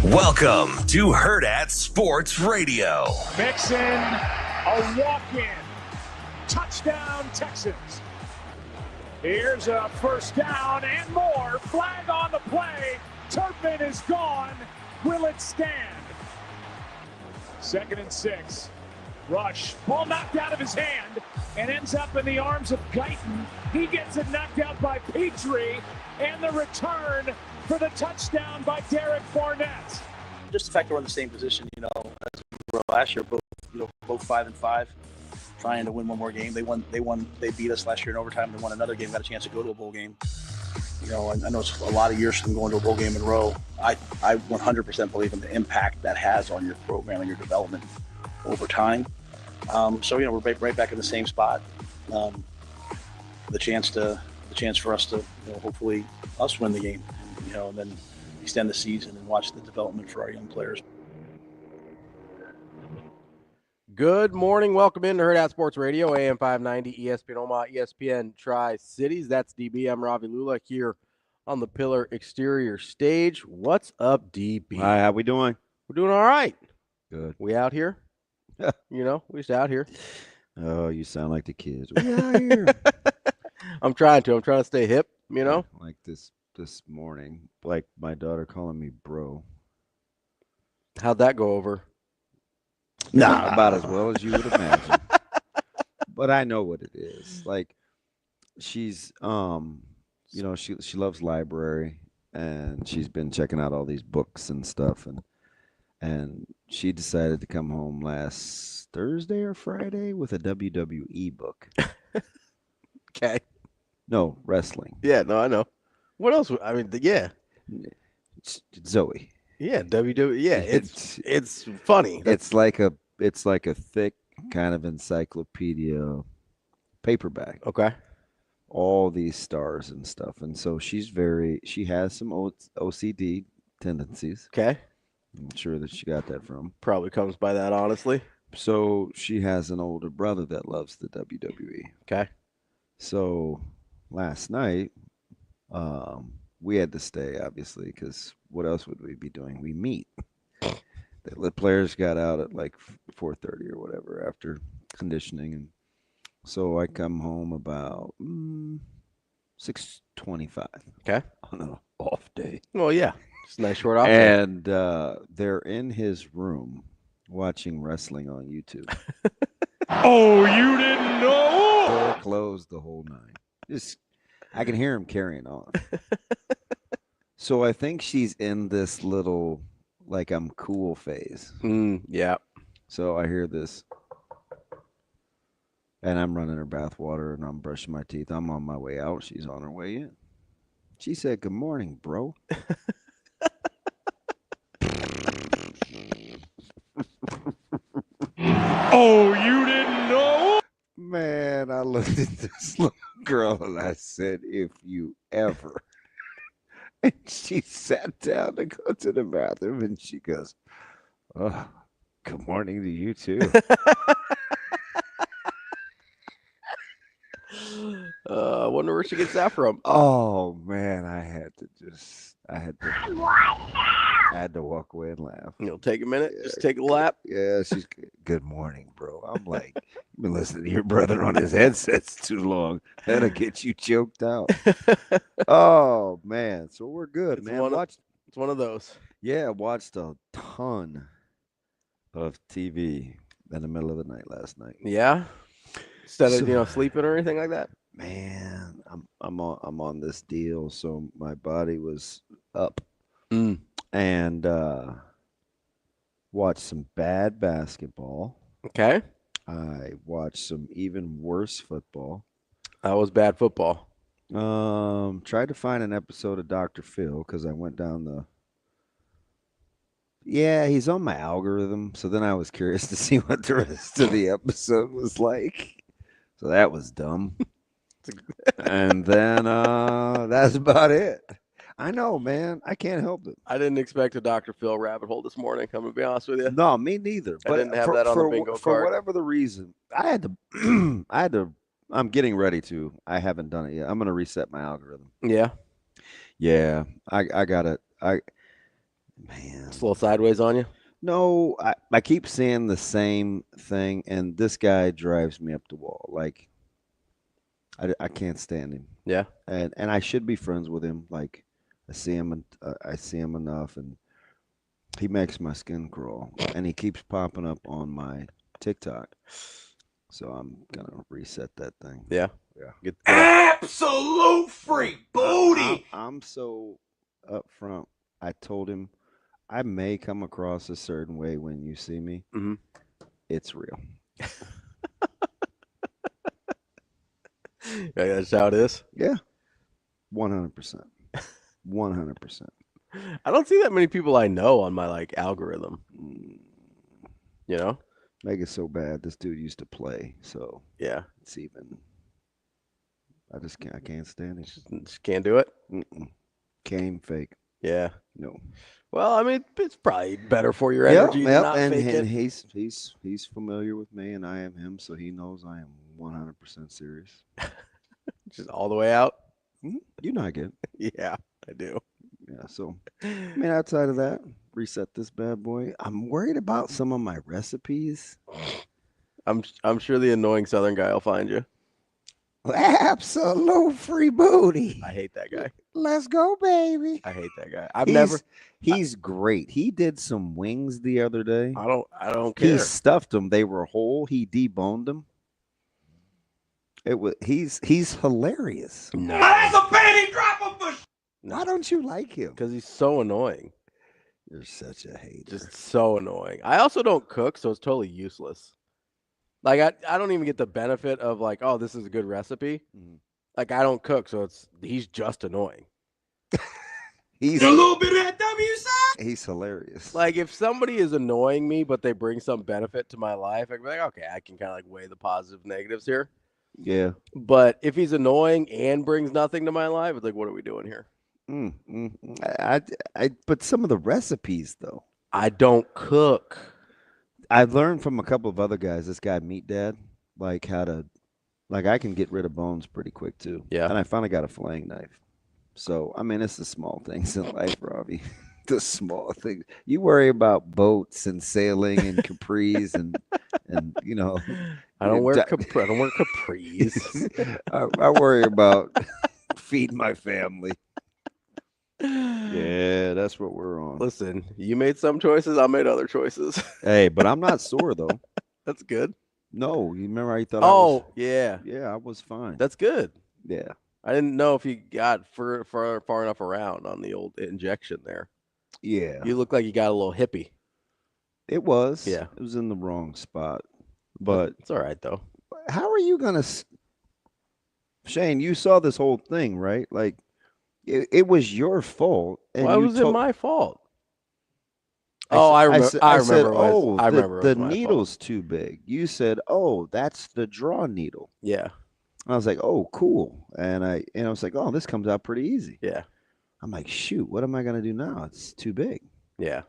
Welcome to Hurrdat Sports Radio. Mixon, a walk-in. Touchdown, Texans. Here's a first down and more. Flag on the play. Turpin is gone. Will it stand? 2nd and 6. Rush. Ball knocked out of his hand and ends up in the arms of Guyton. He gets it knocked out by Petrie. And the return for the touchdown by Derek Barnett. Just the fact that we're in the same position, as we were last year, both 5-5, trying to win one more game. They beat us last year in overtime. They won another game, got a chance to go to a bowl game. I know it's a lot of years from going to a bowl game in a row. I 100% believe in the impact that has on your program and your development over time. We're right back in the same spot. The chance for us to, hopefully us win the game, and then extend the season and watch the development for our young players. Good morning. Welcome into Hurrdat Sports Radio, AM 590, ESPN Omaha, ESPN Tri-Cities. That's DB. I'm Ravi Lulla here on the Pillar Exterior stage. What's up, DB? Hi, how we doing? We're doing all right. Good. We out here? We just out here. Oh, you sound like the kids. We out here. I'm trying to stay hip, Like this morning, like my daughter calling me bro. How'd that go over? Nah, about as well as you would imagine. But I know what it is. Like she's she loves library, and she's been checking out all these books and stuff, and she decided to come home last Thursday or Friday with a WWE book. Okay. No, wrestling. Yeah, no, I know. What else? I mean, yeah. It's Zoe. Yeah, WWE. Yeah, it's funny. It's like a thick kind of encyclopedia paperback. Okay. All these stars and stuff, and so she has some OCD tendencies. Okay. I'm sure that she got that from. Probably comes by that, honestly. So she has an older brother that loves the WWE. Okay. So last night, we had to stay, obviously, because what else would we be doing? We meet. The players got out at like 4:30 or whatever after conditioning, and so I come home about 6:25. Okay. On an off day. Well, yeah, just a nice short off day. And they're in his room watching wrestling on YouTube. Oh, you didn't know? Door closed, the whole nine. I can hear him carrying on. So I think she's in this little, like, I'm cool phase. Yeah. So I hear this, and I'm running her bath water, and I'm brushing my teeth. I'm on my way out. She's on her way in. She said, "Good morning, bro." Oh, you didn't know? Man, I looked at this little girl, and I said, "If you ever." And she sat down to go to the bathroom, and she goes, "Oh, good morning to you too." I wonder where she gets that from. Oh man, I had to walk away and laugh. Take a minute, just take a lap. Yeah, she's good morning, bro. I'm like, you've been listening to your brother on his headsets too long. That'll get you choked out. Oh man, so we're good, man. It's one of those. Yeah, I watched a ton of TV in the middle of the night last night. Yeah, instead of sleeping or anything like that. Man, I'm on this deal, so my body was up. And watched some bad basketball. Okay. I watched some even worse football. That was bad football. Tried to find an episode of Dr. Phil because I went down he's on my algorithm. So then I was curious to see what the rest of the episode was like. So that was dumb. And then that's about it. I know, man. I can't help it. I didn't expect a Dr. Phil rabbit hole this morning. I'm gonna be honest with you. No, me neither. I But didn't have that on the bingo for card. whatever the reason, I had to. I'm getting ready to. I haven't done it yet. I'm gonna reset my algorithm. Yeah. Yeah, I got it. Man, It's a little sideways on you. no, I keep seeing the same thing, and this guy drives me up the wall. Like, I can't stand him. Yeah. And I should be friends with him. Like, I see him enough, and he makes my skin crawl, and he keeps popping up on my TikTok. So I'm gonna reset that thing. Yeah. Yeah. Get Absolute free booty. I'm so upfront. I told him I may come across a certain way when you see me. Mm-hmm. It's real. Yeah, that's how it is. Yeah. 100%. 100%. I don't see that many people I know on my like algorithm. You know? Make it so bad. This dude used to play, so Yeah. it's even. I can't stand it. Just can't do it. Came fake. Yeah. No. Well, I mean, it's probably better for your energy to not and, fake and it. he's familiar with me, and I am him, so he knows I am 100% serious. Just all the way out. You know I get it. Yeah, I do. Yeah, so I mean, outside of that, reset this bad boy. I'm worried about some of my recipes. I'm sure the annoying Southern guy will find you. Absolute free booty. I hate that guy. Let's go, baby. I hate that guy. He's great. He did some wings the other day. I don't care. He stuffed them. They were whole. He deboned them. He's hilarious. No. That's a penny dropper for Why don't you like him? Because he's so annoying. You're such a hater. Just so annoying. I also don't cook, so it's totally useless. Like I don't even get the benefit of like, oh, this is a good recipe. Mhm. Like I don't cook, so he's just annoying. He's a little bit of that W side. He's hilarious. Like if somebody is annoying me, but they bring some benefit to my life, I can be like, okay, I can kind of like weigh the positive negatives here. Yeah. But if he's annoying and brings nothing to my life, it's like, what are we doing here? But some of the recipes though, I don't cook. I've learned from a couple of other guys. This guy Meat Dad, like how to, like I can get rid of bones pretty quick too. Yeah. And I finally got a filleting knife. So I mean, it's the small things in life, Ravi. The small things. You worry about boats and sailing and capris and you know. I don't wear capris. I worry about feeding my family. Yeah, that's what we're on. Listen, you made some choices. I made other choices. Hey, but I'm not sore though. That's good. No, you remember I thought. Oh, yeah. Yeah, I was fine. That's good. Yeah. I didn't know if you got far enough around on the old injection there. Yeah. You look like you got a little hippie. It was. Yeah. It was in the wrong spot. But it's all right though. How are you gonna, Shane? You saw this whole thing, right? Like, it was your fault. And Why was it my fault? I remember. said, I remember. The needle's too big. You said, "Oh, that's the draw needle." Yeah. And I was like, "Oh, cool." And I was like, "Oh, this comes out pretty easy." Yeah. I'm like, "Shoot, what am I gonna do now? It's too big." Yeah.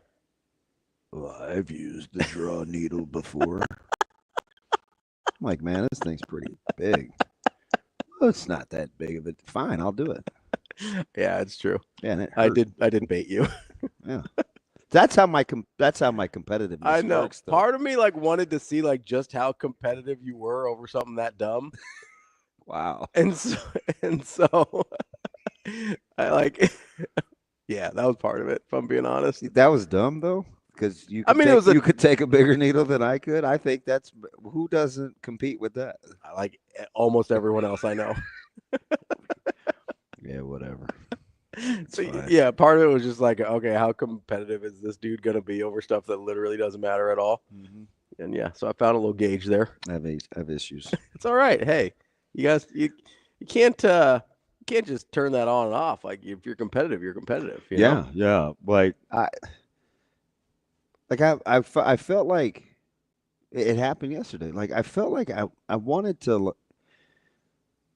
Well, I've used the draw needle before. I'm like, man, this thing's pretty big. Well, it's not that big of it. Fine, I'll do it. Yeah, it's true. Yeah, and it I hurt. did bait you. Yeah. That's how my competitiveness I know. works, though. Part of me like wanted to see like just how competitive you were over something that dumb. Wow. And so I like yeah, that was part of it, if I'm being honest. That was dumb though, because you could take a bigger needle than I could. I think that's who doesn't compete with that. I like almost everyone else I know. Yeah, whatever. So, yeah, part of it was just like, okay, how competitive is this dude gonna be over stuff that literally doesn't matter at all? Mm-hmm. And yeah, so I found a little gauge there. I have issues. It's all right. Hey, you guys, you can't just turn that on and off. Like if you're competitive, you're competitive. You know? Yeah. Like I felt like it happened yesterday. Like I felt like I wanted to.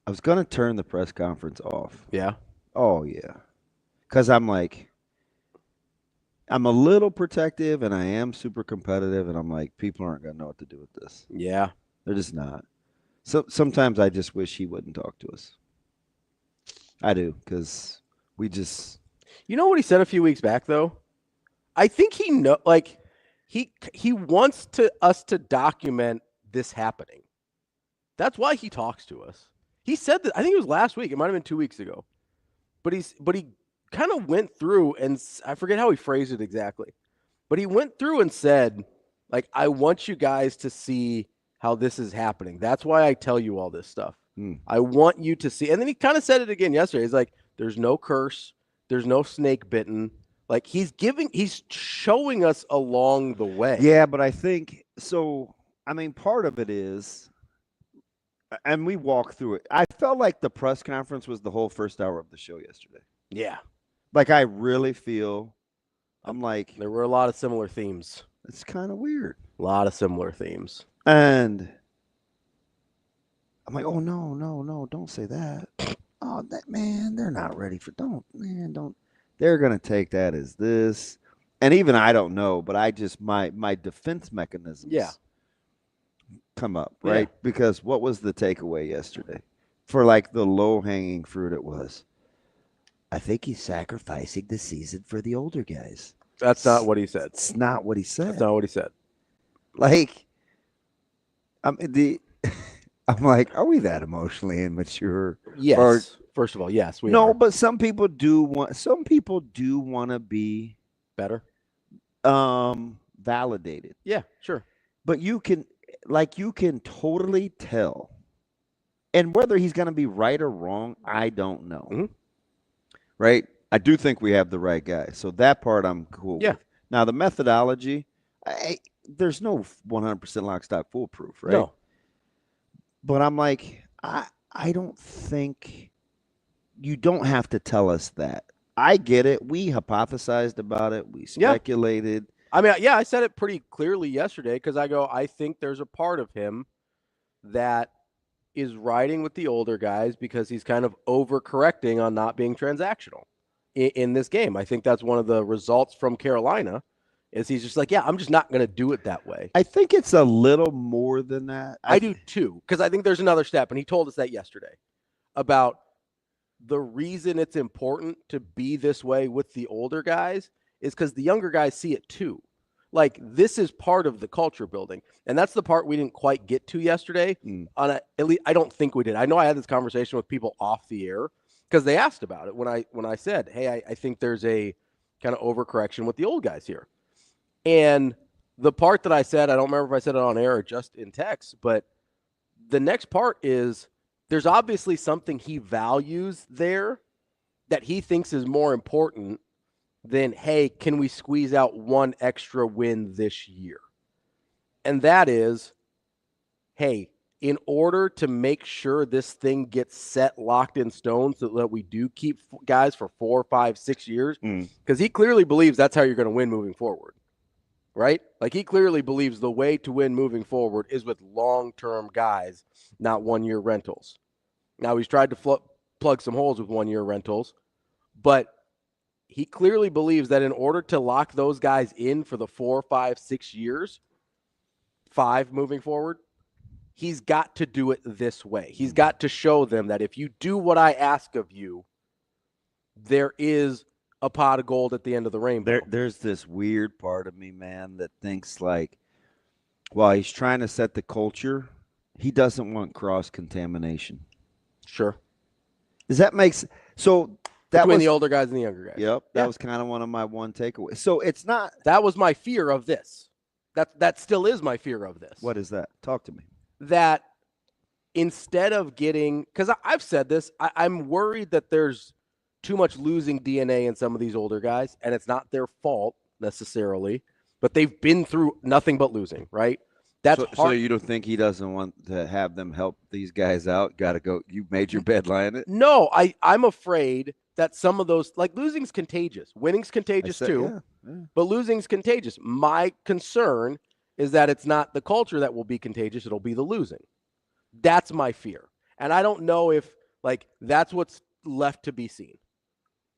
I was gonna turn the press conference off. Yeah. Oh yeah. because I'm like, I'm a little protective and I am super competitive, and I'm like, people aren't going to know what to do with this. Yeah. They're just not. So sometimes I just wish he wouldn't talk to us. I do, because we just. You know what he said a few weeks back, though? I think he he wants us to document this happening. That's why he talks to us. He said that, I think it was last week. It might have been 2 weeks ago. But he kind of went through, and I forget how he phrased it exactly. But he went through and said, like, I want you guys to see how this is happening. That's why I tell you all this stuff. I want you to see. And then he kind of said it again yesterday. He's like, there's no curse. There's no snake bitten. Like, he's showing us along the way. Yeah, but I think so. I mean, part of it is, and we walked through it. I felt like the press conference was the whole first hour of the show yesterday. Yeah. Like, I really feel, I'm like, there were a lot of similar themes. It's kind of weird. A lot of similar themes. And I'm like, oh, no, don't say that. Oh, that, man, they're not ready for, don't. They're going to take that as this. And even I don't know, but I just, my defense mechanisms come up, right? Yeah. Because what was the takeaway yesterday? For like the low-hanging fruit it was, I think he's sacrificing the season for the older guys. That's not what he said. It's not what he said. That's not what he said. Like, I'm like, are we that emotionally immature? Yes. Or, first of all, yes, we are. But some people do want to be better. Validated. Yeah, sure. But you can totally tell. And whether he's going to be right or wrong, I don't know. Mm-hmm. Right? I do think we have the right guy. So that part I'm cool with. Now, the methodology, there's no 100% lock, stock, foolproof, right? No. But I'm like, I don't think you don't have to tell us that. I get it. We hypothesized about it. We speculated. I mean, I said it pretty clearly yesterday because I think there's a part of him that is riding with the older guys because he's kind of overcorrecting on not being transactional in this game. I think that's one of the results from Carolina is he's just like, I'm just not going to do it that way. I think it's a little more than that. I do too, because I think there's another step, and he told us that yesterday about the reason it's important to be this way with the older guys is because the younger guys see it too. Like, this is part of the culture building. And that's the part we didn't quite get to yesterday. At least I don't think we did. I know I had this conversation with people off the air because they asked about it when I said, hey, I think there's a kind of overcorrection with the old guys here. And the part that I said, I don't remember if I said it on air or just in text, but the next part is there's obviously something he values there that he thinks is more important than, hey, can we squeeze out one extra win this year? And that is, hey, in order to make sure this thing gets set, locked in stone so that we do keep guys for 4, 5, 6 years, because he clearly believes that's how you're going to win moving forward, right? Like, he clearly believes the way to win moving forward is with long-term guys, not one-year rentals. Now, he's tried to plug some holes with one-year rentals, but he clearly believes that in order to lock those guys in for the 4, 5, 6 years, 5 moving forward, he's got to do it this way. He's got to show them that if you do what I ask of you, there is a pot of gold at the end of the rainbow. There's this weird part of me, man, that thinks like, while he's trying to set the culture, he doesn't want cross-contamination. Sure. Does that make sense? So between the older guys and the younger guys. Yep. That was kind of one of my one takeaways. So it's not. That was my fear of this. That still is my fear of this. What is that? Talk to me. That instead of getting, because I've said this, I'm worried that there's too much losing DNA in some of these older guys, and it's not their fault necessarily, but they've been through nothing but losing, right? That's so you don't think he doesn't want to have them help these guys out? Got to go. You made your bed, lie in it? No, I'm afraid that some of those, like, losing's contagious. Winning's contagious too, but losing's contagious. My concern is that it's not the culture that will be contagious. It'll be the losing. That's my fear. And I don't know if, like, that's what's left to be seen.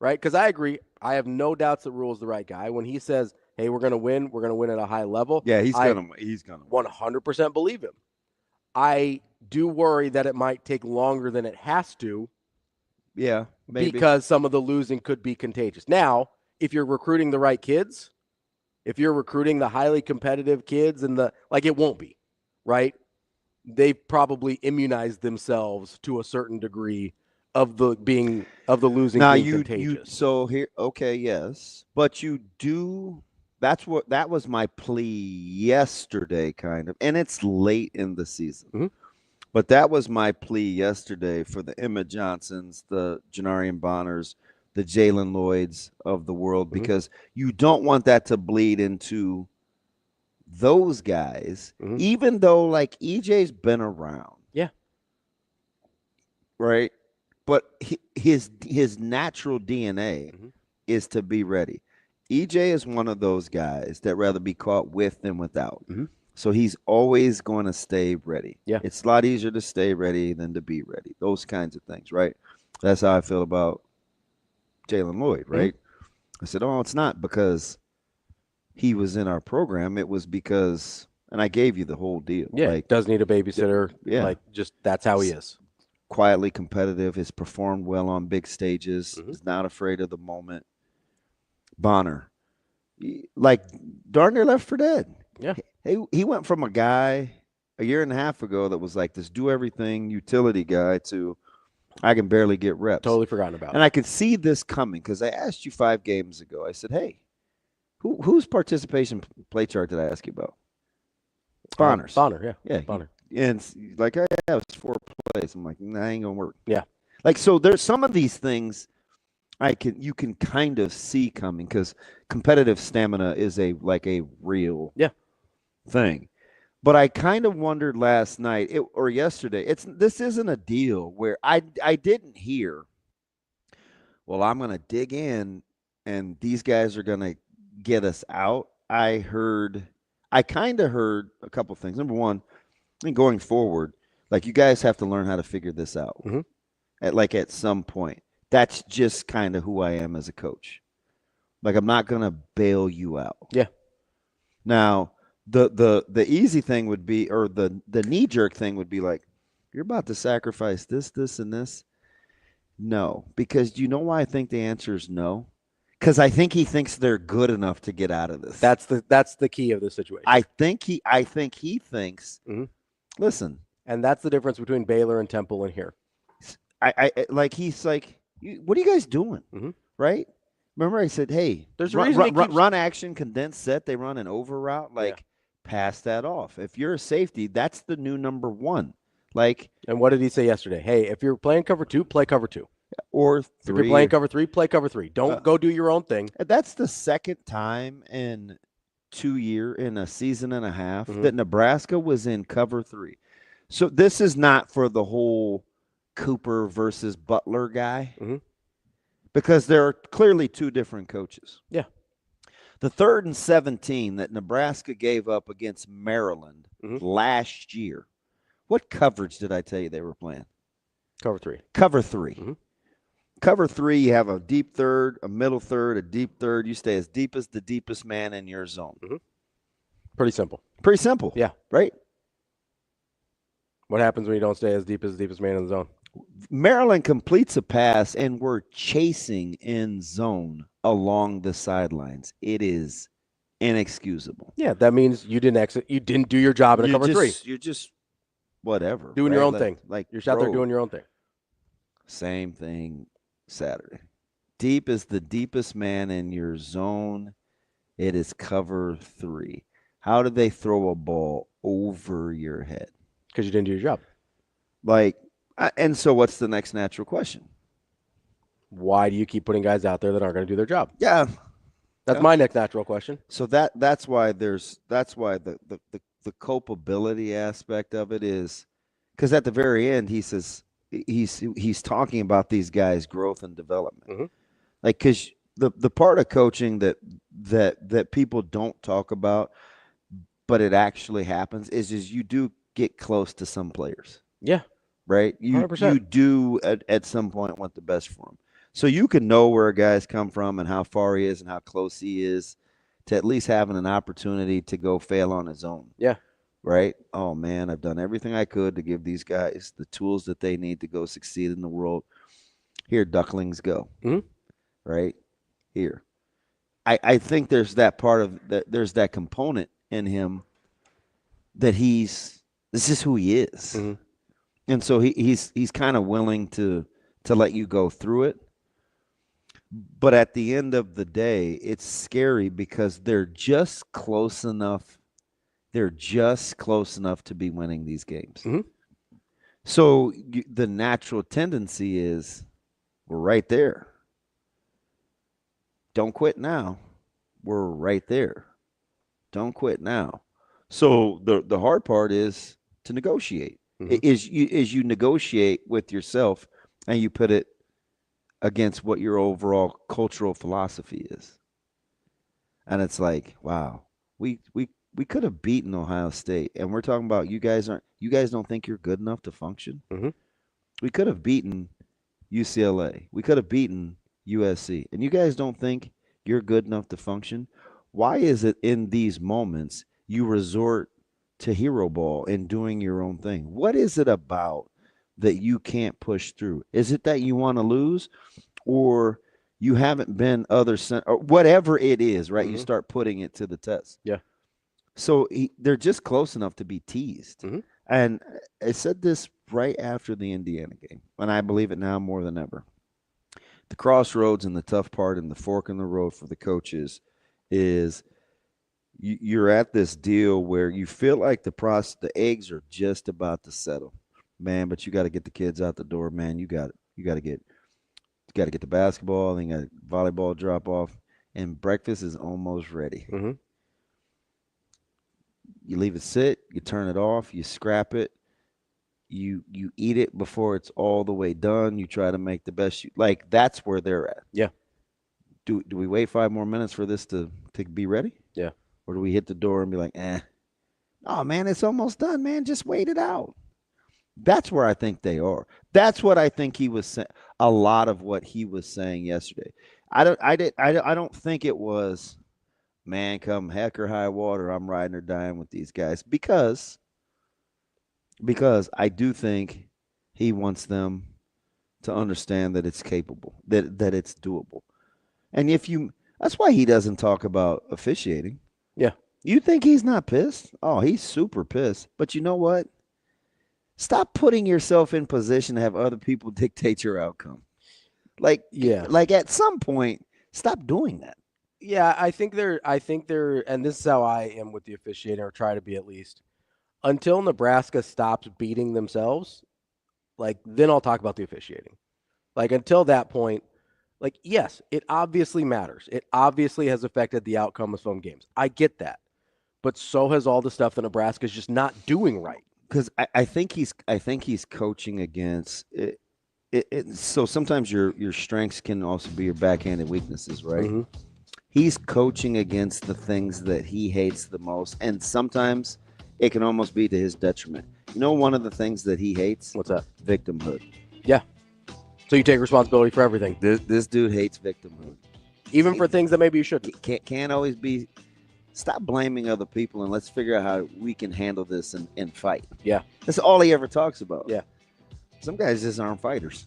right? Because I agree. I have no doubts that Rhule is the right guy. When he says, hey, we're going to win at a high level. Yeah, he's gonna 100% believe him. I do worry that it might take longer than it has to. Yeah, maybe. Because some of the losing could be contagious. Now, if you're recruiting the right kids, if you're recruiting the highly competitive kids it won't be, right? They've probably immunized themselves to a certain degree of the losing now being contagious. So here, okay, yes, but you do. That was my plea yesterday, kind of, and it's late in the season. Mm-hmm. But that was my plea yesterday for the Emma Johnsons, the Janarian Bonners, the Jalen Lloyds of the world, because you don't want that to bleed into those guys, even though like EJ's been around. Yeah. Right. But his natural DNA is to be ready. EJ is one of those guys that rather be caught with than without. So he's always going to stay ready. Yeah. It's a lot easier to stay ready than to be ready. Those kinds of things, right? That's how I feel about Jalen Lloyd, right? I said, oh, it's not because he was in our program. It was because, and I gave you the whole deal. Yeah, like, does need a babysitter. Yeah. Like, just that's how he is. Quietly competitive, has performed well on big stages, is not afraid of the moment. Bonner, like darn near left for dead. Yeah. He went from a guy a year and a half ago that was like this do-everything utility guy to I can barely get reps. Totally forgotten about. And I could see this coming because I asked you 5 games ago. I said, hey, whose participation play chart did I ask you about? Bonner's. Bonner, yeah. Yeah. Bonner. And like, it was 4 plays. I'm like, nah, ain't going to work. Yeah. Like, so there's some of these things you can kind of see coming because competitive stamina is a real thing. But I kind of wondered last night or yesterday. This isn't a deal where I didn't hear. Well, I'm going to dig in, and these guys are going to get us out. I kind of heard a couple things. Number one, I think going forward, like you guys have to learn how to figure this out. At some point. That's just kind of who I am as a coach. Like I'm not going to bail you out. Yeah. Now, the easy thing would be, or the knee jerk thing would be like, you're about to sacrifice this, and this. No, because you know why I think the answer is no? Because I think he thinks they're good enough to get out of this. That's the key of the situation. I think he thinks. Listen, and that's the difference between Baylor and Temple in here. He's like, what are you guys doing? Right? Remember I said, hey, there's run action, condensed set. They run an over route. Pass that off. If you're a safety, that's the new number 1. And what did he say yesterday? Hey, if you're playing cover 2, play cover 2. Or 3. If you're playing cover 3, play cover 3. Don't go do your own thing. That's the second time in 2 years, in a season and a half, that Nebraska was in cover 3. So this is not for the whole Cooper versus Butler guy, because there are clearly 2 different coaches. Yeah. The 3rd and 17 that Nebraska gave up against Maryland last year, what coverage did I tell you they were playing? Cover 3. Cover 3. Cover 3, you have a deep third, a middle third, a deep third. You stay as deep as the deepest man in your zone. Pretty simple. Pretty simple. Yeah. Right? What happens when you don't stay as deep as the deepest man in the zone? Maryland completes a pass, and we're chasing in zone along the sidelines. It is inexcusable. Yeah, that means you didn't exit. You didn't do your job in a cover 3. You're just whatever. Doing your own thing. Like you're out there doing your own thing. Same thing Saturday. Deep is the deepest man in your zone. It is cover 3. How do they throw a ball over your head? Because you didn't do your job. And so what's the next natural question? Why do you keep putting guys out there that aren't going to do their job? Yeah. That's my next natural question. So that's why the culpability aspect of it is, because at the very end he says he's talking about these guys' growth and development. Like, because the part of coaching that people don't talk about, but it actually happens, is you do get close to some players. Yeah. Right? You 100%. do at some point want the best for them. So you can know where a guy's come from and how far he is and how close he is to at least having an opportunity to go fail on his own. Yeah. Right? Oh, man, I've done everything I could to give these guys the tools that they need to go succeed in the world. Here, ducklings, go. Mm-hmm. Right? Here. I think there's that part of that. There's that component in him that this is who he is. Mm-hmm. And so he's kind of willing to let you go through it. But at the end of the day, it's scary because they're just close enough. They're just close enough to be winning these games. Mm-hmm. So the natural tendency is we're right there. Don't quit now. We're right there. Don't quit now. So the hard part is to negotiate. Mm-hmm. Is you negotiate with yourself and you put it against what your overall cultural philosophy is. And it's like, wow, we could have beaten Ohio State, and we're talking about you guys don't think you're good enough to function. Mm-hmm. We could have beaten UCLA. We could have beaten USC, and you guys don't think you're good enough to function. Why is it in these moments you resort to hero ball and doing your own thing? What is it about that you can't push through? Is it that you want to lose, or you haven't been or whatever it is, right? Mm-hmm. You start putting it to the test. Yeah. So they're just close enough to be teased. Mm-hmm. And I said this right after the Indiana game, and I believe it now more than ever. The crossroads and the tough part and the fork in the road for the coaches is you're at this deal where you feel like the eggs are just about to settle, man. But you got to get the kids out the door, man. You got to get the basketball, then you got volleyball drop off, and breakfast is almost ready. Mm-hmm. You leave it sit, you turn it off, you scrap it, you eat it before it's all the way done. You try to make the best. Like that's where they're at. Yeah. Do we wait 5 more minutes for this to be ready? Yeah. Or do we hit the door and be like, oh man, it's almost done, man. Just wait it out. That's where I think they are. That's what I think he was saying. A lot of what he was saying yesterday. I don't think it was, man, come heck or high water, I'm riding or dying with these guys because I do think he wants them to understand that it's capable, that it's doable. And that's why he doesn't talk about officiating. Yeah. You think he's not pissed? Oh, he's super pissed. But you know what? Stop putting yourself in position to have other people dictate your outcome. Like at some point, stop doing that. Yeah, I think they're, and this is how I am with the officiating, or try to be at least, until Nebraska stops beating themselves, like, then I'll talk about the officiating. Like, until that point, like, yes, it obviously matters. It obviously has affected the outcome of some games. I get that. But so has all the stuff that Nebraska's just not doing right. Because I think he's coaching against it. So sometimes your strengths can also be your backhanded weaknesses, right? Mm-hmm. He's coaching against the things that he hates the most, and sometimes it can almost be to his detriment. You know, one of the things that he hates? What's that? Victimhood. Yeah. So you take responsibility for everything. This dude hates victimhood. Even for things that maybe you shouldn't. Can't always be. Stop blaming other people and let's figure out how we can handle this and fight. Yeah. That's all he ever talks about. Yeah. Some guys just aren't fighters.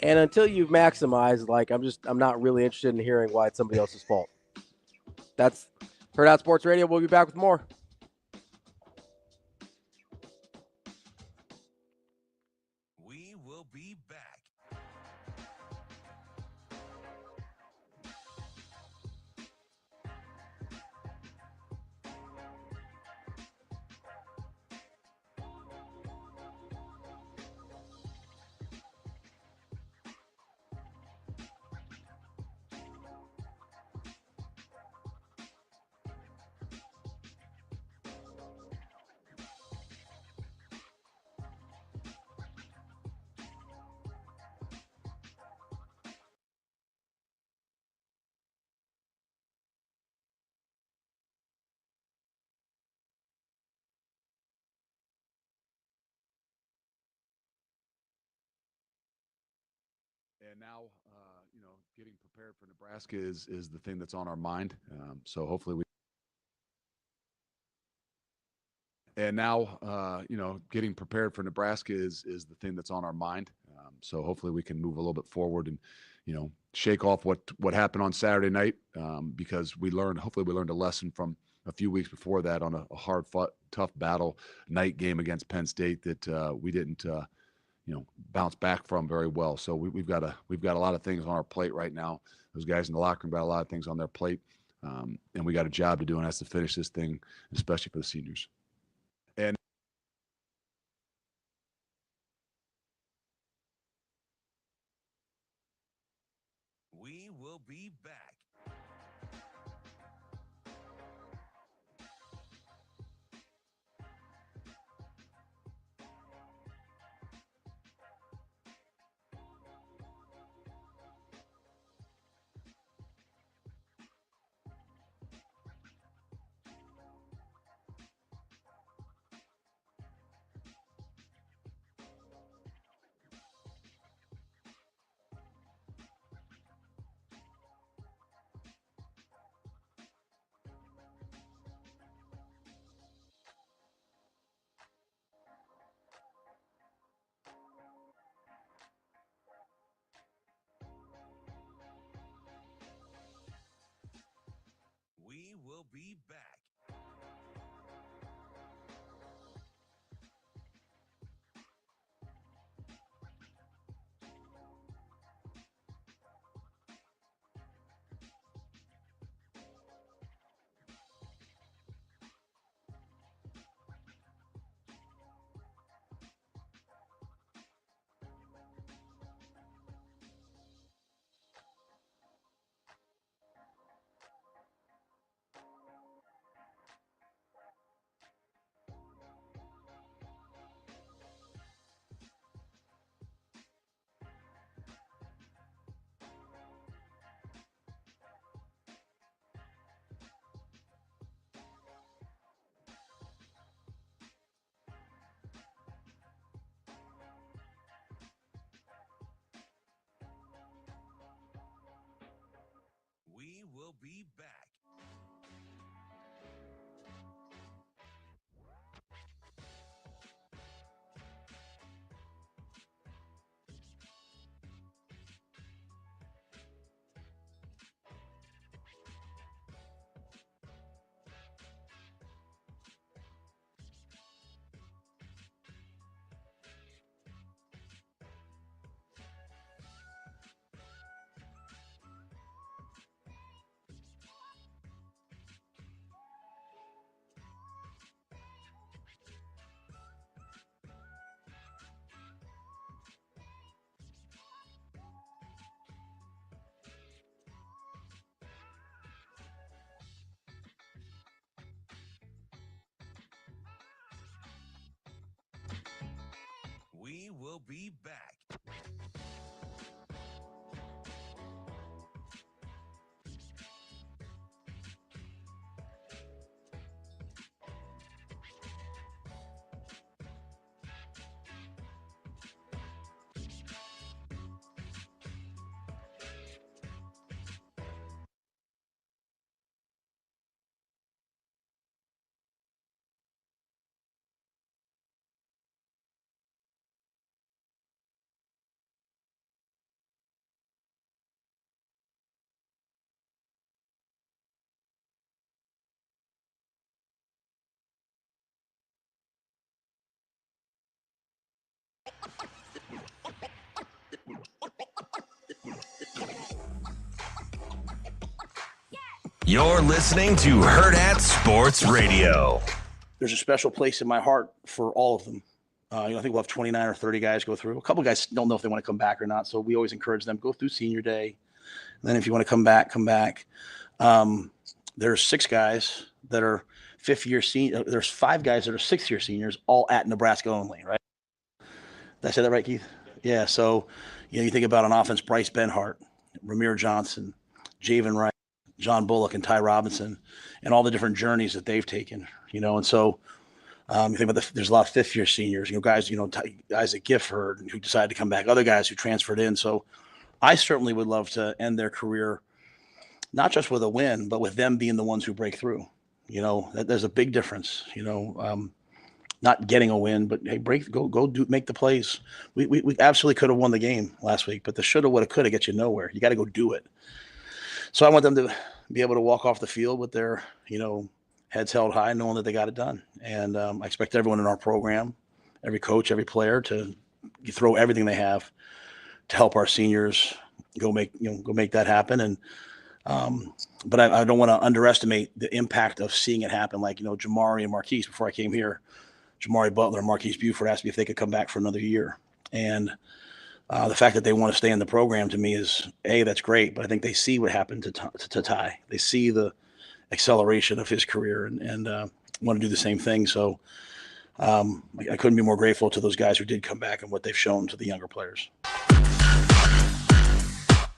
And until you've maximized, like, I'm not really interested in hearing why it's somebody else's fault. That's Hurrdat Sports Radio. We'll be back with more. We will be back. And now getting prepared for Nebraska is the thing that's on our mind. So hopefully getting prepared for Nebraska is the thing that's on our mind. So hopefully we can move a little bit forward and, shake off what happened on Saturday night, because hopefully we learned a lesson from a few weeks before that on a hard-fought, tough battle night game against Penn State that we didn't bounce back from very well. So we've got a lot of things on our plate right now. Those guys in the locker room got a lot of things on their plate, and we got a job to do, and that's to finish this thing, especially for the seniors. And We will be back. We will be back. We will be back. We will be back. You're listening to Hurrdat Sports Radio. There's a special place in my heart for all of them. I think we'll have 29 or 30 guys go through. A couple of guys don't know if they want to come back or not, so we always encourage them, go through senior day. And then if you want to come back, come back. There's 6 guys that are fifth-year senior. There's 5 guys that are sixth-year seniors, all at Nebraska only, right? Did I say that right, Keith? Yeah, so you think about on offense, Bryce Benhart, Ramir Johnson, Javen Wright, John Bullock, and Ty Robinson, and all the different journeys that they've taken, and so you think about there's a lot of fifth-year seniors, guys, Isaac Gifford, who decided to come back, other guys who transferred in. So I certainly would love to end their career not just with a win, but with them being the ones who break through. There's a big difference. Not getting a win, but hey, make the plays. We absolutely could have won the game last week, but the shoulda, woulda, coulda gets you nowhere. You got to go do it. So I want them to be able to walk off the field with their, heads held high, knowing that they got it done. And I expect everyone in our program, every coach, every player, to throw everything they have to help our seniors go make that happen. And but I don't want to underestimate the impact of seeing it happen. Like Jamari and Marquise before I came here. Jamari Butler and Marquise Buford asked me if they could come back for another year. And the fact that they want to stay in the program to me is, that's great. But I think they see what happened to Ty. They see the acceleration of his career and want to do the same thing. So I couldn't be more grateful to those guys who did come back and what they've shown to the younger players.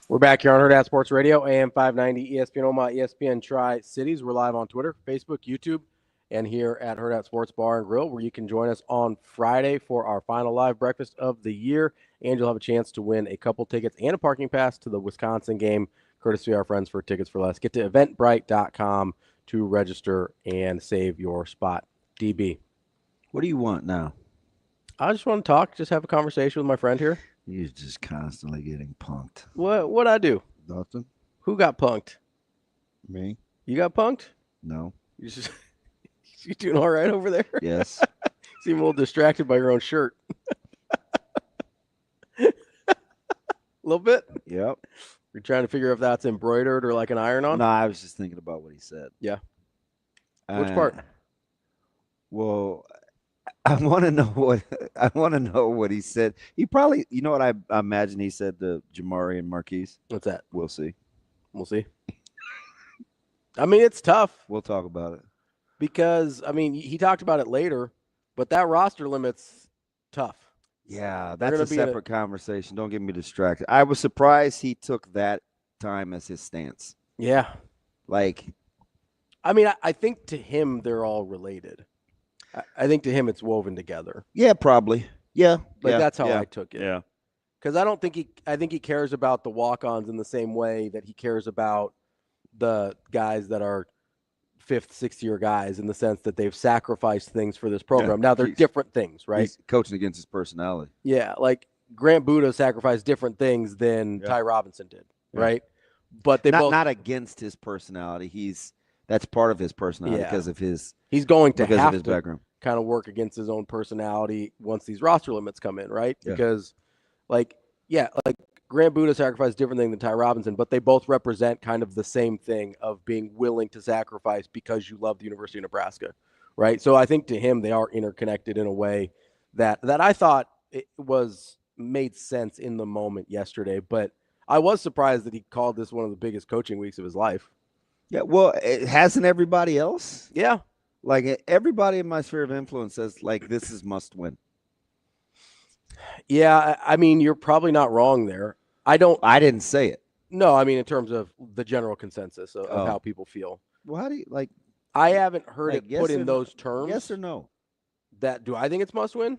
We're back here on Hurrdat Sports Radio, AM 590, ESPN Omaha, ESPN Tri-Cities. We're live on Twitter, Facebook, YouTube, and here at Hurrdat Sports Bar and Grill, where you can join us on Friday for our final live breakfast of the year. And you'll have a chance to win a couple tickets and a parking pass to the Wisconsin game, courtesy of our friends for Tickets for Less. Get to eventbrite.com to register and save your spot. DB. What do you want now? I just want to talk, just have a conversation with my friend here. You're just constantly getting punked. What'd I do? Nothing. Who got punked? Me. You got punked? No. You doing all right over there? Yes. Seem a little distracted by your own shirt. A little bit? Yep. You're trying to figure if that's embroidered or like an iron-on? No, I was just thinking about what he said. Yeah. Which part? Well, I want to know what he said. He probably, what I imagine he said to Jamari and Marquise. What's that? We'll see. We'll see. I mean, it's tough. We'll talk about it. Because, he talked about it later, but that roster limit's tough. Yeah, that's a separate conversation. Don't get me distracted. I was surprised he took that time as his stance. Yeah. I think to him, they're all related. I think to him, it's woven together. Yeah, probably. Yeah. That's how I took it. Yeah. Because I think he cares about the walk-ons in the same way that he cares about the guys that are fifth, sixth-year guys in the sense that they've sacrificed things for this program. Now, they're different things, right? He's coaching against his personality. Yeah, like Grant Buda sacrificed different things than Ty Robinson did, right? But they both not against his personality. That's part of his personality because of his he's going to because have of his to background. Kind of work against his own personality once these roster limits come in, right? Yeah. Because Grant Buda sacrificed different thing than Ty Robinson, but they both represent kind of the same thing of being willing to sacrifice because you love the University of Nebraska, right? So I think to him, they are interconnected in a way that I thought it made sense in the moment yesterday, but I was surprised that he called this one of the biggest coaching weeks of his life. Yeah, well, hasn't everybody else? Yeah. Everybody in my sphere of influence says, this is must win. Yeah, you're probably not wrong there. I didn't say it. No, in terms of the general consensus of how people feel. Well, how do you I haven't heard it put in those terms. Yes or no? Do I think it's must win?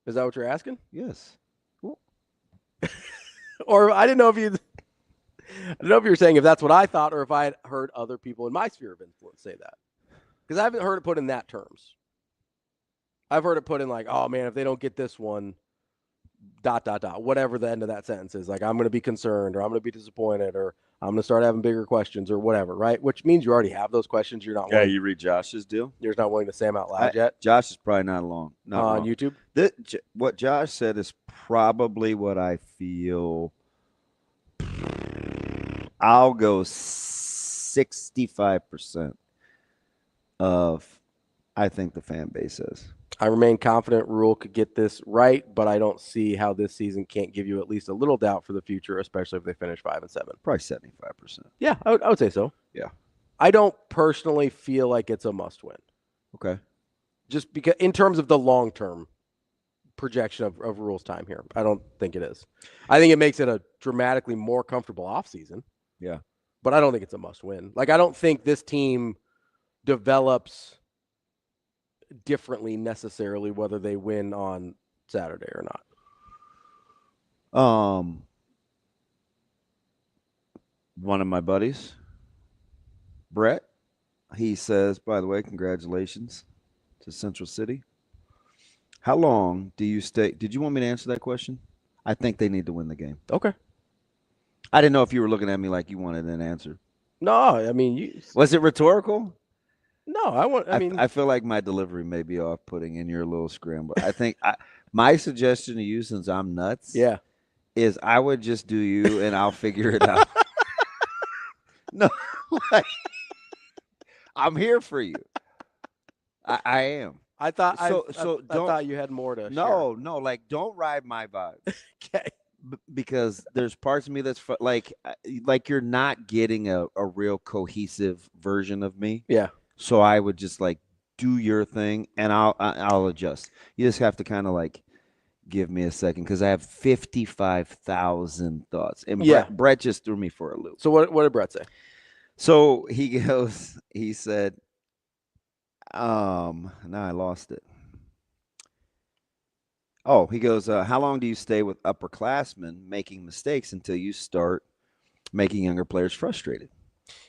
Is that what you're asking? Yes. Cool. Or I didn't know if you were saying if that's what I thought or if I had heard other people in my sphere of influence say that. Because I haven't heard it put in that terms. I've heard it put in oh man, if they don't get this one, ... whatever the end of that sentence is. I'm going to be concerned or I'm going to be disappointed or I'm going to start having bigger questions or whatever, right? Which means you already have those questions. You're not willing. You read Josh's deal? You're not willing to say them out loud yet? Josh is probably not along. On YouTube? What Josh said is probably what I feel. I'll go 65% of I think the fan base is. I remain confident Rhule could get this right, but I don't see how this season can't give you at least a little doubt for the future, especially if they finish 5-7. Probably 75%. Yeah, I would say so. Yeah. I don't personally feel like it's a must-win. Okay. Just because in terms of the long-term projection of Rhule's time here, I don't think it is. I think it makes it a dramatically more comfortable offseason. Yeah. But I don't think it's a must-win. I don't think this team develops differently necessarily whether they win on Saturday or not. one of my buddies, Brett, he says, by the way, congratulations to Central City. How long do you stay? Did you want me to answer that question? I think they need to win the game. Okay. I didn't know if you were looking at me like you wanted an answer. No, I mean, Was it rhetorical? No, I feel like my delivery may be off-putting in your little scramble. I think my suggestion to you, since I'm nuts, is I would just do you and I'll figure it out. No, like, I'm here for you. I am. I thought I don't, thought you had more to no, like don't ride my vibe. Okay. Because there's parts of me that's like you're not getting a real cohesive version of me. Yeah. So I would just like do your thing and I'll adjust. You just have to kind of like give me a second because I have 55,000 thoughts. And Brett just threw me for a loop. So what did Brett say? So he said, now I lost it. Oh, he goes, how long do you stay with upperclassmen making mistakes until you start making younger players frustrated?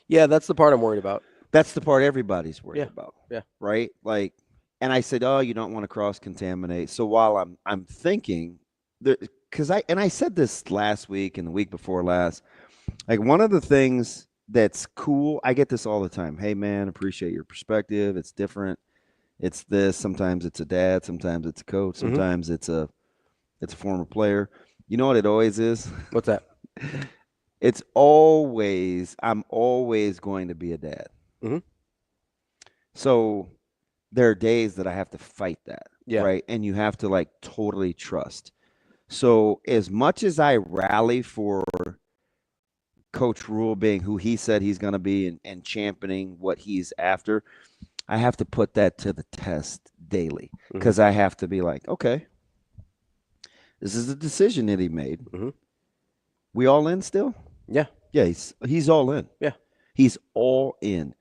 Yeah, that's the part I'm worried about. That's the part everybody's worried about. Yeah. Right? Like, and I said, oh, you don't want to cross-contaminate. So while I'm thinking, because I said this last week and the week before last, like one of the things that's cool, I get this all the time. Hey, man, appreciate your perspective. It's different. It's this. Sometimes it's a dad. Sometimes it's a coach. Sometimes it's a former player. You know what it always is? What's that? It's always, I'm always going to be a dad. Mm-hmm. So there are days that I have to fight that. Yeah. Right. And you have to like totally trust. So as much as I rally for Coach Rhule being who he said he's going to be and championing what he's after, I have to put that to the test daily because I have to be like, okay, this is a decision that he made. Mm-hmm. We all in still? Yeah. Yeah, he's all in. Yeah. He's all in.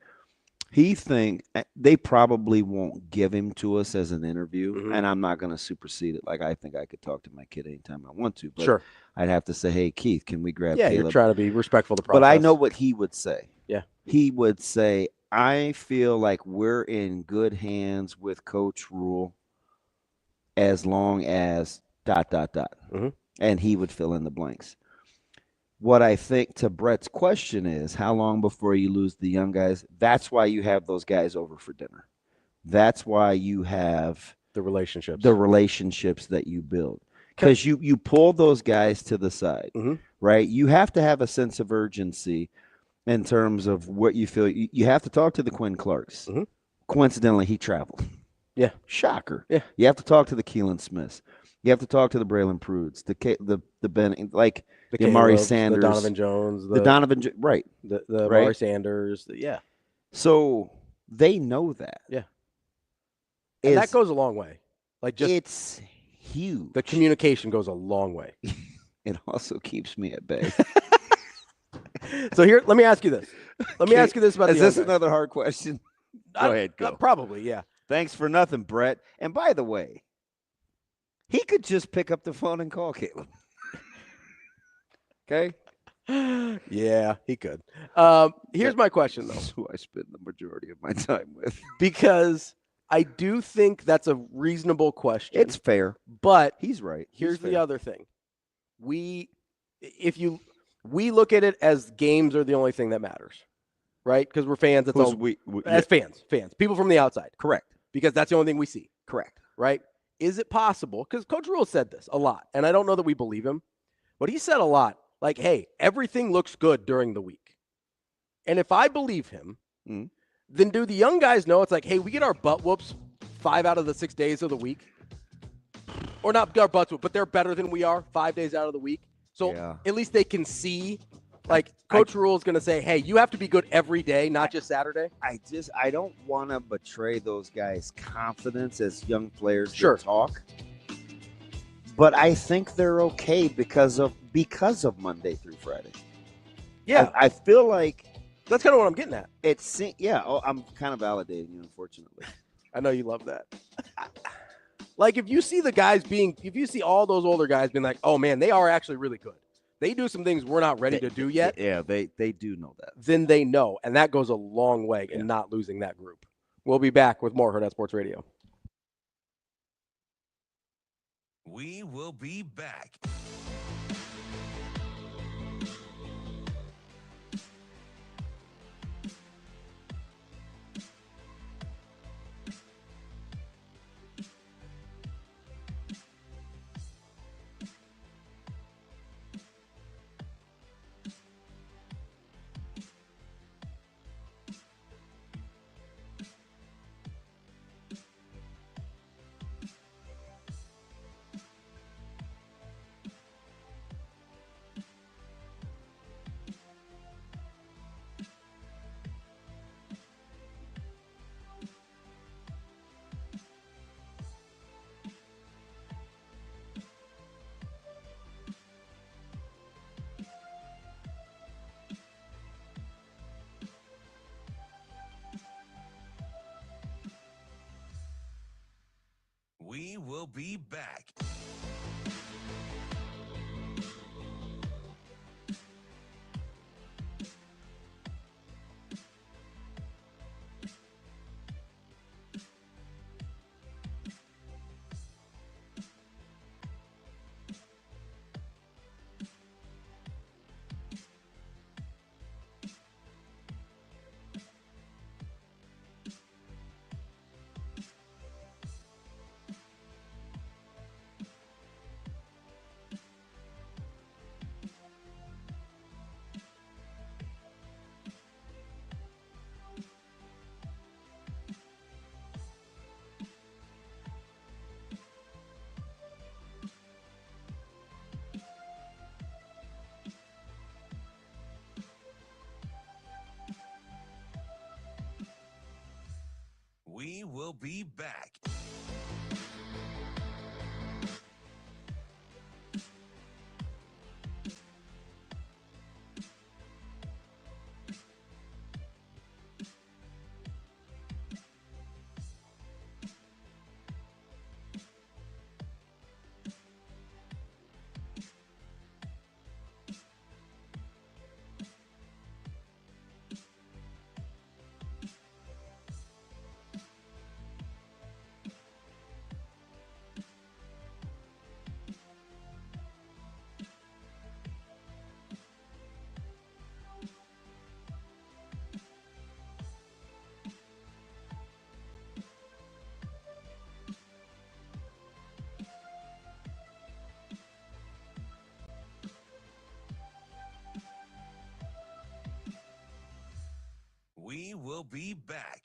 He think they probably won't give him to us as an interview, and I'm not going to supersede it. Like I think I could talk to my kid anytime I want to, but sure. I'd have to say, hey, Keith, can we grab Caleb? You're trying to be respectful of the process. But I know what he would say. Yeah. He would say, I feel like we're in good hands with Coach Rhule as long as ... And he would fill in the blanks. What I think to Brett's question is, how long before you lose the young guys? That's why you have those guys over for dinner. That's why you have the relationships that you build. Because you pull those guys to the side, right? You have to have a sense of urgency in terms of what you feel. You have to talk to the Quinn Clarks. Coincidentally, he traveled. Yeah. Shocker. Yeah. You have to talk to the Keelan Smiths. You have to talk to the Braylon Prudes, the Ben, like the Amari Sanders, the Donovan Jones, right. The Amari Sanders. Yeah. So they know that. Yeah. And that goes a long way. Like it's huge. The communication goes a long way. It also keeps me at bay. So here, let me ask you this. Ask you this about is this another hard question? Go ahead. Probably, yeah. Thanks for nothing, Brett. And by the way, he could just pick up the phone and call Caleb. Okay? Yeah, he could. Here's my question, though. That's who I spend the majority of my time with. Because I do think that's a reasonable question. It's fair. But he's right. Here's the other thing. We look at it as games are the only thing that matters, right? Because we're fans. That's all. As fans, people from the outside. Correct. Because that's the only thing we see. Correct. Right? Is it possible? Because Coach Rhule said this a lot, and I don't know that we believe him, but he said a lot like, hey, everything looks good during the week. And if I believe him, then do the young guys know it's like, hey, we get our butt whoops 5 out of the 6 days of the week? Or not our butts whooped, but they're better than we are 5 days out of the week. So at least they can see, like, Coach Rhule is going to say, hey, you have to be good every day, not just Saturday. I don't want to betray those guys' confidence as young players sure. that talk. But I think they're okay because of Monday through Friday. Yeah. I feel like that's kind of what I'm getting at. I'm kind of validating you, unfortunately. I know you love that. Like, if you see all those older guys being like, oh, man, they are actually really good. they do some things we're not ready to do yet. Yeah, they do know that. Then they know, and that goes a long way in not losing that group. We'll be back with more Hurrdat Sports Radio. We will be back. We will be back. We will be back. We will be back.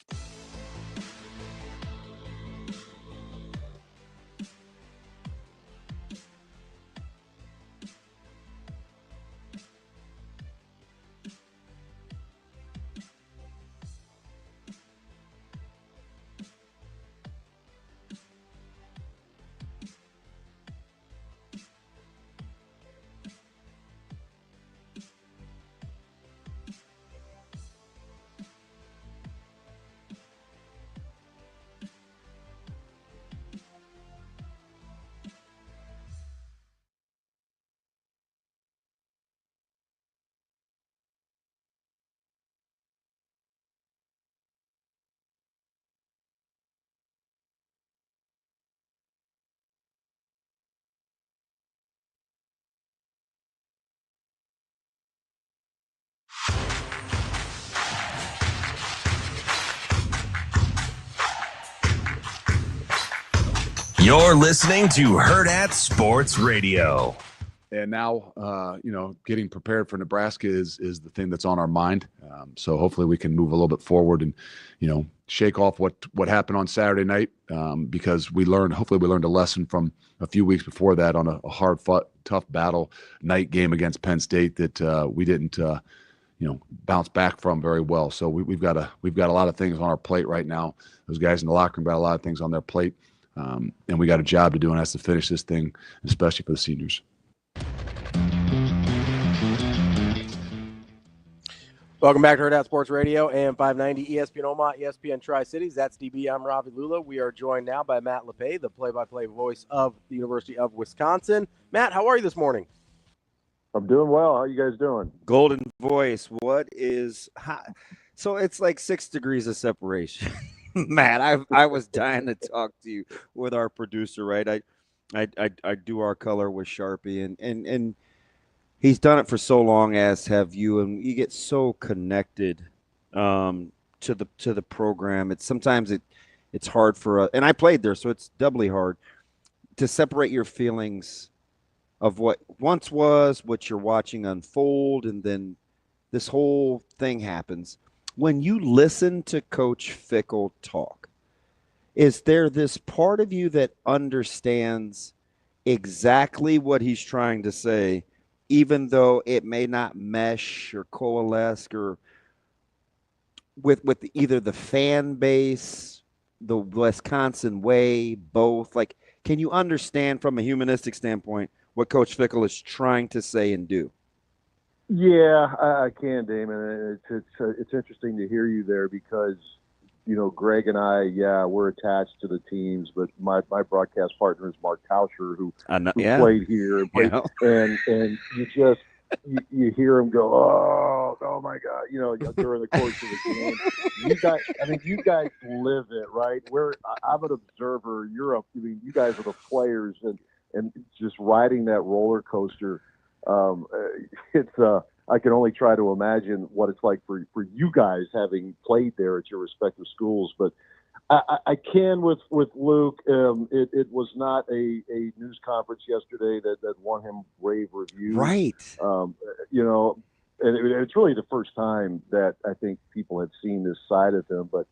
You're listening to Hurrdat Sports Radio. And now, getting prepared for Nebraska is the thing that's on our mind. So hopefully we can move a little bit forward and, shake off what happened on Saturday night because hopefully we learned a lesson from a few weeks before that on a hard-fought, tough battle night game against Penn State that we didn't, bounce back from very well. So we've got a lot of things on our plate right now. Those guys in the locker room got a lot of things on their plate, and we got a job to do, and that's to finish this thing, especially for the seniors. Welcome back to Hurrdat Sports Radio, AM 590, ESPN Omaha, ESPN Tri-Cities. That's DB. I'm Ravi Lulla. We are joined now by Matt Lepay, the play-by-play voice of the University of Wisconsin. Matt, how are you this morning? I'm doing well. How you guys doing? Golden voice. What is hot? So it's like 6 degrees of separation. Matt, I was dying to talk to you with our producer, right? I do our color with Sharpie, and he's done it for so long, as have you, and you get so connected to the program. It's hard for and I played there, so it's doubly hard to separate your feelings of what once was, what you're watching unfold, and then this whole thing happens. When you listen to Coach Fickell talk, is there this part of you that understands exactly what he's trying to say, even though it may not mesh or coalesce or with either the fan base, the Wisconsin way, both? Like, can you understand from a humanistic standpoint what Coach Fickell is trying to say and do? Yeah, I can, Damon. It's interesting to hear you there because, Greg and I, we're attached to the teams, but my broadcast partner is Mark Tauscher, who played here and played, and you hear him go, oh my God, during the course of the game. You guys live it, right? I'm an observer. You guys are the players, and just riding that roller coaster. I can only try to imagine what it's like for you guys having played there at your respective schools. But I can with Luke. It was not a news conference yesterday that won him rave reviews. Right. And it's really the first time that I think people had seen this side of him. But,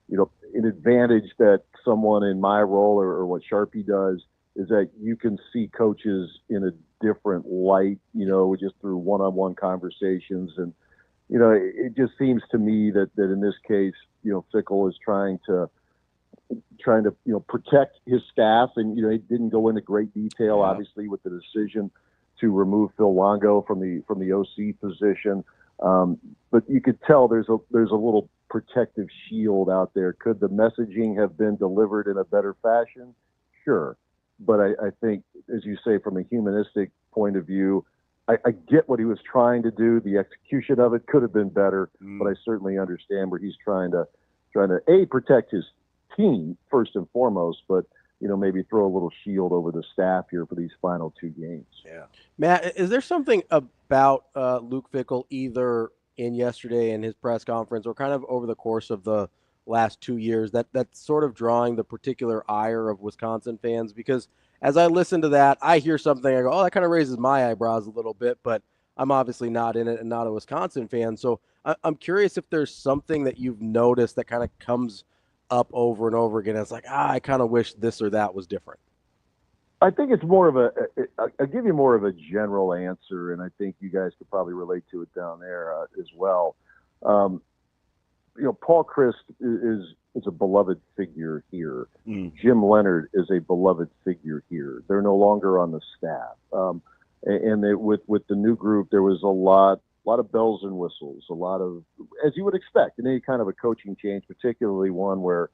an advantage that someone in my role or what Sharpie does is that you can see coaches in a different light, just through one-on-one conversations. And, it just seems to me that in this case, Fickell is trying to protect his staff. And, he didn't go into great detail, obviously, with the decision to remove Phil Longo from the OC position. But you could tell there's a little protective shield out there. Could the messaging have been delivered in a better fashion? Sure. But I think, as you say, from a humanistic point of view, I get what he was trying to do. The execution of it could have been better, but I certainly understand where he's trying to protect his team first and foremost, but maybe throw a little shield over the staff here for these final 2 games. Yeah, Matt, is there something about Luke Fickell either in yesterday in his press conference or kind of over the course of the last 2 years that's sort of drawing the particular ire of Wisconsin fans? Because as I listen to that, I hear something, I go, oh, that kind of raises my eyebrows a little bit, but I'm obviously not in it and not a Wisconsin fan. So I'm curious if there's something that you've noticed that kind of comes up over and over again. It's like, I kind of wish this or that was different. I think it's more of I'll give you more of a general answer, and I think you guys could probably relate to it down there as well. Paul Chryst is a beloved figure here. Jim Leonard is a beloved figure here. They're no longer on the staff. With the new group, there was a lot of bells and whistles, a lot of, as you would expect in any kind of a coaching change, particularly one where,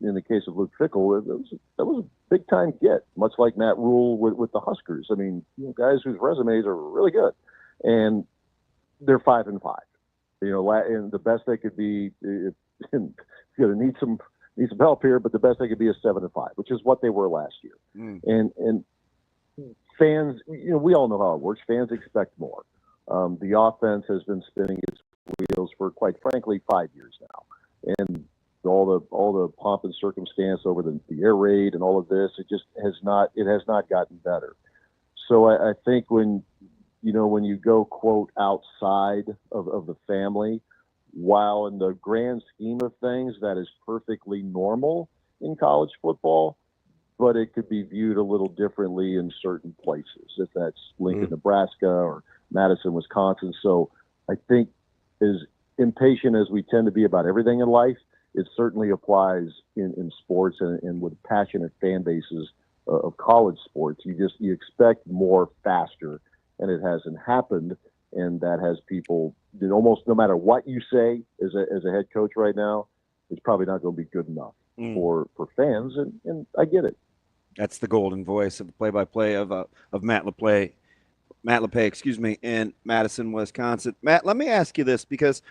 in the case of Luke Fickell, that was a big time get, much like Matt Rhule with the Huskers. I mean, guys whose resumes are really good, and they're 5-5. And the best they could be, if you're going to need some help here, but the best they could be is 7-5, which is what they were last year. And fans, we all know how it works. Fans expect more. The offense has been spinning its wheels for, quite frankly, 5 years now, and all the pomp and circumstance over the air raid and all of this, it has not gotten better. So I think when you go, quote, outside of the family, while in the grand scheme of things, that is perfectly normal in college football, but it could be viewed a little differently in certain places, if that's Lincoln, Nebraska, or Madison, Wisconsin. So I think, as impatient as we tend to be about everything in life, it certainly applies in sports and with passionate fan bases of college sports. You expect more faster, and it hasn't happened. And that has people that almost no matter what you say as a head coach right now, it's probably not going to be good enough for fans. And I get it. That's the golden voice of the play-by-play of Matt Lepay. Matt Lepay, in Madison, Wisconsin. Matt, let me ask you this, because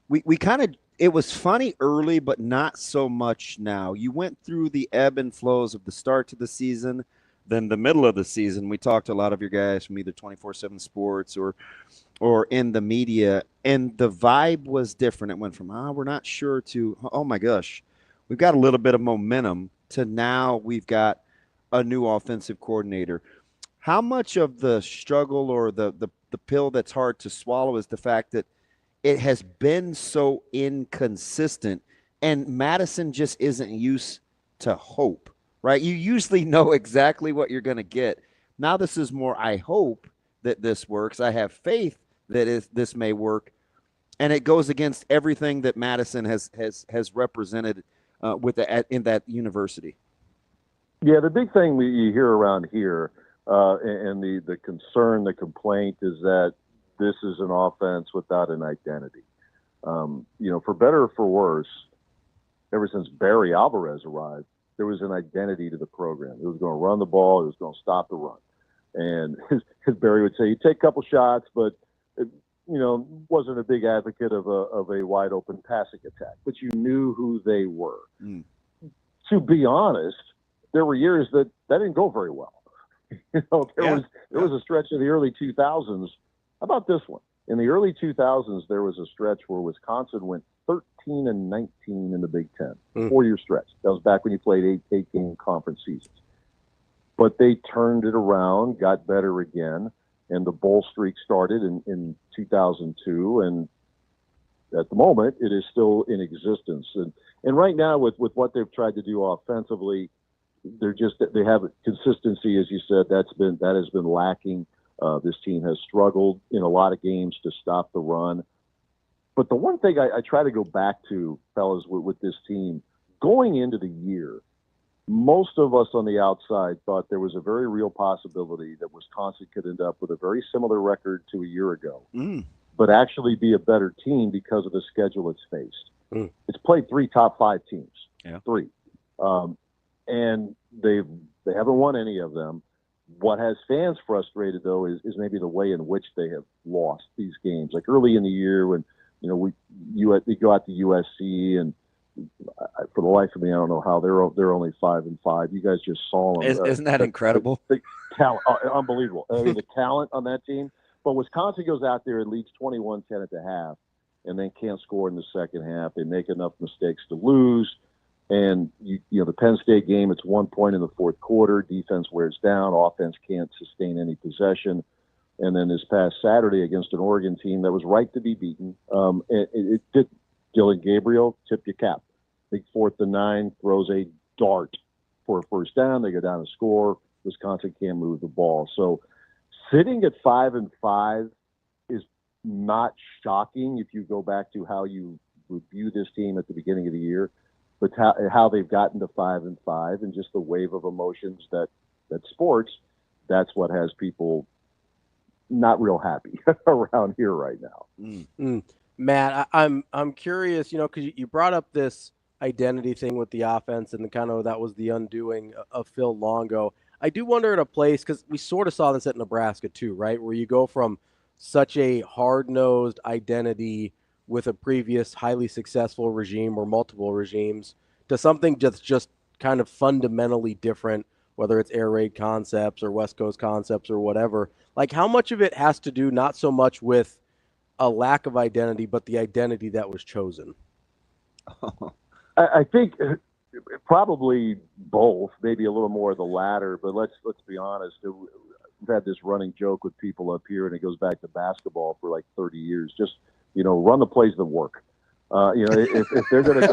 we kind of, it was funny early, but not so much now. You went through the ebb and flows of the start to the season, then the middle of the season. We talked to a lot of your guys from either 24/7 Sports or in the media, and the vibe was different. It went from, we're not sure, to, oh my gosh, we've got a little bit of momentum, to now we've got a new offensive coordinator. How much of the struggle or the pill that's hard to swallow is the fact that it has been so inconsistent, and Madison just isn't used to hope, right? You usually know exactly what you're going to get. Now this is more, I hope that this works. I have faith that this may work. And it goes against everything that Madison has represented in that university. Yeah, the big thing you hear around here, and the concern, the complaint, is that this is an offense without an identity. For better or for worse, ever since Barry Alvarez arrived, there was an identity to the program. It was going to run the ball. It was going to stop the run. And as Barry would say, you take a couple shots, but wasn't a big advocate of a wide open passing attack. But you knew who they were. To be honest, there were years that didn't go very well. There was a stretch in the early 2000s. How about this one? In the early 2000s, there was a stretch where Wisconsin went 13-19 in the Big Ten, 4-year stretch. That was back when you played eight-game conference seasons. But they turned it around, got better again, and the bowl streak started in 2002. And at the moment, it is still in existence. And right now, with what they've tried to do offensively, they have consistency, as you said. That has been lacking. This team has struggled in a lot of games to stop the run. But the one thing I try to go back to, fellas, with this team, going into the year, most of us on the outside thought there was a very real possibility that Wisconsin could end up with a very similar record to a year ago, but actually be a better team because of the schedule it's faced. It's played 3 top 5 teams, 3. And they haven't won any of them. What has fans frustrated, though, is maybe the way in which they have lost these games. Like early in the year when, we go out to USC, and for the life of me, I don't know how they're only 5-5. You guys just saw them. Isn't that incredible? The talent, unbelievable. I mean, the talent on that team. But Wisconsin goes out there and leads 21-10 at the half, and then can't score in the second half. They make enough mistakes to lose. And the Penn State game, it's 1 point in the fourth quarter. Defense wears down. Offense can't sustain any possession. And then this past Saturday against an Oregon team that was right to be beaten, it did. Dylan Gabriel, tip your cap. Big 4th and 9, throws a dart for a first down. They go down and score. Wisconsin can't move the ball. So sitting at 5-5 is not shocking if you go back to how you would view this team at the beginning of the year. But how they've gotten to 5-5, and just the wave of emotions that sports, that's what has people not real happy around here right now. Matt, I'm curious, because you brought up this identity thing with the offense, and kind of that was the undoing of Phil Longo. I do wonder at a place, because we sort of saw this at Nebraska too, right, where you go from such a hard-nosed identity with a previous highly successful regime or multiple regimes to something just kind of fundamentally different, whether it's air raid concepts or West Coast concepts or whatever. Like, how much of it has to do not so much with a lack of identity, but the identity that was chosen? I think probably both, maybe a little more of the latter, but let's be honest. We've had this running joke with people up here, and it goes back to basketball for like 30 years. Just, run the plays that work. If they're going to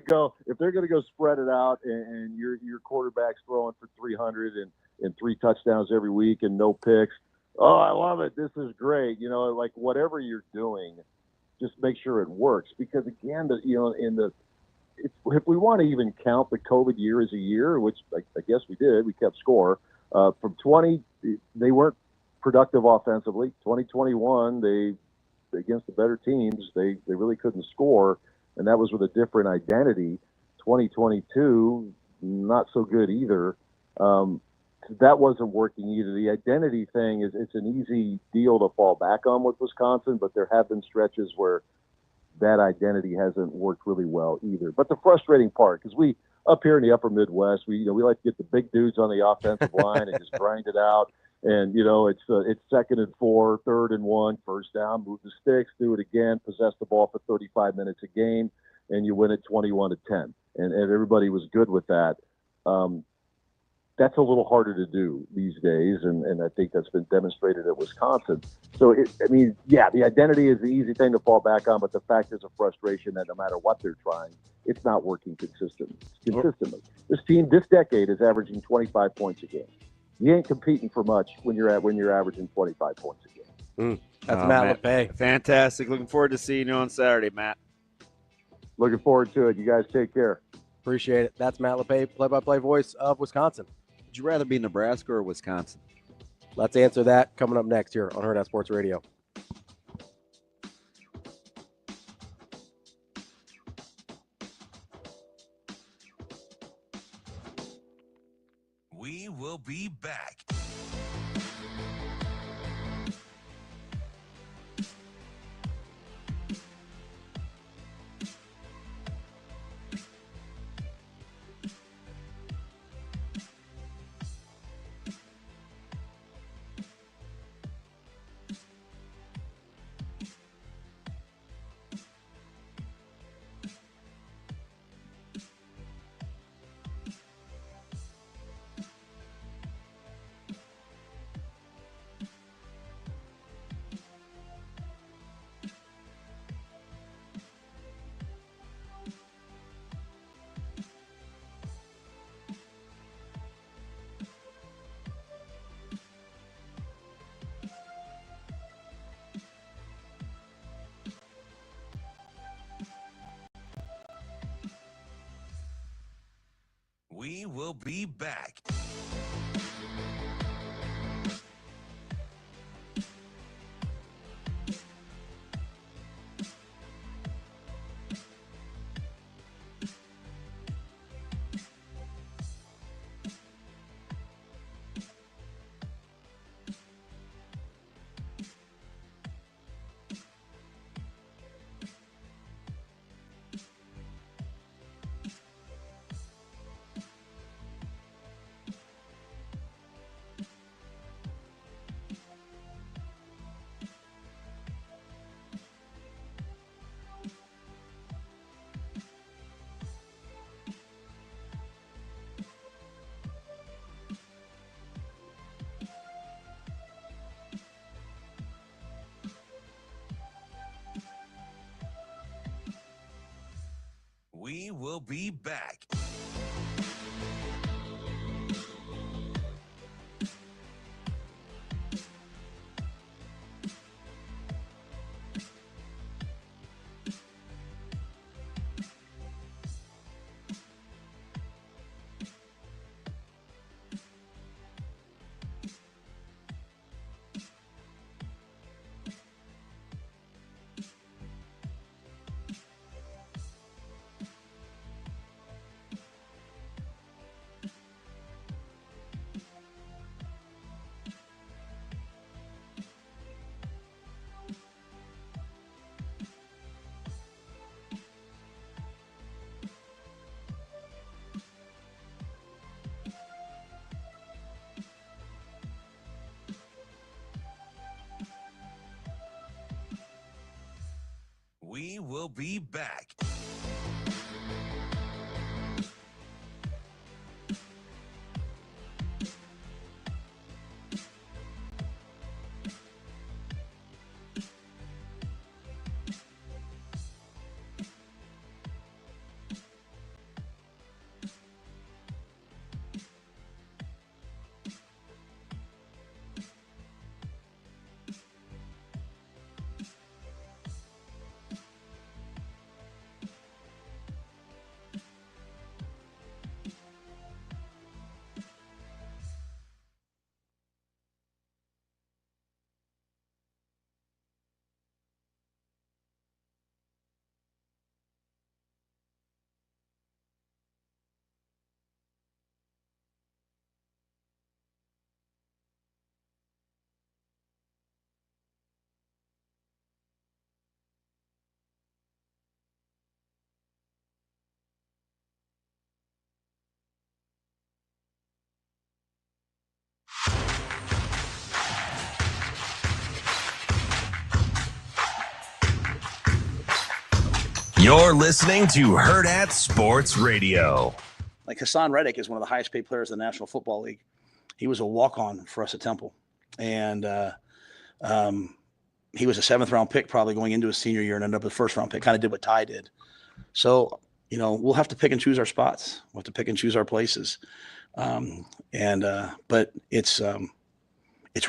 go, if they're going to go spread it out, and your quarterback's throwing for 300 and 3 touchdowns every week and no picks. Oh, I love it. This is great. Like whatever you're doing, just make sure it works. Because again, if we want to even count the COVID year as a year, which I guess we did, we kept score. From 20, they weren't productive offensively. 2021, against the better teams, they really couldn't score, and that was with a different identity. 2022, not so good either. To that wasn't working either. The identity thing it's an easy deal to fall back on with Wisconsin, but there have been stretches where that identity hasn't worked really well either. But the frustrating part, because we up here in the upper Midwest, we like to get the big dudes on the offensive line and just grind it out. And it's 2nd and 4, 3rd and 1, first down, move the sticks, do it again, possess the ball for 35 minutes a game, and you win it 21-10. And everybody was good with that. That's a little harder to do these days, and I think that's been demonstrated at Wisconsin. So, the identity is the easy thing to fall back on, but the fact is a frustration that no matter what they're trying, it's not working consistently. This team this decade is averaging 25 points a game. You ain't competing for much when you're averaging 25 points a game. That's Matt Lepay. Fantastic. Looking forward to seeing you on Saturday, Matt. Looking forward to it. You guys take care. Appreciate it. That's Matt Lepay, play-by-play voice of Wisconsin. Would you rather be Nebraska or Wisconsin? Let's answer that coming up next here on Hurrdat Sports Radio. We will be back. We will be back. We will be back. We will be back. You're listening to Hurrdat Sports Radio. Like Hassan Reddick is one of the highest paid players in the National Football League. He was a walk-on for us at Temple. And he was a 7th-round pick probably going into his senior year and ended up a 1st-round pick, kind of did what Ty did. So, we'll have to pick and choose our spots. We'll have to pick and choose our places. But it's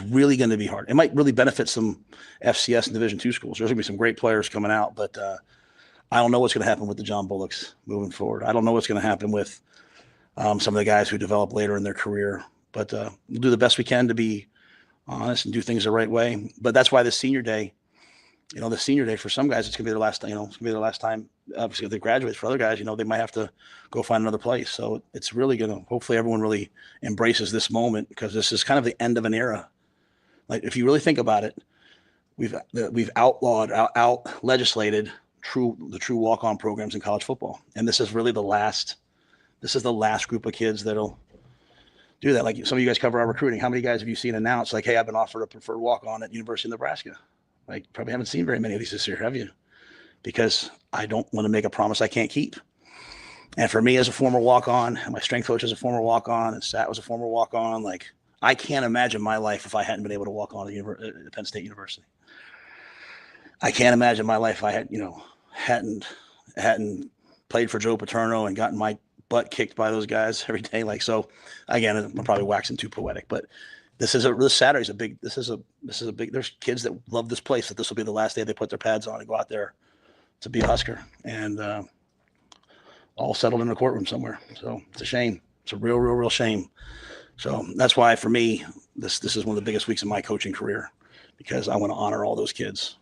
really going to be hard. It might really benefit some FCS and Division II schools. There's going to be some great players coming out, but I don't know what's going to happen with the John Bullocks moving forward. I don't know what's going to happen with some of the guys who develop later in their career, but we'll do the best we can to be honest and do things the right way. But that's why the senior day for some guys, it's going to be their last, it's going to be their last time. Obviously, if they graduate, for other guys, they might have to go find another place. So it's really going to, hopefully everyone really embraces this moment, because this is kind of the end of an era. Like, if you really think about it, we've outlawed, out legislated the true walk-on programs in college football. And this is really the last group of kids that'll do that. Like, some of you guys cover our recruiting. How many guys have you seen announce, like, hey, I've been offered a preferred walk-on at University of Nebraska? Like, probably haven't seen very many of these this year, have you? Because I don't want to make a promise I can't keep. And for me, as a former walk-on, and my strength coach is a former walk-on, and Sat was a former walk-on, like, I can't imagine my life if I hadn't been able to walk on at Penn State University. I can't imagine my life if I had, hadn't played for Joe Paterno and gotten my butt kicked by those guys every day. Like, so again, I'm probably waxing too poetic, but this Saturday's this is a big, there's kids that love this place, that this will be the last day they put their pads on and go out there to be a Husker, and all settled in a courtroom somewhere. So it's a shame. It's a real shame. So that's why, for me, this is one of the biggest weeks of my coaching career, because I want to honor all those kids.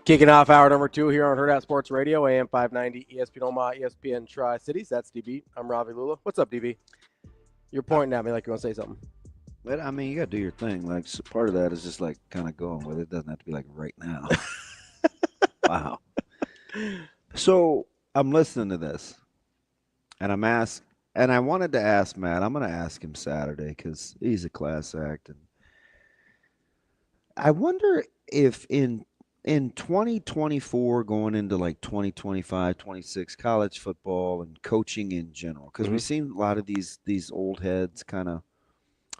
Kicking off hour number 2 here on Hurrdat Sports Radio, AM 590, ESPN Omaha, ESPN Tri-Cities. That's DB. I'm Ravi Lulla. What's up, DB? You're pointing at me like you want to say something. But I mean, you got to do your thing. Like, so part of that is just like kind of going with it. It doesn't have to be like right now. Wow. So I'm listening to this, and I wanted to ask Matt. I'm going to ask him Saturday because he's a class act, and I wonder if in 2024, going into like 2025, 26, college football and coaching in general, because we've seen a lot of these old heads kind of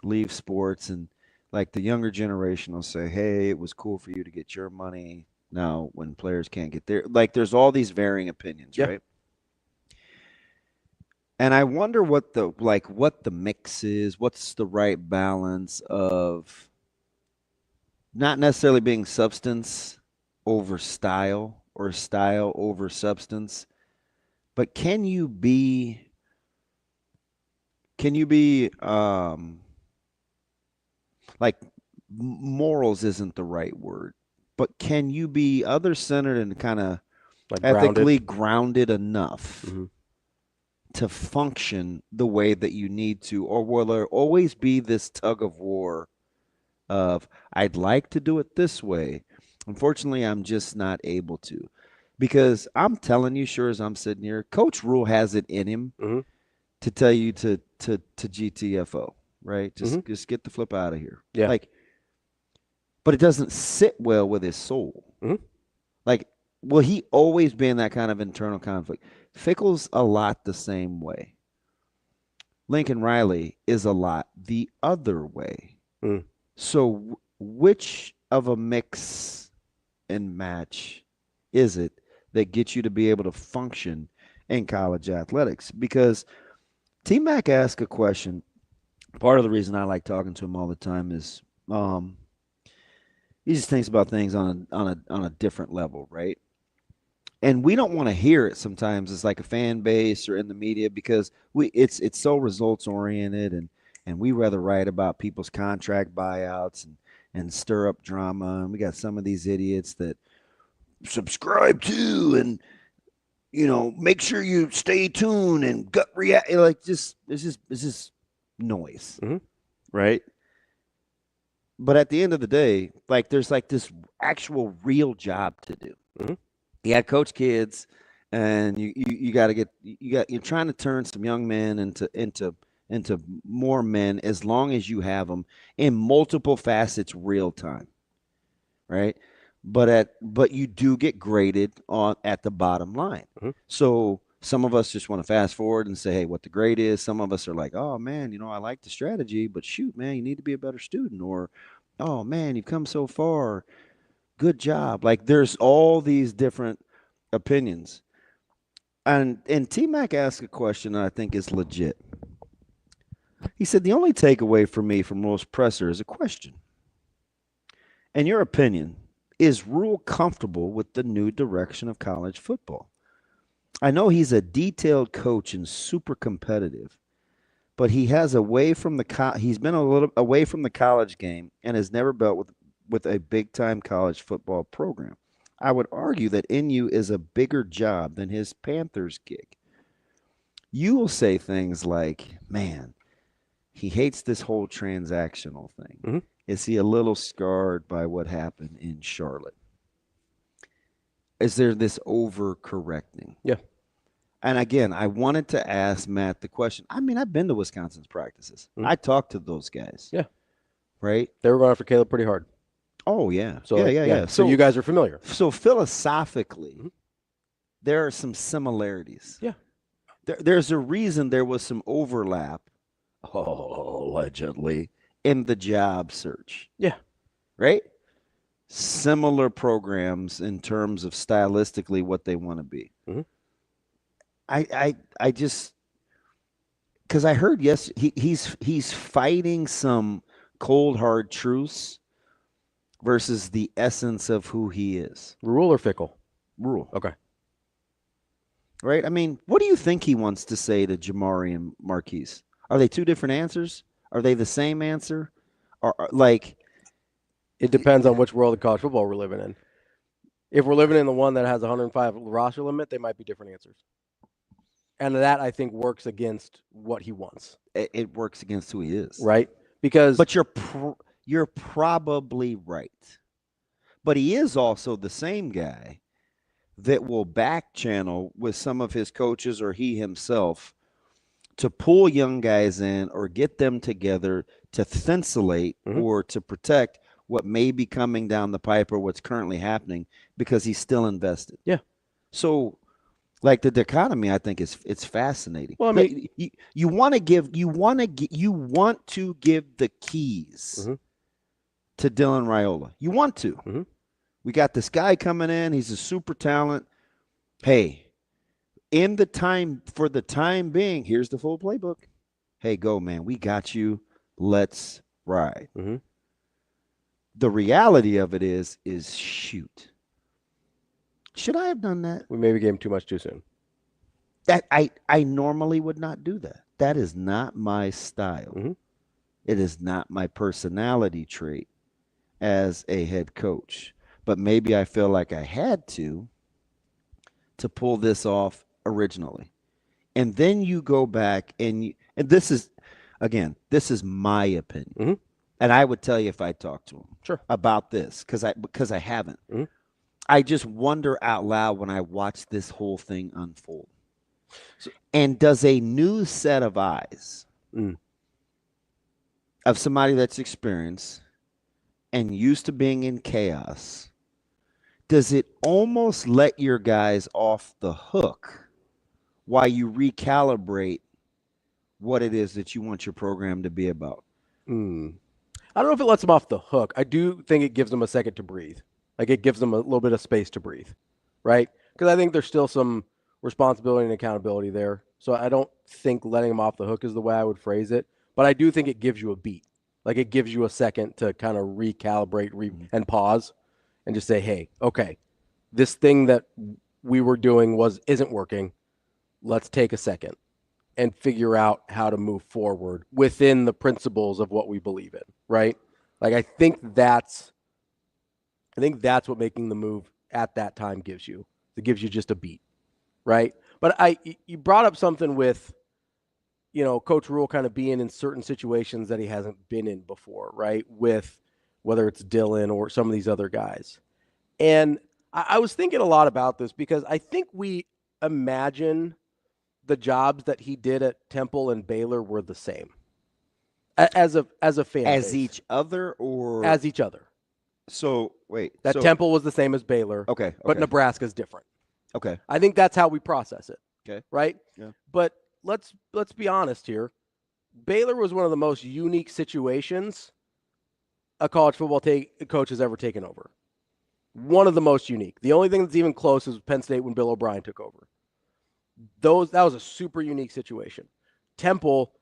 leave sports, and like the younger generation will say, hey, it was cool for you to get your money. Now, when players can't get there, like, there's all these varying opinions, right? And I wonder what the mix is, what's the right balance of not necessarily being substance over style or style over substance, but can you be like, morals isn't the right word, but can you be other-centered and kind of like ethically grounded enough to function the way that you need to? Or will there always be this tug of war of, I'd like to do it this way, unfortunately I'm just not able to? Because I'm telling you, sure as I'm sitting here, Coach Rhule has it in him to tell you to GTFO, right? Just get the flip out of here. Yeah. Like, but it doesn't sit well with his soul. Like, will he always be in that kind of internal conflict? Fickle's a lot the same way. Lincoln Riley is a lot the other way. So which of a mix and match is it that gets you to be able to function in college athletics? Because T-Mac asked a question. Part of the reason I like talking to him all the time is he just thinks about things on a different level, right? And we don't want to hear it sometimes as like a fan base or in the media, because it's so results oriented, and we rather write about people's contract buyouts and stir up drama. And we got some of these idiots that subscribe to and make sure you stay tuned and gut react. Like, it's just noise, right? But at the end of the day, like, there's like this actual real job to do. You got to coach kids, and you're trying to turn some young men into more men, as long as you have them in multiple facets real time, right? but you do get graded at the bottom line. Mm-hmm. So some of us just want to fast forward and say, hey, what the grade is. Some of us are like, oh man, I like the strategy, but shoot, man, you need to be a better student. Or, oh man, you've come so far. Good job. Like there's all these different opinions. And T-Mac asked a question that I think is legit. He said, the only takeaway for me from Rhule's presser is a question. In your opinion, is Rhule comfortable with the new direction of college football? I know he's a detailed coach and super competitive, but he has he's been a little away from the college game and has never dealt with a big-time college football program. I would argue that NU is a bigger job than his Panthers gig. You will say things like, man, he hates this whole transactional thing. Mm-hmm. Is he a little scarred by what happened in Charlotte? Is there this overcorrecting? Yeah. And again, I wanted to ask Matt the question. I mean, I've been to Wisconsin's practices. Mm-hmm. I talked to those guys. Yeah. Right? They were going after Caleb pretty hard. Oh, yeah. So, yeah. So you guys are familiar. So philosophically, there are some similarities. Yeah. There's a reason there was some overlap, allegedly, in the job search. Yeah. Right? Similar programs in terms of stylistically what they want to be. Mm-hmm. I just, because I heard he's fighting some cold hard truths versus the essence of who he is. Rhule or Fickle? Rhule. Okay. Right? I mean, what do you think he wants to say to Jamari and Marquise? Are they two different answers? Are they the same answer? Or like, it depends on which world of college football we're living in. If we're living in the one that has 105 roster limit, they might be different answers. And that, I think, works against what he wants. It works against who he is. Right? Because, but you're probably right. But he is also the same guy that will back channel with some of his coaches or he himself to pull young guys in or get them together to thinsulate or to protect what may be coming down the pipe or what's currently happening because he's still invested. Yeah. So, like the dichotomy, I think it's fascinating. Well, I mean, you want to give the keys to Dylan Raiola. You want to. Mm-hmm. We got this guy coming in. He's a super talent. Hey, for the time being, here's the full playbook. Hey, go, man. We got you. Let's ride. Mm-hmm. The reality of it is shoot. Should I have done that? We maybe gave him too much too soon. That I normally would not do that. That is not my style. Mm-hmm. It is not my personality trait as a head coach. But maybe I feel like I had to pull this off originally. And then you go back and this is my opinion. Mm-hmm. And I would tell you if I talked to him about this because I haven't. Mm-hmm. I just wonder out loud when I watch this whole thing unfold. And does a new set of eyes of somebody that's experienced and used to being in chaos, does it almost let your guys off the hook while you recalibrate what it is that you want your program to be about? I don't know if it lets them off the hook. I do think it gives them a second to breathe. Like it gives them a little bit of space to breathe, right? Because I think there's still some responsibility and accountability there. So I don't think letting them off the hook is the way I would phrase it. But I do think it gives you a beat. Like it gives you a second to kind of recalibrate and pause and just say, hey, okay, this thing that we were doing isn't working. Let's take a second and figure out how to move forward within the principles of what we believe in, right? Like I think that's what making the move at that time gives you. It gives you just a beat, right? But you brought up something with, Coach Rhule kind of being in certain situations that he hasn't been in before, right? With whether it's Dylan or some of these other guys. And I was thinking a lot about this because I think we imagine the jobs that he did at Temple and Baylor were the same as a fan as base. each other or as each other. So wait, That so, Temple was the same as Baylor. Okay, But Nebraska's different. Okay. I think that's how we process it. Okay. Right? Yeah. But let's be honest here. Baylor was one of the most unique situations a college football coach has ever taken over. One of the most unique. The only thing that's even close is Penn State when Bill O'Brien took over. That was a super unique situation. Temple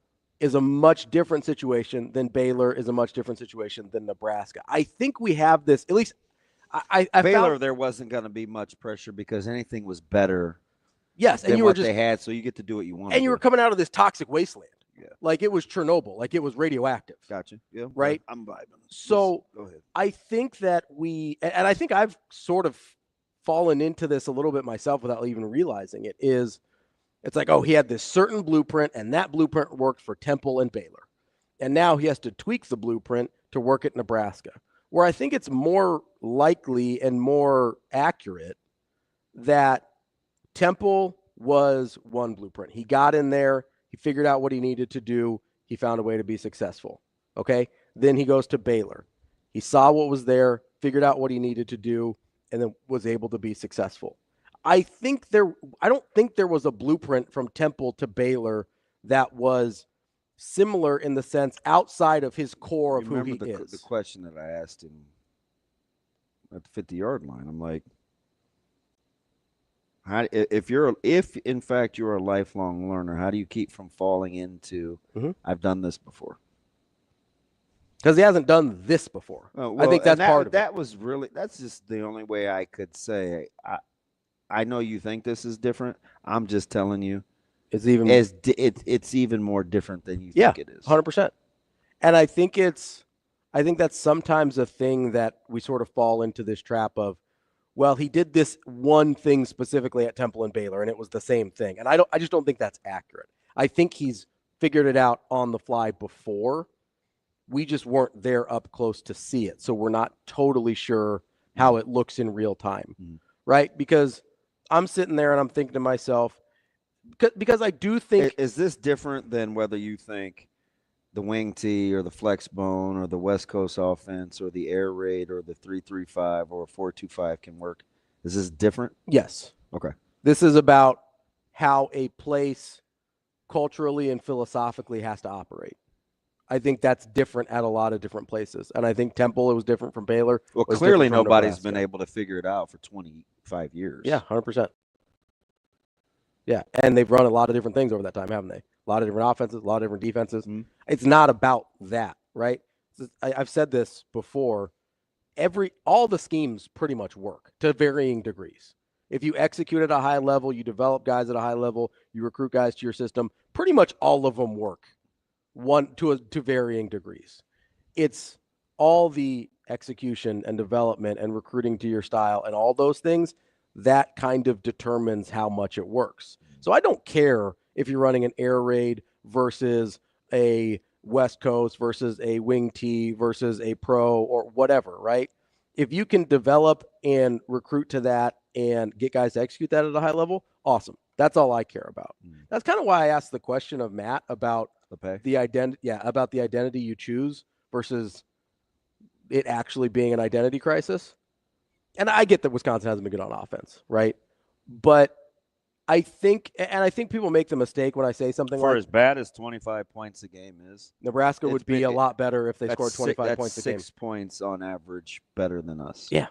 is a much different situation than Baylor is a much different situation than Nebraska. I think we have this, at least I Baylor, there wasn't going to be much pressure because anything was better. Yes, and than you were what just they had, so you get to do what you want. And you were coming out of this toxic wasteland. Yeah. Like it was Chernobyl, like it was radioactive. Gotcha. Yeah. Right? I'm vibing. So go ahead. I think that and I think I've sort of fallen into this a little bit myself without even realizing it, it's like, oh, he had this certain blueprint, and that blueprint worked for Temple and Baylor. And now he has to tweak the blueprint to work at Nebraska, where I think it's more likely and more accurate that Temple was one blueprint. He got in there. He figured out what he needed to do. He found a way to be successful. Okay? Then he goes to Baylor. He saw what was there, figured out what he needed to do, and then was able to be successful. I don't think there was a blueprint from Temple to Baylor that was similar in the sense outside of his core of who he is. The question that I asked him at the 50-yard line, I'm like, if in fact you're a lifelong learner, how do you keep from falling into I've done this before? Because he hasn't done this before. I think that's part of it. That's just the only way I could say. I know you think this is different. I'm just telling you, it's even more different than you think it is. 100%. And I think that's sometimes a thing that we sort of fall into this trap of, well, he did this one thing specifically at Temple and Baylor, and it was the same thing. And I just don't think that's accurate. I think he's figured it out on the fly before. We just weren't there up close to see it, so we're not totally sure how it looks in real time, right? Because I'm sitting there and I'm thinking to myself, because I do think... Is this different than whether you think the wing tee or the flex bone or the West Coast offense or the air raid or the 3-3-5 or 4-2-5 can work? Is this different? Yes. Okay. This is about how a place culturally and philosophically has to operate. I think that's different at a lot of different places. And I think Temple, it was different from Baylor. Well, clearly nobody's been able to figure it out for 25 years. Yeah, 100%. Yeah, and they've run a lot of different things over that time, haven't they? A lot of different offenses, a lot of different defenses. It's not about that, right? I've said this before. All the schemes pretty much work to varying degrees. If you execute at a high level, you develop guys at a high level, you recruit guys to your system, pretty much all of them work to varying degrees. It's all the execution and development and recruiting to your style and all those things that kind of determines how much it works. So I don't care if you're running an air raid versus a West Coast versus a wing tee versus a pro or whatever, right? If you can develop and recruit to that and get guys to execute that at a high level, awesome. That's all I care about. That's kind of why I asked the question of Matt about the identity. Yeah, about the identity you choose versus it actually being an identity crisis. And I get that Wisconsin hasn't been good on offense, right? But I think people make the mistake when I say something for as bad as 25 points a game is. Nebraska would be a lot better if they scored 25 points a game. That's 6 points on average better than us. Yeah.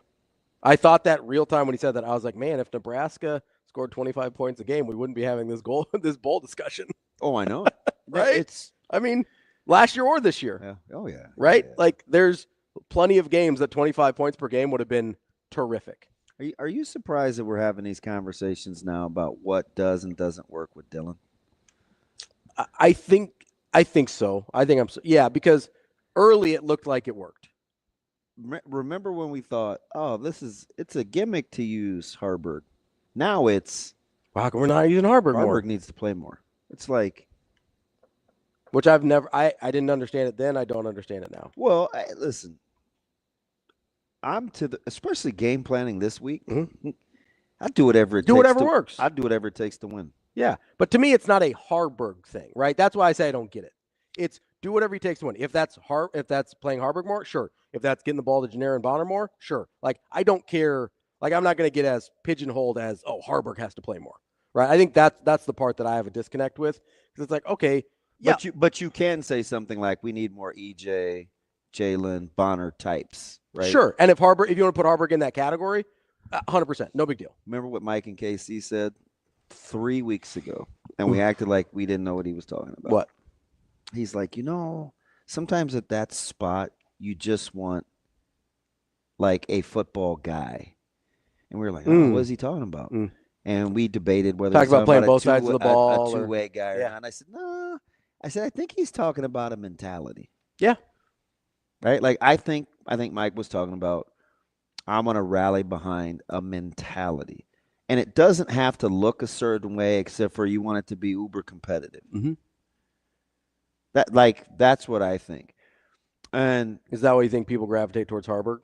I thought that real time when he said that. I was like, man, if Nebraska scored 25 points a game, we wouldn't be having this bowl discussion. Oh, I know. Right? Last year or this year. Yeah. Oh, yeah. Right? Yeah. Like, there's plenty of games that 25 points per game would have been terrific. Are you surprised that we're having these conversations now about what does and doesn't work with Dylan? I think so. Because early it looked like it worked. Remember when we thought, oh, it's a gimmick to use Harburg. Now it's we're not using Harburg more. Harburg needs to play more. It's like, which I didn't understand it then. I don't understand it now. Well, listen, especially game planning this week. I do whatever it takes. Works. I do whatever it takes to win. Yeah, but to me, it's not a Harburg thing, right? That's why I say I don't get it. It's Do whatever he takes to win. If that's playing Harburg more, sure. If that's getting the ball to Janair and Bonner more, sure. Like, I don't care. Like, I'm not going to get as pigeonholed as, oh, Harburg has to play more, right? I think that's the part that I have a disconnect with, because it's like, okay, yeah. But you can say something like, we need more EJ, Jalen, Bonner types, right? Sure. And if you want to put Harburg in that category, 100%, no big deal. Remember what Mike and KC said 3 weeks ago, and we acted like we didn't know what he was talking about. What? He's like, sometimes at that spot, you just want like a football guy. And we were like, what is he talking about? And we debated whether talking about playing both sides of the ball, a two-way guy or not. And I said, no. I think he's talking about a mentality. Yeah. Right? Like, I think Mike was talking about, I'm going to rally behind a mentality. And it doesn't have to look a certain way, except for you want it to be uber competitive. Mm-hmm. That's what I think. And is that why you think people gravitate towards Harburg?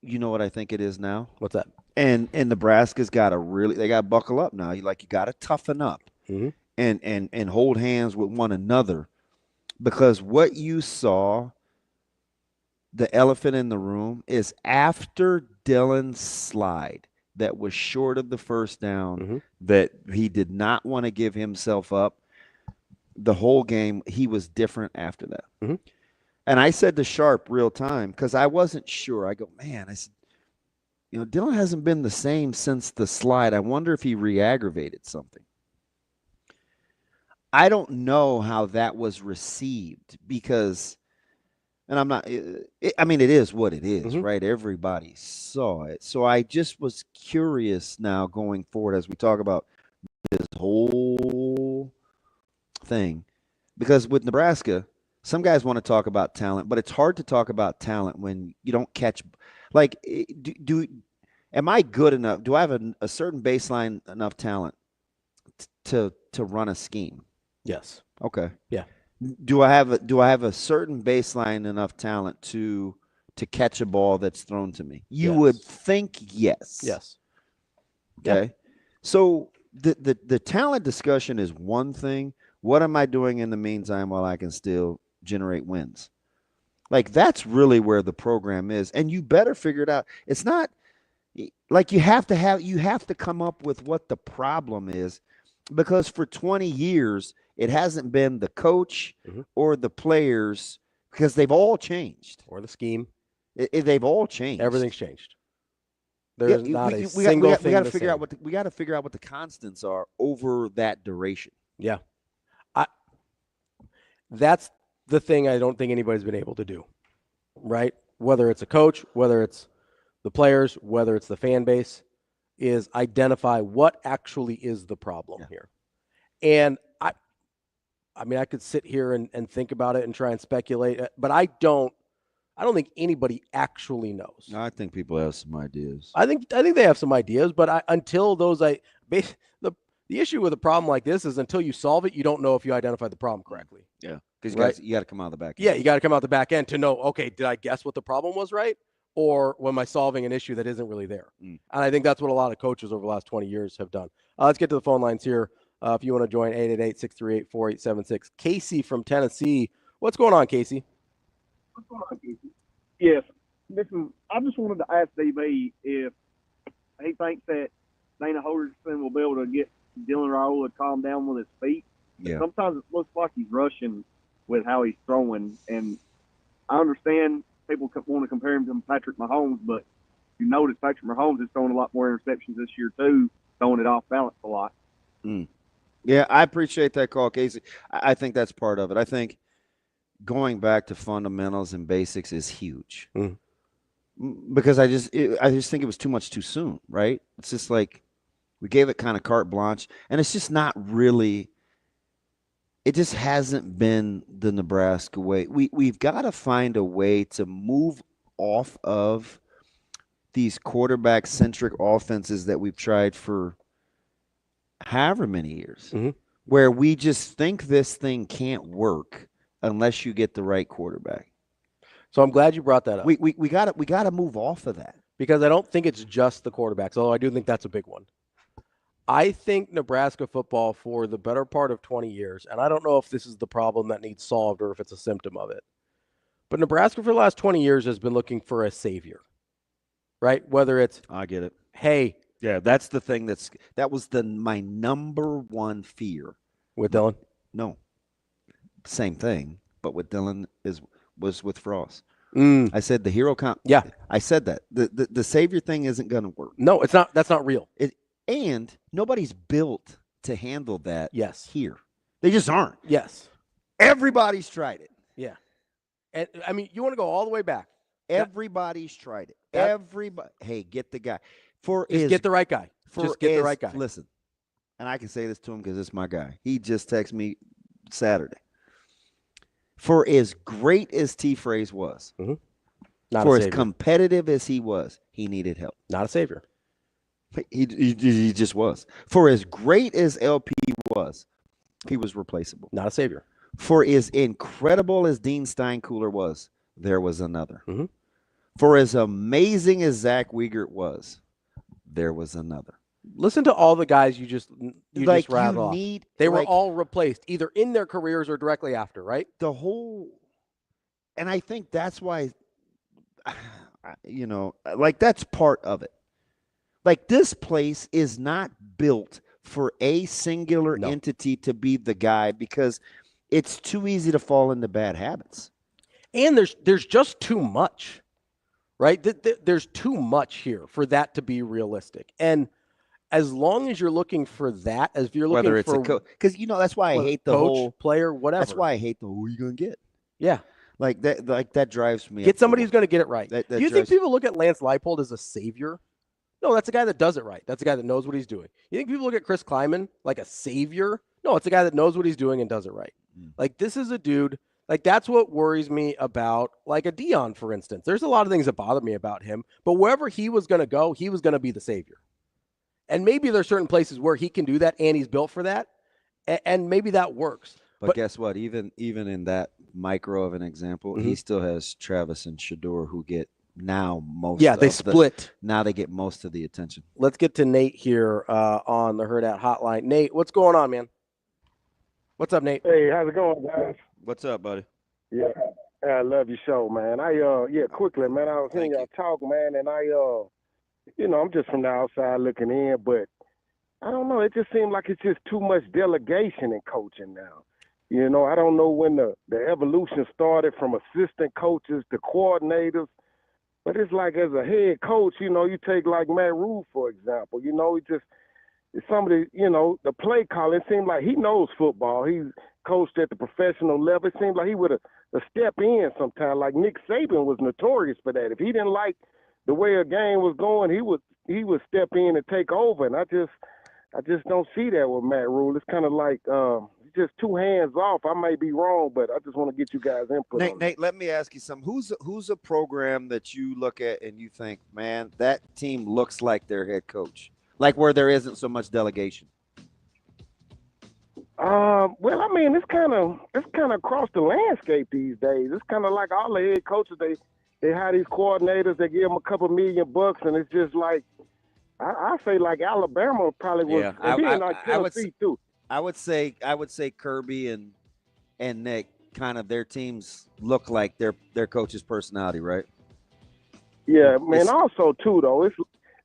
You know what I think it is now? What's that? And Nebraska's got to they got to buckle up now. You got to toughen up and hold hands with one another, because what you saw, the elephant in the room, is after Dylan's slide that was short of the first down, that he did not want to give himself up. The whole game, he was different after that. Mm-hmm. And I said to Sharp real time, because I wasn't sure. I go, man, I said, Dylan hasn't been the same since the slide. I wonder if he re-aggravated something. I don't know how that was received, because, and I'm not, it is what it is, right? Everybody saw it. So I just was curious now going forward as we talk about this whole thing, because with Nebraska, some guys want to talk about talent, but it's hard to talk about talent when you don't catch. Like, am I good enough? Do I have a certain baseline enough talent to run a scheme? Yes. Okay. Yeah. Do I have a certain baseline enough talent to catch a ball that's thrown to me? You would think yes. Yes. Okay. Yeah. So the talent discussion is one thing. What am I doing in the meantime while I can still generate wins? Like, that's really where the program is, and you better figure it out. It's not like you have to come up with what the problem is, because for 20 years it hasn't been the coach or the players, because they've all changed, or the scheme. They've all changed. Everything's changed. There's not a single thing. We got to figure out what the constants are over that duration. Yeah. That's the thing I don't think anybody's been able to do, right? Whether it's a coach, whether it's the players, whether it's the fan base, is identify what actually is the problem here. And I could sit here and think about it and try and speculate, but I don't think anybody actually knows. I think people have some ideas. I think they have some ideas, but the issue with a problem like this is until you solve it, you don't know if you identified the problem correctly. Yeah, because you got to come out of the back end. Yeah, you got to come out the back end to know, okay, did I guess what the problem was right? Or am I solving an issue that isn't really there? And I think that's what a lot of coaches over the last 20 years have done. Let's get to the phone lines here. If you want to join, 888-638-4876. Casey from Tennessee. What's going on, Casey? Yes. I just wanted to ask DB if he thinks that Dana Holgorsen will be able to get Dylan Rhule to calm down with his feet. Yeah. Sometimes it looks like he's rushing with how he's throwing. And I understand people want to compare him to Patrick Mahomes, but you notice Patrick Mahomes is throwing a lot more interceptions this year too, throwing it off balance a lot. Yeah, I appreciate that call, Casey. I think that's part of it. I think going back to fundamentals and basics is huge. Because I just think it was too much too soon, right? It's just like we gave it kind of carte blanche, and it's just not really – it just hasn't been the Nebraska way. We've got to find a way to move off of these quarterback-centric offenses that we've tried for however many years, where we just think this thing can't work unless you get the right quarterback. So I'm glad you brought that up. We got to move off of that, because I don't think it's just the quarterbacks, although I do think that's a big one. I think Nebraska football for the better part of 20 years, and I don't know if this is the problem that needs solved or if it's a symptom of it, but Nebraska for the last 20 years has been looking for a savior, right? Whether it's, I get it. Hey. Yeah, that's the thing that was my number one fear. With Dylan? No. Same thing, but with Dylan was with Frost. I said the hero Yeah. I said that. The savior thing isn't going to work. No, it's not. That's not real. And nobody's built to handle that here. They just aren't. Yes. Everybody's tried it. Yeah. And I mean, you want to go all the way back. Everybody's tried it. Everybody. Hey, get the guy. Get the right guy. Just get the right guy. Listen, and I can say this to him because it's my guy. He just texted me Saturday. For as great as T-Phrase was, for as competitive as he was, he needed help. Not a savior. He just was. For as great as LP was, he was replaceable. Not a savior. For as incredible as Dean Steinkuhler was, there was another. For as amazing as Zach Wiegert was, there was another. Listen to all the guys you just rattled off. They were all replaced, either in their careers or directly after, right? And I think that's why, that's part of it. Like, this place is not built for a singular entity to be the guy because it's too easy to fall into bad habits. And there's just too much, right? There's too much here for that to be realistic. And as long as you're looking for that, as if you're looking whether it's for, a coach, because that's why I hate the coach, whole player, whatever. That's why I hate the who are you gonna get? Yeah, like that drives me. Get somebody who's going to get it right. Do you think people look at Lance Leipold as a savior? No, that's a guy that does it right. That's a guy that knows what he's doing. You think people look at Chris Kleiman like a savior? No, it's a guy that knows what he's doing and does it right. Like, this is a dude. Like, that's what worries me about, like, a Dion, for instance. There's a lot of things that bother me about him, but wherever he was going to go, he was going to be the savior. And maybe there's certain places where he can do that, and he's built for that, and maybe that works. But guess what? Even in that micro of an example, he still has Travis and Shador who get now most. Yeah, they split. Now they get most of the attention. Let's get to Nate here on the Hurrdat Hotline. Nate, what's going on, man? What's up, Nate? Hey, how's it going, guys? What's up, buddy? Yeah, I love your show, man. Quickly, man. I was hearing y'all talk, man, and I'm just from the outside looking in, but I don't know. It just seems like it's just too much delegation in coaching now. I don't know when the evolution started from assistant coaches to coordinators, but it's like as a head coach, you take like Matt Rhule, for example. Somebody, the play calling, it seemed like he knows football. He's coached at the professional level. It seemed like he would have stepped in sometime. Like Nick Saban was notorious for that. If he didn't like the way a game was going, he would step in and take over. And I just don't see that with Matt Rhule. It's kind of like just two hands off. I may be wrong, but I just want to get you guys input. Nate, let me ask you something. Who's a program that you look at and you think, man, that team looks like their head coach? Like where there isn't so much delegation. Well, I mean, it's kind of across the landscape these days. It's kind of like all the head coaches. They hire these coordinators. They give them a couple $1 million, and it's just like I say like Alabama probably was. Yeah, and then like Tennessee too. I would say Kirby and Nick, kind of their teams look like their coach's personality, right? Yeah, man. Also too though,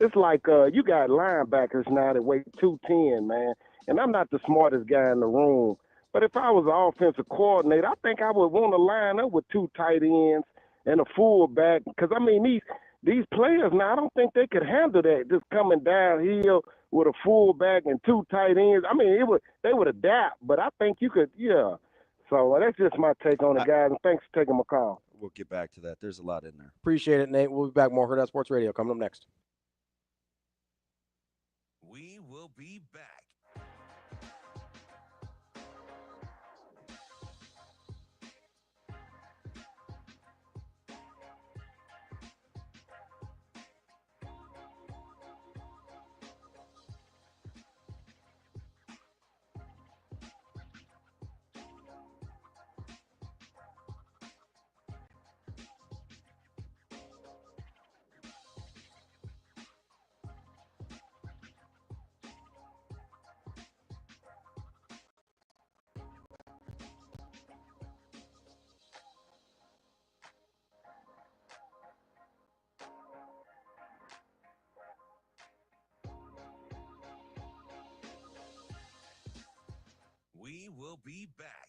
it's like you got linebackers now that weigh 210, man. And I'm not the smartest guy in the room, but if I was an offensive coordinator, I think I would want to line up with 2 tight ends and a fullback. Because I mean, these players now, I don't think they could handle that. Just coming downhill with a fullback and 2 tight ends. I mean, they would adapt, but I think you could, yeah. So that's just my take on it, guys. And thanks for taking my call. We'll get back to that. There's a lot in there. Appreciate it, Nate. We'll be back. More Hurrdat Sports Radio coming up next. We will be back. will be back.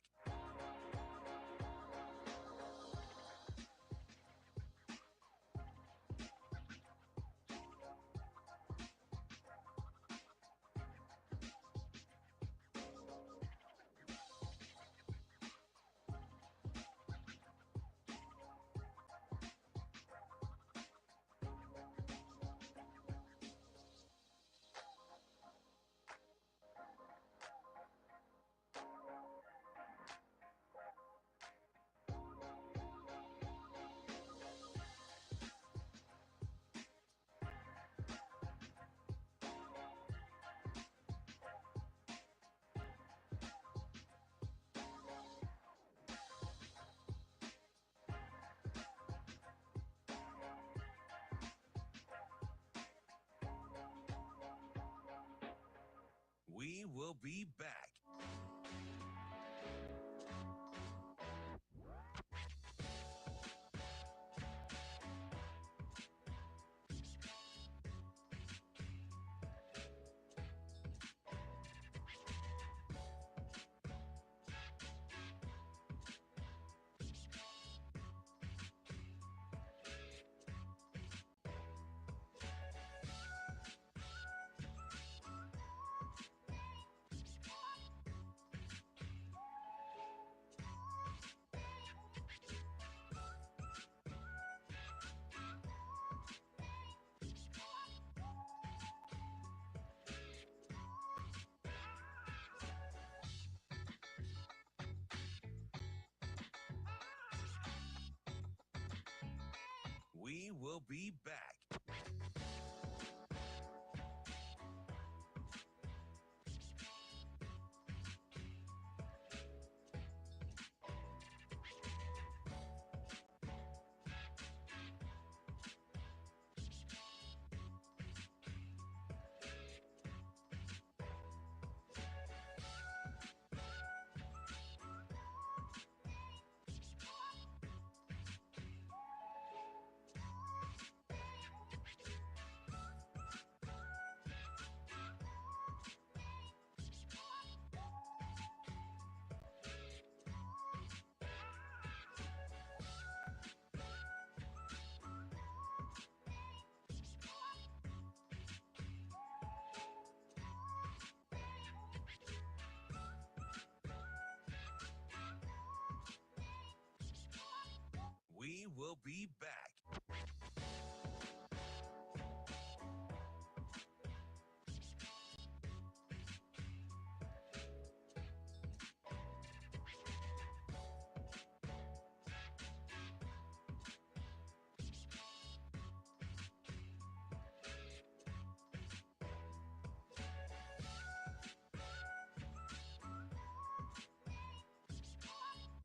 We will be back. We will be back. We will be back.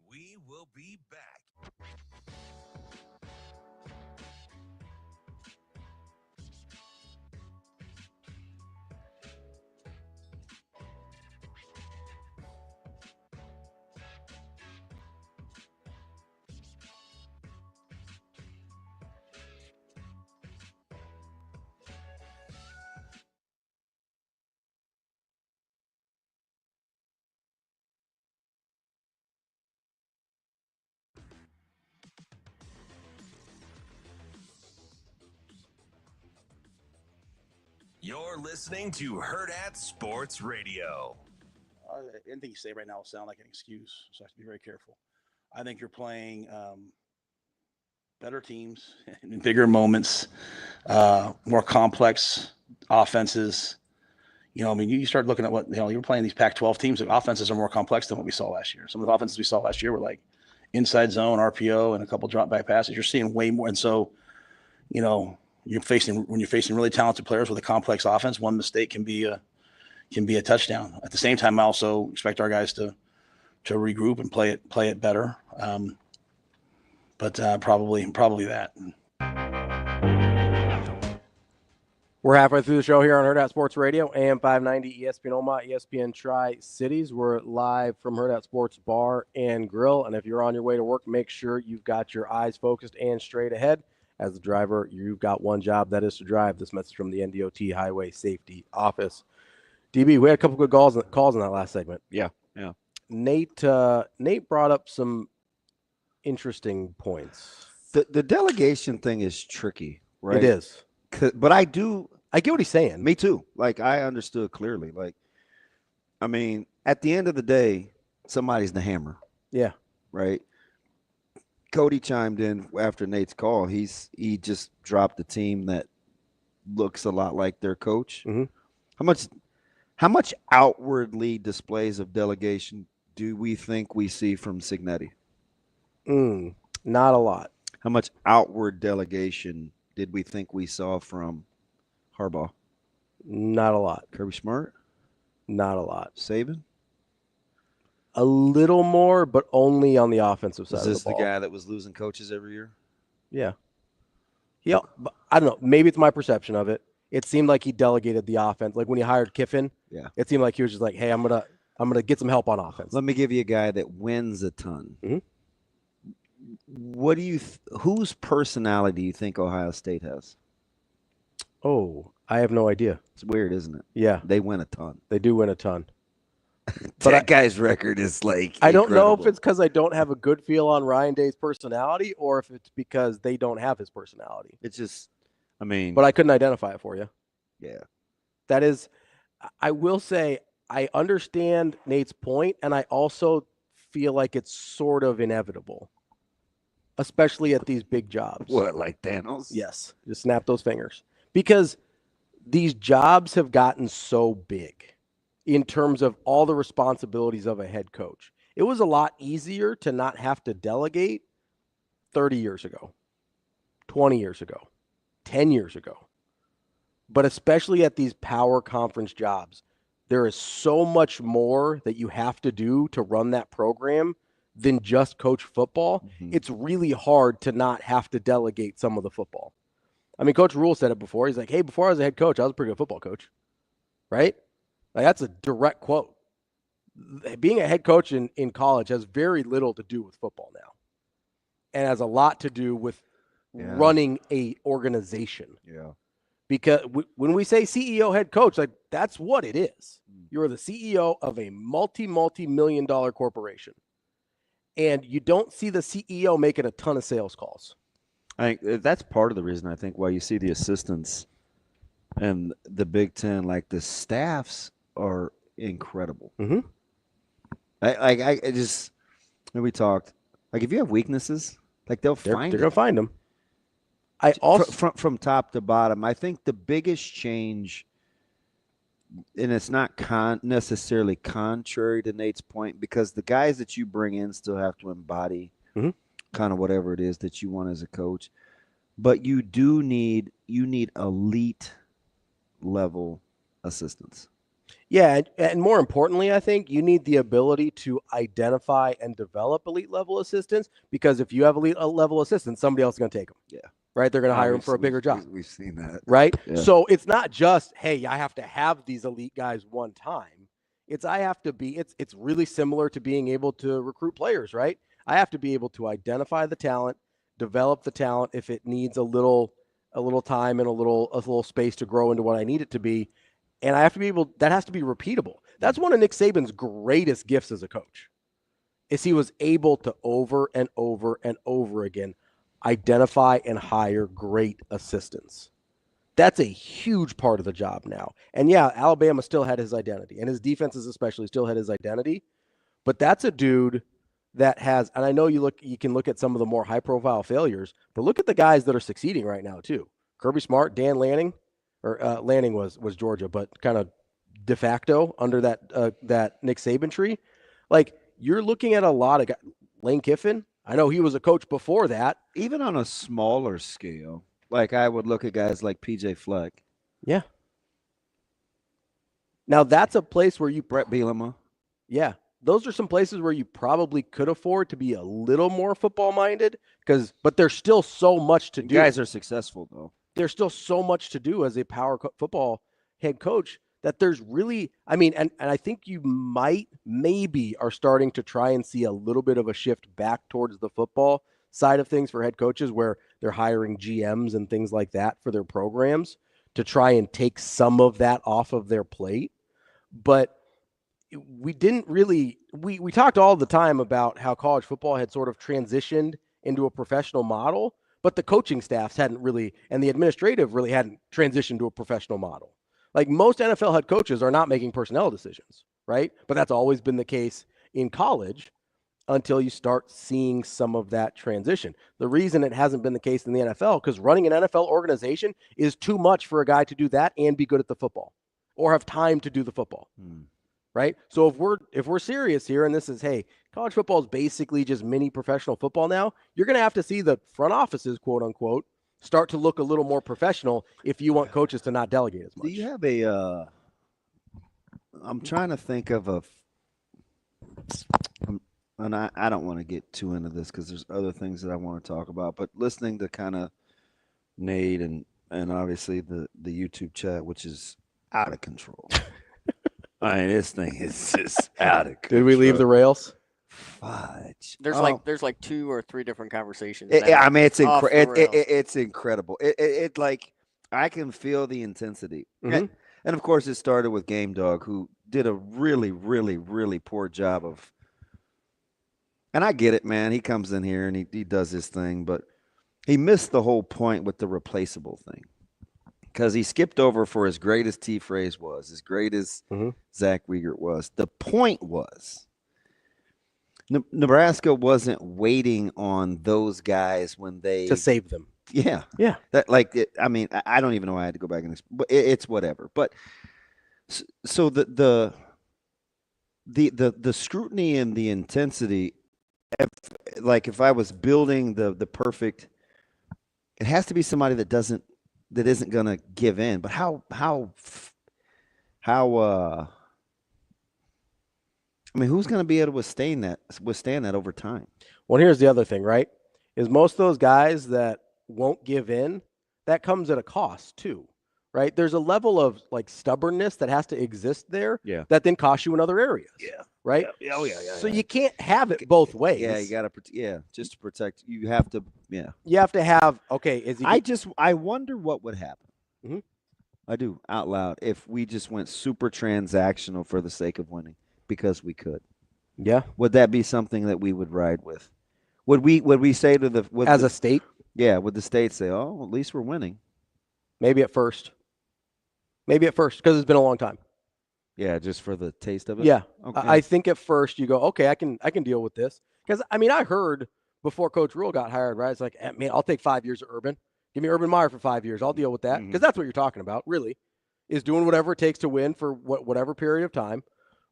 We will be back. You're listening to Hurrdat Sports Radio. Anything you say right now will sound like an excuse, so I have to be very careful. I think you're playing better teams in bigger moments, more complex offenses. You know, I mean, you start looking at what, you know, you're playing these Pac-12 teams. The offenses are more complex than what we saw last year. Some of the offenses we saw last year were like inside zone, RPO, and a couple drop back passes. You're seeing way more. And so, you know, when you're facing really talented players with a complex offense, one mistake can be a touchdown. At the same time, I also expect our guys to regroup and play it better. But probably that. We're halfway through the show here on Hurrdat Sports Radio, AM 590, ESPN Omaha, ESPN Tri-Cities. We're live from Hurrdat Sports Bar and Grill. And if you're on your way to work, make sure you've got your eyes focused and straight ahead. As the driver, you've got one job, that is to drive. This message from the NDOT Highway Safety Office. DB, we had a couple good calls in that last segment. Yeah. Nate brought up some interesting points. The delegation thing is tricky, right? It is. But I get what he's saying. Me too. Like, I understood clearly. Like, I mean, at the end of the day, somebody's the hammer. Yeah. Right? Cody chimed in after Nate's call. He just dropped a team that looks a lot like their coach. Mm-hmm. How much outwardly displays of delegation do we think we see from Cignetti? Not a lot. How much outward delegation did we think we saw from Harbaugh? Not a lot. Kirby Smart? Not a lot. Saban? A little more, but only on the offensive side of the ball. Is this the guy that was losing coaches every year? Yeah. Yeah, I don't know. Maybe it's my perception of it. It seemed like he delegated the offense. Like when he hired Kiffin, it seemed like he was just like, "Hey, I'm gonna get some help on offense." Let me give you a guy that wins a ton. Mm-hmm. What do you? Whose personality do you think Ohio State has? Oh, I have no idea. It's weird, isn't it? Yeah, they win a ton. They do win a ton. That guy's record is like I don't know if it's because I don't have a good feel on Ryan Day's personality or if it's because they don't have his personality. It's just, I mean. But I couldn't identify it for you. Yeah. That is, I will say, I understand Nate's point, and I also feel like it's sort of inevitable, especially at these big jobs. What, like Thanos? Yes. Just snap those fingers. Because these jobs have gotten so big in terms of all the responsibilities of a head coach. It was a lot easier to not have to delegate 30 years ago, 20 years ago, 10 years ago. But especially at these power conference jobs, there is so much more that you have to do to run that program than just coach football. Mm-hmm. It's really hard to not have to delegate some of the football. I mean, Coach Rhule said it before. He's like, hey, before I was a head coach, I was a pretty good football coach, right? Like, that's a direct quote. Being a head coach in college has very little to do with football now and has a lot to do with running a organization. Yeah. Because when we say CEO head coach, like that's what it is. You're the CEO of a multi-million-dollar corporation. And you don't see the CEO making a ton of sales calls. I think that's part of the reason I think why you see the assistants and the Big Ten, like the staffs are incredible. Mm-hmm. I just, when we talked, like if you have weaknesses, like they're going to find them. I also from top to bottom, I think the biggest change, and it's not necessarily contrary to Nate's point, because the guys that you bring in still have to embody kind of whatever it is that you want as a coach, but you need elite level assistants. Yeah, and more importantly, I think you need the ability to identify and develop elite level assistants, because if you have elite level assistants, somebody else is going to take them. Yeah. Right? They're going to hire them for a bigger job. We've seen that. Right? Yeah. So it's not just, hey, I have to have these elite guys one time. It's really similar to being able to recruit players, right? I have to be able to identify the talent, develop the talent if it needs a little time and a little space to grow into what I need it to be. And I have to be able, that has to be repeatable. That's one of Nick Saban's greatest gifts as a coach, is he was able to over and over and over again identify and hire great assistants. That's a huge part of the job now. And yeah, Alabama still had his identity, and his defenses especially still had his identity. But that's a dude that has, and I know you can look at some of the more high-profile failures, but look at the guys that are succeeding right now too. Kirby Smart, Dan Lanning, or Lanning was Georgia, but kind of de facto under that Nick Saban tree. Like, you're looking at a lot of guys. Lane Kiffin, I know he was a coach before that. Even on a smaller scale, like I would look at guys like PJ Fleck. Yeah. Now that's a place where Brett Bielema. Yeah. Those are some places where you probably could afford to be a little more football minded, but there's still so much to do. Guys are successful though. There's still so much to do as a power football head coach that there's really, I mean, and I think you maybe are starting to try and see a little bit of a shift back towards the football side of things for head coaches, where they're hiring GMs and things like that for their programs to try and take some of that off of their plate. But we didn't really we talked all the time about how college football had sort of transitioned into a professional model, but the coaching staffs hadn't really, and the administrative really hadn't transitioned to a professional model. Like most NFL head coaches are not making personnel decisions, right? But that's always been the case in college until you start seeing some of that transition. The reason it hasn't been the case in the NFL, because running an NFL organization is too much for a guy to do that and be good at the football or have time to do the football. Right? So if we're serious here, and this is, hey, college football is basically just mini professional football now, you're going to have to see the front offices, quote unquote, start to look a little more professional if you want coaches to not delegate as much. Do you have a I'm trying to think of and I don't want to get too into this because there's other things that I want to talk about, but listening to kind of Nate and obviously the YouTube chat, which is out of control. I mean, this thing is just out of control. Did we leave the rails? Fudge. There's like 2 or 3 different conversations. I mean, it's incredible. It like I can feel the intensity, and of course, it started with Game Dog, who did a really, really, really poor job of. And I get it, man. He comes in here and he does his thing, but he missed the whole point with the replaceable thing. Because he skipped over for as great as T. Phrase was, as great as Zach Wiegert was. The point was, Nebraska wasn't waiting on those guys when they to save them. Yeah. That I mean, I don't even know why I had to go back and but it's whatever. But so the scrutiny and the intensity, if I was building the perfect, it has to be somebody that isn't going to give in. But how I mean, who's going to be able to withstand that over time? Well, here's the other thing, right? Is most of those guys that won't give in, that comes at a cost too, right? There's a level of like stubbornness that has to exist there that then costs you in other areas. Yeah. Right? Yeah. Oh, yeah. So you can't have it both ways. Yeah, you got to just to protect. You have to You have to have I wonder what would happen. I do, out loud, if we just went super transactional for the sake of winning because we could. Yeah. Would that be something that we would ride with? Would we say to a state? Yeah, would the state say, "Oh, at least we're winning"? Maybe at first, because it's been a long time. Yeah, just for the taste of it. Yeah, okay. I think at first you go, okay, I can deal with this, because I mean I heard before Coach Rhule got hired, right? It's like, man, I'll take 5 years of Urban. Give me Urban Meyer for 5 years. I'll deal with that, because that's what you're talking about, really, is doing whatever it takes to win for whatever period of time.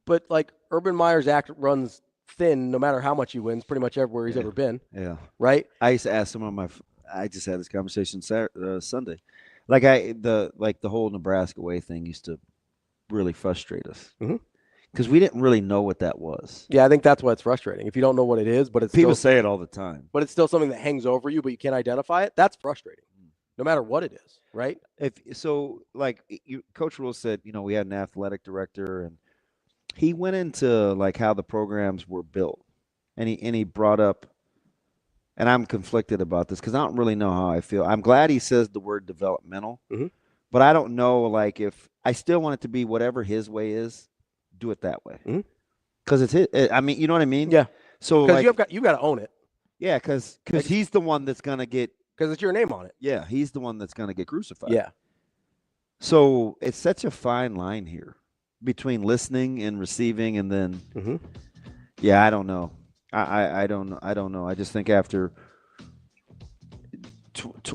But like Urban Meyer's act runs thin, no matter how much he wins, pretty much everywhere he's ever been. Yeah, right. I used to ask some of my. I just had this conversation Sunday, the whole Nebraska way thing used to really frustrate us because we didn't really know what that was. Yeah, I think that's why it's frustrating. If you don't know what it is, but it's people say it all the time, but it's still something that hangs over you, but you can't identify it. That's frustrating, no matter what it is, right? Coach Rhule said, we had an athletic director, and he went into how the programs were built, and he brought up. And I'm conflicted about this because I don't really know how I feel. I'm glad he says the word developmental, but I don't know, if I still want it to be whatever his way is, do it that way. Because it's his. I mean, you know what I mean? Yeah. So because you got to own it. Yeah, because he's the one that's gonna get. Because it's your name on it. Yeah, he's the one that's gonna get crucified. Yeah. So it's such a fine line here between listening and receiving, and then. Yeah, I don't know. I don't know. I just think after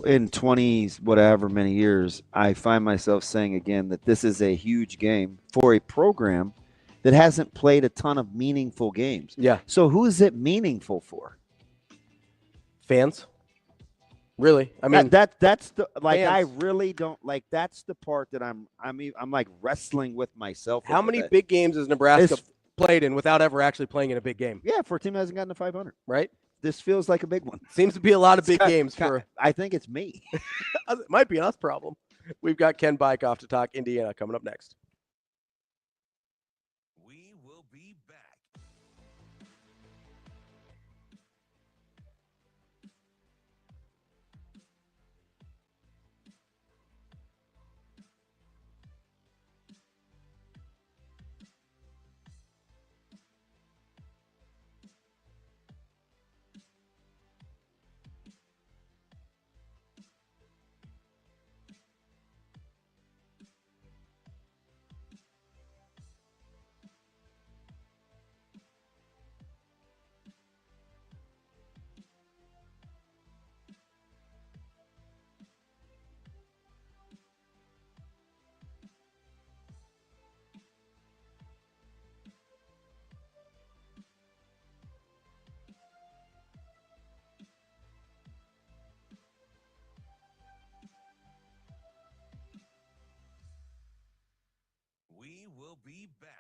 in 20 whatever many years, I find myself saying again that this is a huge game for a program that hasn't played a ton of meaningful games. Yeah. So who is it meaningful for? Fans. Really? I mean, that's the fans. I really don't that's the part that I'm wrestling with myself. How many big games has Nebraska played in without ever actually playing in a big game? Yeah, for a team that hasn't gotten to 500. Right? This feels like a big one. Seems to be a lot of big games for. I think it's me. It might be an us problem. We've got Ken Bikoff to talk Indiana coming up next. We will be back. will be back.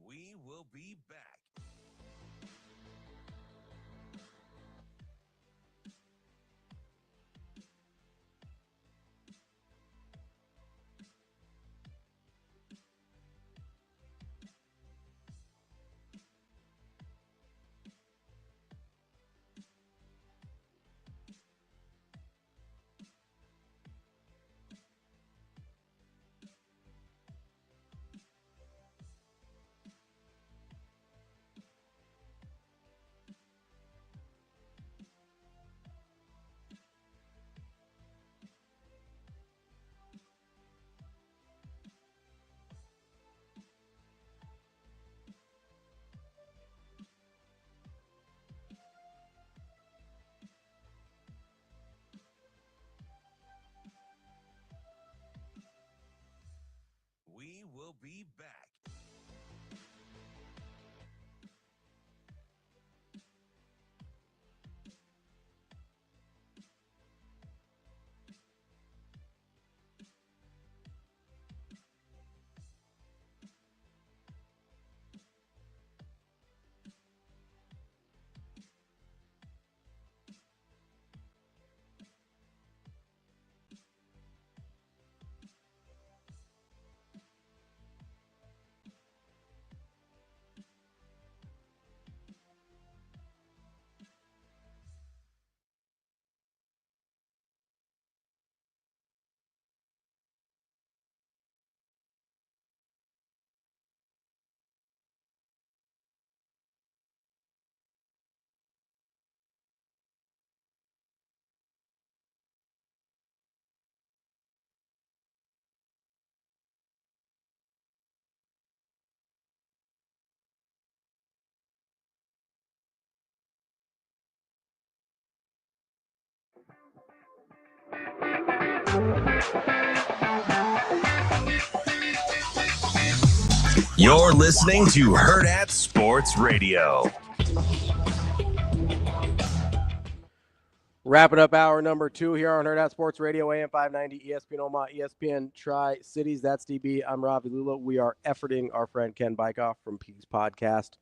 We will be back. We will be back. You're listening to Hurrdat Sports Radio. Wrapping up hour number 2 here on Hurrdat Sports Radio, AM 590, ESPN Omaha, ESPN Tri-Cities. That's DB. I'm Ravi, Lulla. We are efforting our friend Ken Bikoff from Peaks Podcast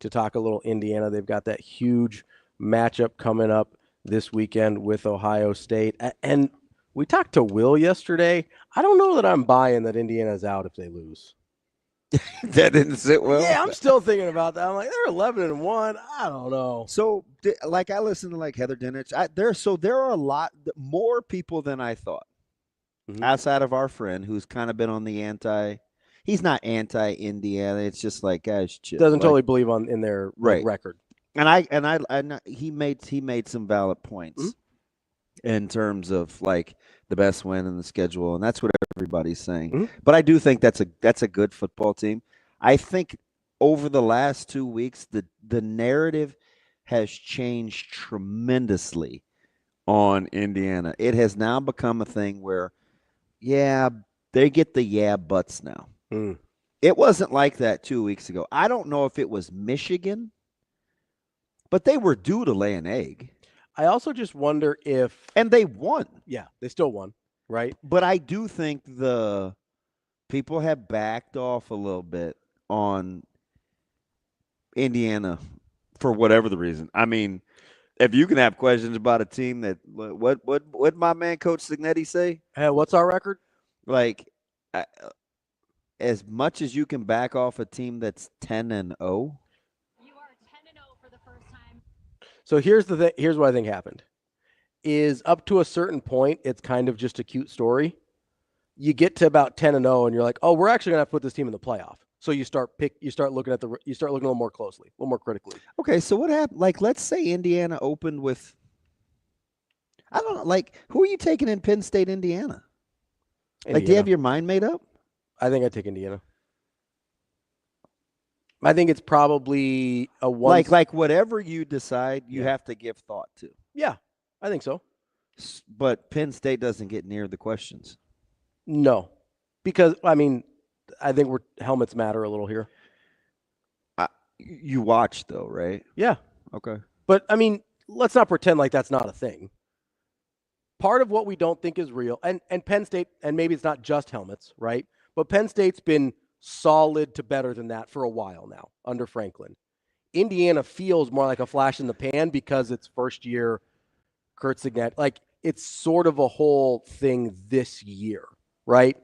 to talk a little Indiana. They've got that huge matchup coming up this weekend with Ohio State. And we talked to Will yesterday. I don't know that I'm buying that Indiana's out if they lose. That didn't sit well. Yeah, I'm still thinking about that. I'm like, they're 11-1. I don't know. So, like, I listened to like Heather Dinich. There are a lot more people than I thought, outside of our friend who's kind of been on the he's not anti-Indiana. It's just like, guys, chill. Doesn't totally believe in their record. And he made some valid points in terms of like the best win in the schedule, and that's what everybody's saying. But I do think that's a good football team. I think over the last 2 weeks, the narrative has changed tremendously on Indiana. It has now become a thing where, they get the buts now. It wasn't like that 2 weeks ago. I don't know if it was Michigan, but they were due to lay an egg. I also just wonder if... And they won. Yeah, they still won, right? But I do think the people have backed off a little bit on Indiana for whatever the reason. I mean, if you can have questions about a team that... What my man, Coach Signetti, say? Hey, what's our record? Like, as much as you can back off a team that's 10-0... So here's the thing. Here's what I think happened. Is up to a certain point, it's kind of just a cute story. You get to about 10-0, and you're like, oh, we're actually gonna have to put this team in the playoff. So you start looking a little more closely, a little more critically. Okay, so what happened? Like, let's say Indiana opened with, I don't know, like, who are you taking in Penn State, Indiana? Like, do you have your mind made up? I think I'd take Indiana. I think it's probably a one. Like whatever you decide, you have to give thought to. Yeah, I think so. But Penn State doesn't get near the questions. No, because I think helmets matter a little here. You watch though, right? Yeah. Okay. But let's not pretend like that's not a thing. Part of what we don't think is real, and Penn State, and maybe it's not just helmets, right? But Penn State's been solid to better than that for a while now under Franklin. Indiana feels more like a flash in the pan because it's first year Kurt Signet. Like, it's sort of a whole thing this year, right?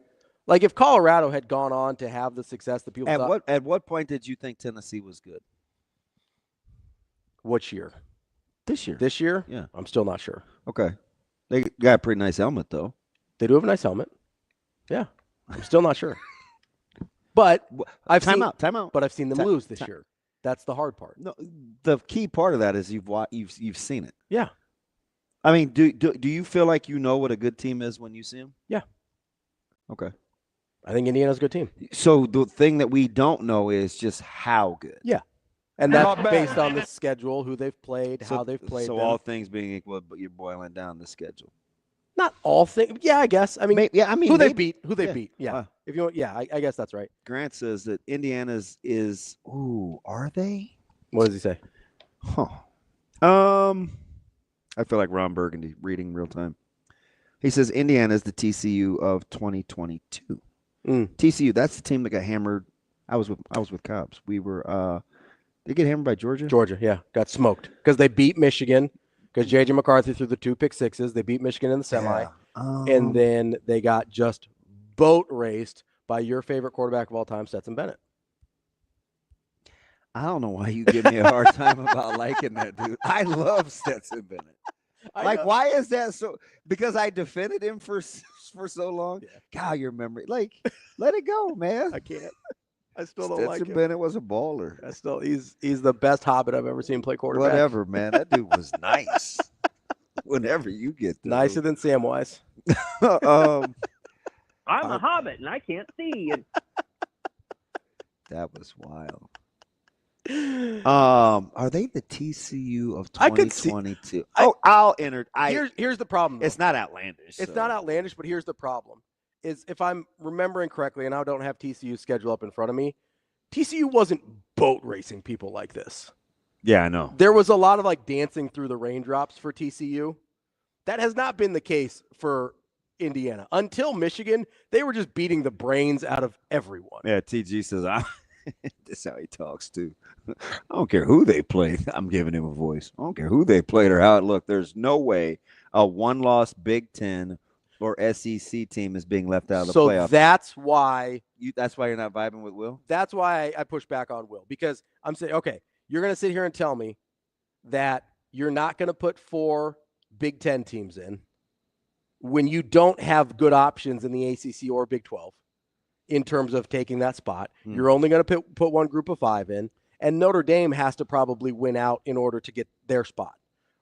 Like, if Colorado had gone on to have the success that people thought. At what point did you think Tennessee was good? Which year? This year. This year? Yeah. I'm still not sure. Okay. They got a pretty nice helmet, though. They do have a nice helmet. Yeah. I'm still not sure. But I've seen time out. But I've seen them lose this year. That's the hard part. No, the key part of that is you've seen it. Yeah. I mean, do you feel like you know what a good team is when you see them? Yeah. Okay. I think Indiana's a good team. So the thing that we don't know is just how good. Yeah. And that's based on the schedule, who they've played, how they've played. So them. all things being equal, but you're boiling down the schedule. Not all things. Yeah, I guess. I mean, who they beat. Yeah. If you want, I guess that's right. Grant says that Indiana's is. Ooh, are they? What does he say? Huh. I feel like Ron Burgundy reading real time. He says Indiana is the TCU of 2022. TCU, that's the team that got hammered. I was with Cobbs. We were. They get hammered by Georgia. Georgia, yeah, got smoked because they beat Michigan. Because J.J. McCarthy threw the 2 pick sixes. They beat Michigan in the semi. And then they got just boat raced by your favorite quarterback of all time, Stetson Bennett. I don't know why you give me a hard time about liking that dude. I love Stetson Bennett. Why is that so? Because I defended him for so long. Yeah. God, your memory. Like, let it go, man. I can't. I still don't like him. Stetson Bennett was a baller. He's the best Hobbit I've ever seen play quarterback. Whatever, man. That dude was nice. Whenever you get there. Nicer than Samwise. I'm a Hobbit and I can't see. That was wild. Are they the TCU of 2022? I'll enter. Here's the problem, though. It's not outlandish. It's not outlandish, but here's the problem. Is if I'm remembering correctly, and I don't have TCU's schedule up in front of me, TCU wasn't boat racing people like this. Yeah, I know. There was a lot of dancing through the raindrops for TCU. That has not been the case for Indiana. Until Michigan, they were just beating the brains out of everyone. Yeah, TG says, this is how he talks, too. I don't care who they played. I'm giving him a voice. I don't care who they played or how it looked. There's no way a one-loss Big Ten or SEC team is being left out of the playoff. So that's why you're not vibing with Will? That's why I push back on Will, because I'm saying, okay, you're going to sit here and tell me that you're not going to put 4 Big Ten teams in when you don't have good options in the ACC or Big 12 in terms of taking that spot. You're only going to put one group of 5 in, and Notre Dame has to probably win out in order to get their spot.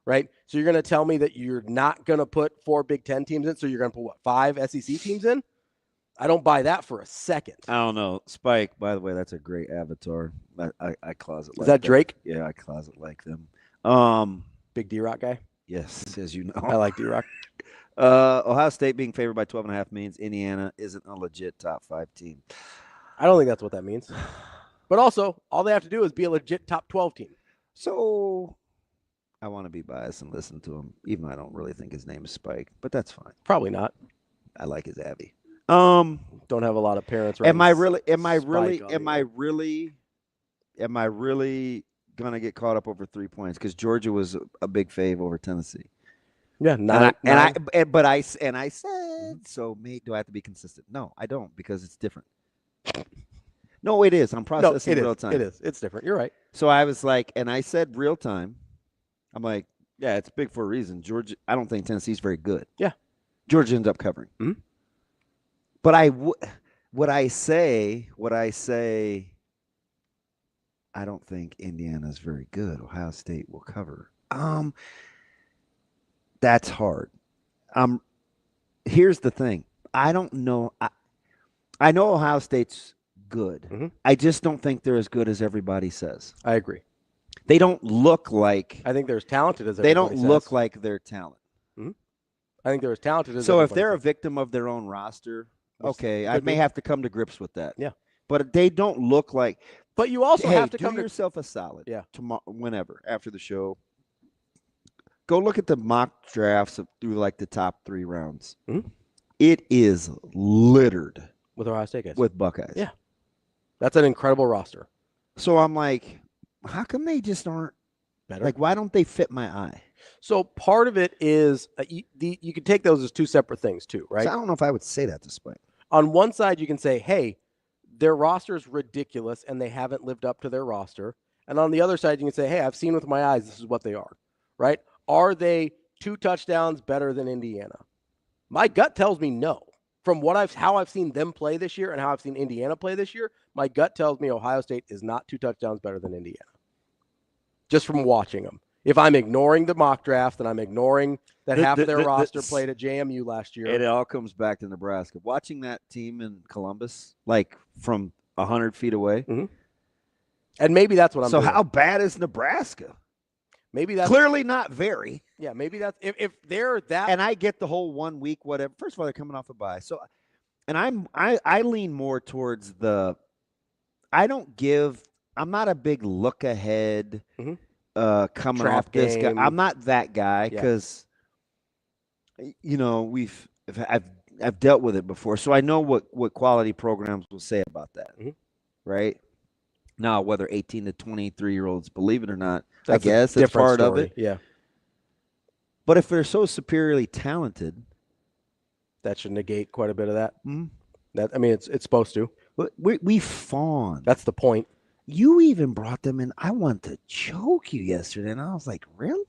Right? So you're going to tell me that you're not going to put 4 Big Ten teams in, so you're going to put, 5 SEC teams in? I don't buy that for a second. I don't know. Spike, by the way, that's a great avatar. I closet like that. Is that Drake? Yeah, I closet like them. Big D-Rock guy? Yes, as you know. I like D-Rock. Ohio State being favored by 12.5 means Indiana isn't a legit top 5 team. I don't think that's what that means. But also, all they have to do is be a legit top 12 team. So I want to be biased and listen to him, even though I don't really think his name is Spike, but that's fine. Probably not. I like his Abby. Don't have a lot of parents. Am I really gonna get caught up over 3 points? Because Georgia was a big fave over Tennessee. Yeah, but I said so. Do I have to be consistent? No, I don't, because it's different. No, it is. I'm processing real time. It is. It's different. You're right. So I was like, and I said real time. I'm like, yeah, it's big for a reason. Georgia, I don't think Tennessee's very good. Yeah. Georgia ends up covering. Mm-hmm. But what I say, I don't think Indiana's very good. Ohio State will cover. That's hard. Here's the thing. I don't know. I know Ohio State's good. Mm-hmm. I just don't think they're as good as everybody says. I agree. They don't look like. I think they're as talented as they everybody don't says. look like they're talented. Mm-hmm. I think they're as talented as. So if they're a victim of their own roster, okay, I may have to come to grips with that. Yeah, but they don't look like. But you also have to do come yourself a solid. Yeah. Tomorrow, whenever after the show, go look at the mock drafts through like the top 3 rounds. Mm-hmm. It is littered with Ohio State guys. With Buckeyes. Yeah, that's an incredible roster. So I'm like, how come they just aren't better? Like, why don't they fit my eye? So part of it is you can take those as 2 separate things too, right? So I don't know if I would say that to Spike. On one side, you can say, hey, their roster is ridiculous and they haven't lived up to their roster. And on the other side, you can say, hey, I've seen with my eyes, this is what they are, right? Are they 2 touchdowns better than Indiana? My gut tells me no. From how I've seen them play this year and how I've seen Indiana play this year, my gut tells me Ohio State is not 2 touchdowns better than Indiana. Just from watching them. If I'm ignoring the mock draft and I'm ignoring that half of their roster played at JMU last year. It all comes back to Nebraska. Watching that team in Columbus, like from 100 feet away. Mm-hmm. And maybe that's what I'm doing. So how bad is Nebraska? Maybe that's clearly not very. Yeah, maybe that's if they're that. And I get the whole 1 week, whatever. First of all, they're coming off a bye. So, and I lean more towards I'm not a big look ahead. Mm-hmm. Coming Trap off this game. guy. I'm not that guy because, I've dealt with it before. So I know what quality programs will say about that, right? Now, whether 18 to 23-year-olds believe it or not, I guess that's part of it. Yeah. But if they're so superiorly talented, that should negate quite a bit of that. Mm-hmm. It's supposed to. We fawn. That's the point. You even brought them in. I wanted to choke you yesterday, and I was like, really?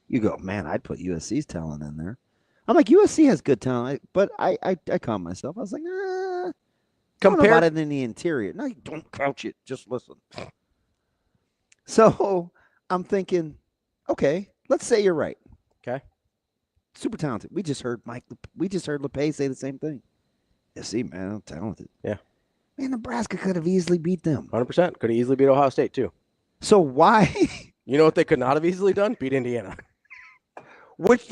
You go, man, I'd put USC's talent in there. I'm like, USC has good talent, but I calmed myself. I was like, compare about it in the interior. No, you don't couch it. Just listen. So I'm thinking, okay, let's say you're right. Okay. Super talented. We just heard Lepay say the same thing. Yeah, see, man, I'm talented. Yeah. Man, Nebraska could have easily beat them. 100%. Could have easily beat Ohio State, too. So why? You know what they could not have easily done? Beat Indiana. That's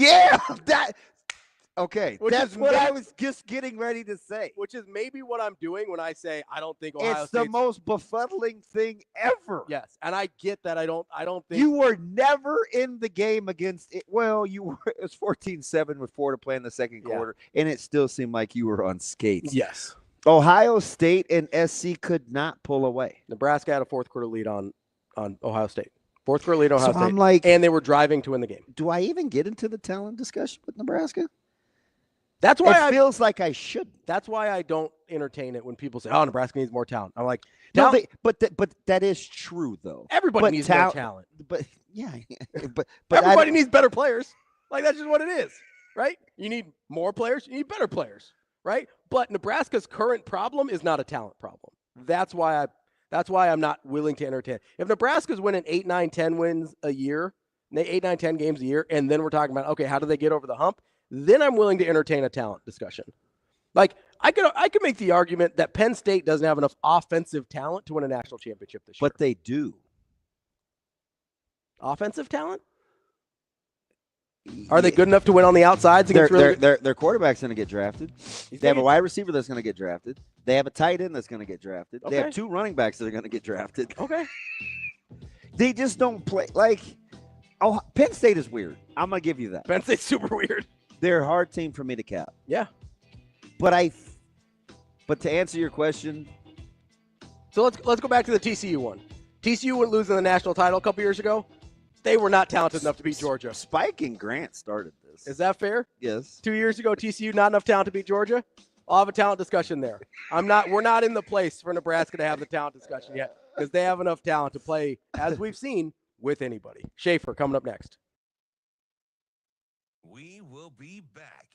what I was just getting ready to say. Which is maybe what I'm doing when I say I don't think Ohio State's the most befuddling thing ever. Yes, and I get that. I don't think you were never in the game against it. Well, you were. It was 14-7 with 4 to play in the second quarter, and it still seemed like you were on skates. Yes. Ohio State and SC could not pull away. Nebraska had a 4th quarter lead on Ohio State. 4th quarter lead on Ohio State. I'm like, and they were driving to win the game. Do I even get into the talent discussion with Nebraska? That's why it feels like I should. That's why I don't entertain it when people say, "Oh, Nebraska needs more talent." I'm like, no, but that is true though. Everybody needs more talent. But yeah, but everybody needs better players. Like that's just what it is, right? You need more players. You need better players, right? But Nebraska's current problem is not a talent problem. That's why I'm not willing to entertain. If Nebraska's winning 8, 9, 10 wins a year, 8, 9, 10 games a year, and then we're talking about, okay, how do they get over the hump? Then I'm willing to entertain a talent discussion. Like I could make the argument that Penn State doesn't have enough offensive talent to win a national championship this year. But they do. Offensive talent? Are they good enough to win on the outsides? Their quarterback's going to get drafted. They have a wide receiver that's going to get drafted. They have a tight end that's going to get drafted. Okay. They have 2 running backs that are going to get drafted. Okay. They just don't play like. Oh, Penn State is weird. I'm going to give you that. Penn State's super weird. They're a hard team for me to cap. Yeah. But to answer your question. So let's go back to the TCU one. TCU went losing the national title a couple years ago. They were not talented enough to beat Georgia. Spike and Grant started this. Is that fair? Yes. 2 years ago, TCU not enough talent to beat Georgia. I'll have a talent discussion there. We're not in the place for Nebraska to have the talent discussion yet because they have enough talent to play, as we've seen, with anybody. Schaefer coming up next. We will be back.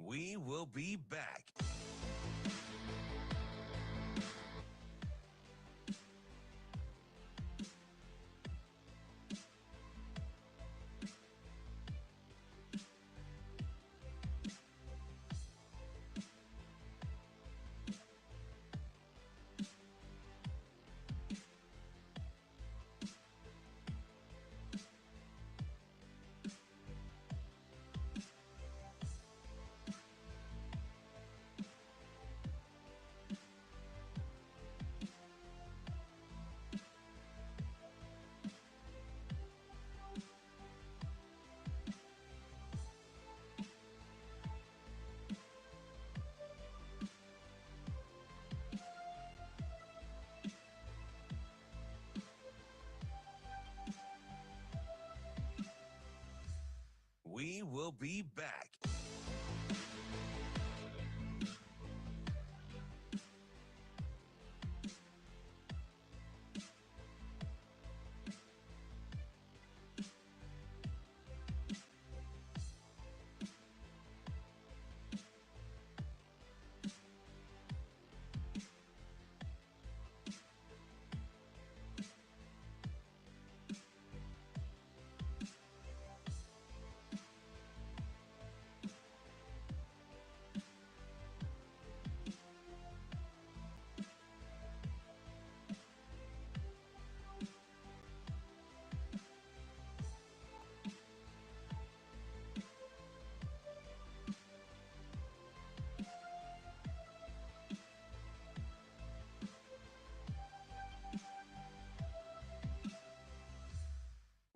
We will be back. We will be back.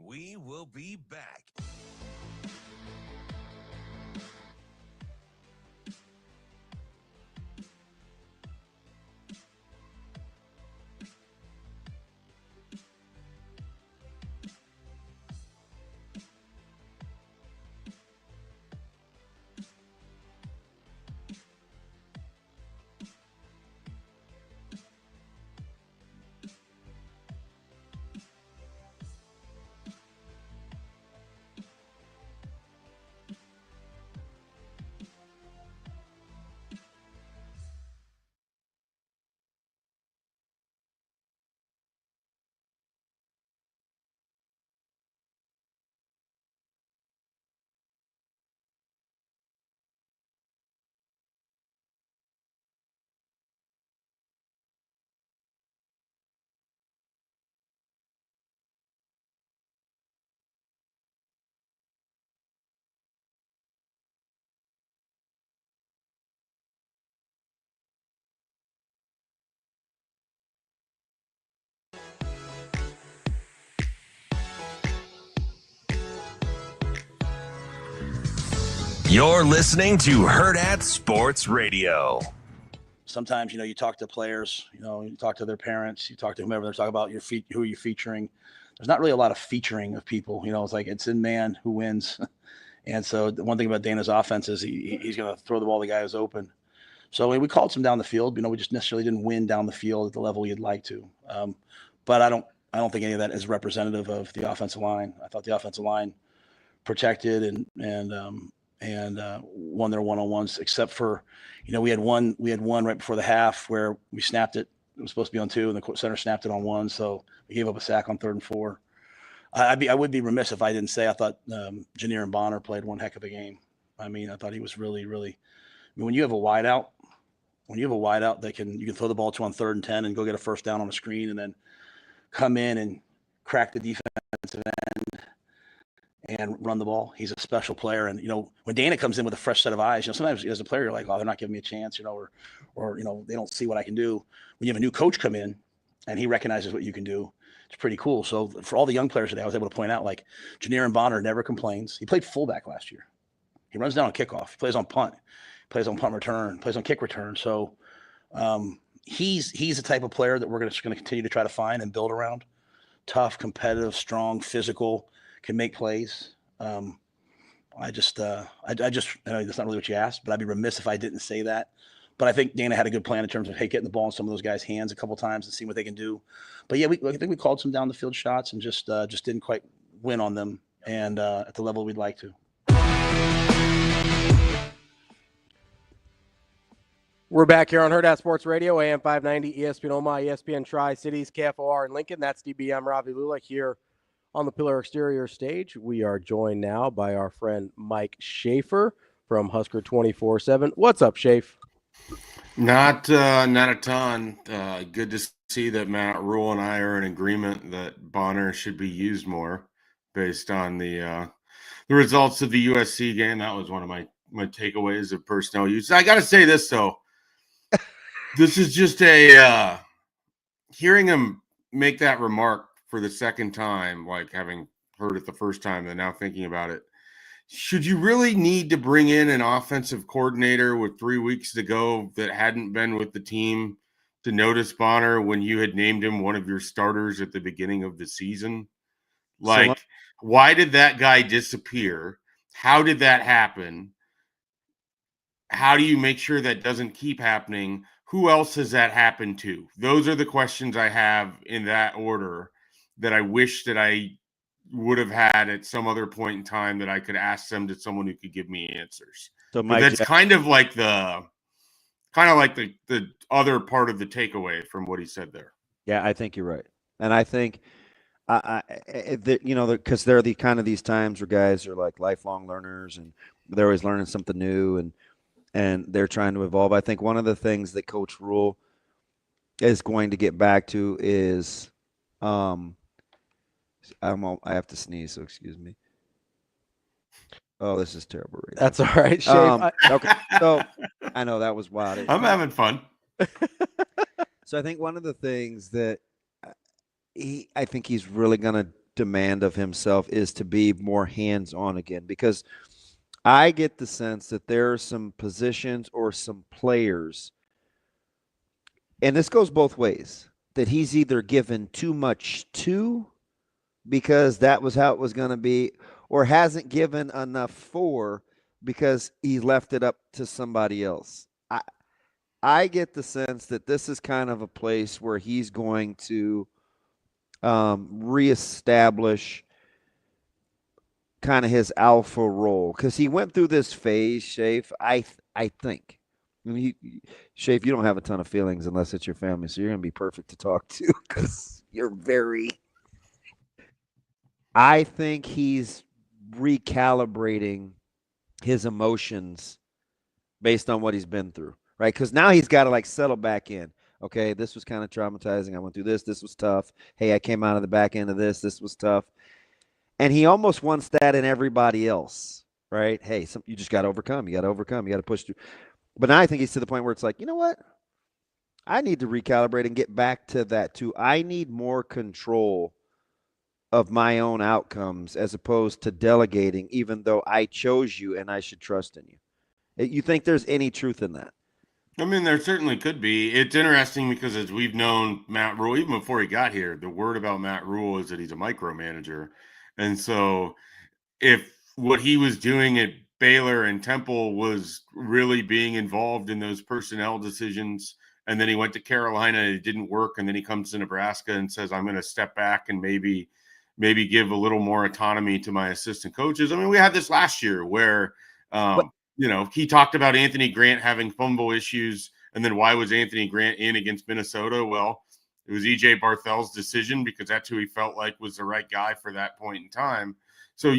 We will be back. You're listening to Hurrdat Sports Radio. Sometimes, you talk to players, you talk to their parents, you talk to whomever, they're talking about who you're featuring. There's not really a lot of featuring of people. It's like it's in man who wins. And so the one thing about Dana's offense is he's going to throw the ball to the guy who's open. So we called some down the field. We just necessarily didn't win down the field at the level you'd like to. But I don't think any of that is representative of the offensive line. I thought the offensive line protected and won their one-on-ones, except for, we had one right before the half where we snapped it. It was supposed to be on 2, and the center snapped it on 1. So we gave up a sack on 3rd and 4. I would be remiss if I didn't say I thought Janier and Bonner played one heck of a game. I mean, I thought he was really, really. I mean, when you have a wideout that you can throw the ball to on 3rd and 10 and go get a first down on a screen, and then come in and crack the defensive end and run the ball. He's a special player. And, when Dana comes in with a fresh set of eyes, sometimes as a player, you're like, oh, they're not giving me a chance, or they don't see what I can do. When you have a new coach come in and he recognizes what you can do, it's pretty cool. So for all the young players today, I was able to point out, like, Janier and Bonner never complains. He played fullback last year. He runs down on kickoff. He plays on punt. He plays on punt return. Plays on kick return. So he's the type of player that we're going to continue to try to find and build around. Tough, competitive, strong, physical, can make plays. I know that's not really what you asked, but I'd be remiss if I didn't say that. But I think Dana had a good plan in terms of, hey, getting the ball in some of those guys' hands a couple times and seeing what they can do. But yeah, I think we called some down the field shots and just didn't quite win on them and at the level we'd like to. We're back here on Hurrdat Sports Radio, AM 590, ESPN Omaha, ESPN Tri-Cities, KFOR in Lincoln. That's DB. I'm Ravi Lulla here on the Pillar Exterior stage. We are joined now by our friend Mike Schaefer from Husker 24/7. What's up, Schaefer? Not a ton. Good to see that Matt Rhule and I are in agreement that Bonner should be used more based on the results of the USC game. That was one of my takeaways of personnel use. I got to say this, though. This is just hearing him make that remark for the second time, like having heard it the first time and now thinking about it. Should you really need to bring in an offensive coordinator with 3 weeks to go that hadn't been with the team to notice Bonner when you had named him one of your starters at the beginning of the season? Like, why did that guy disappear? How did that happen? How do you make sure that doesn't keep happening? Who else has that happened to? Those are the questions I have in that order that I wish that I would have had at some other point in time that I could ask them to someone who could give me answers. So that's kind of like the other part of the takeaway from what he said there. Yeah, I think you're right. And I think because there are the kind of these times where guys are like lifelong learners and they're always learning something new and they're trying to evolve. I think one of the things that Coach Rhule is going to get back to is I have to sneeze, so excuse me. Oh, this is terrible. Right That's all right, Schaefer. Okay, so I know that was wild. I'm having fun. So I think one of the things that I think he's really going to demand of himself is to be more hands-on again, because I get the sense that there are some positions or some players, and this goes both ways, that he's either given too much to because that was how it was going to be, or hasn't given enough for because he left it up to somebody else. I get the sense that this is kind of a place where he's going to reestablish kind of his alpha role, because he went through this phase, Schaefer, I think. I mean, Schaefer, you don't have a ton of feelings unless it's your family, so you're going to be perfect to talk to because you're very – I think he's recalibrating his emotions based on what he's been through, right? Because now he's got to, like, settle back in. Okay, this was kind of traumatizing. I went through this. This was tough. Hey, I came out of the back end of this. This was tough. And he almost wants that in everybody else, right? Hey, you just got to overcome. You got to overcome. You got to push through. But now I think he's to the point where it's like, you know what? I need to recalibrate and get back to that too. I need more control of my own outcomes as opposed to delegating, even though I chose you and I should trust in you. You think there's any truth in that? I mean, there certainly could be. It's interesting because as we've known Matt Rhule, even before he got here, the word about Matt Rhule is that he's a micromanager. And so if what he was doing at Baylor and Temple was really being involved in those personnel decisions, and then he went to Carolina and it didn't work, and then he comes to Nebraska and says, I'm going to step back and maybe give a little more autonomy to my assistant coaches. I mean, we had this last year where he talked about Anthony Grant having fumble issues, and then why was Anthony Grant in against Minnesota? Well, It was EJ Barthel's decision because that's who he felt like was the right guy for that point in time. So,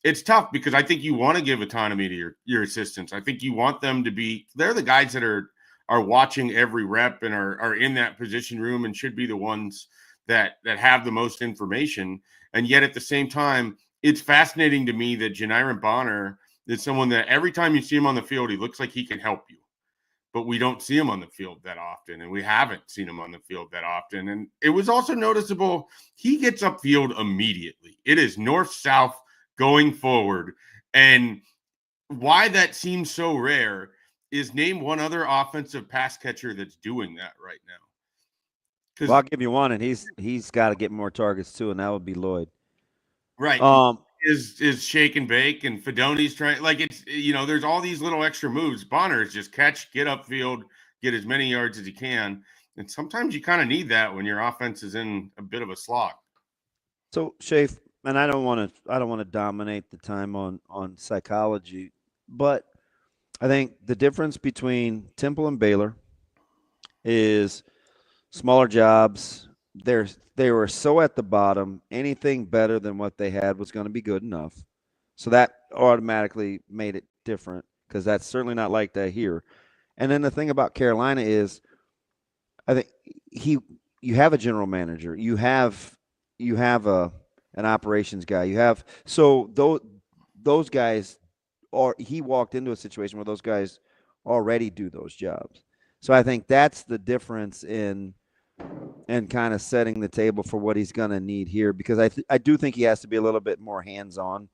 it's tough because I think you want to give autonomy to your assistants. I think you want them to be – they're the guys that are watching every rep and are in that position room and should be the ones that have the most information. And yet at the same time, it's fascinating to me that Janiran Bonner is someone that every time you see him on the field, he looks like he can help you. But we don't see him on the field that often, and we haven't seen him on the field that often. And it was also noticeable he gets upfield immediately. It is north-south going forward. And why that seems so rare is name one other offensive pass catcher that's doing that right now. Well, I'll give you one, and he's got to get more targets too, and that would be Lloyd. Right. Is shake and bake, and Fidoni's trying, like, it's, there's all these little extra moves. Bonner is just catch, get upfield, get as many yards as he can. And sometimes you kind of need that when your offense is in a bit of a slog. So, Schaefer, and I don't want to dominate the time on psychology, but I think the difference between Temple and Baylor is smaller jobs. They were so at the bottom, anything better than what they had was going to be good enough. So that automatically made it different because that's certainly not like that here. And then the thing about Carolina is, I think you have a general manager, you have an operations guy, those guys he walked into a situation where those guys already do those jobs. So I think that's the difference in kind of setting the table for what he's going to need here, because I do think he has to be a little bit more hands-on,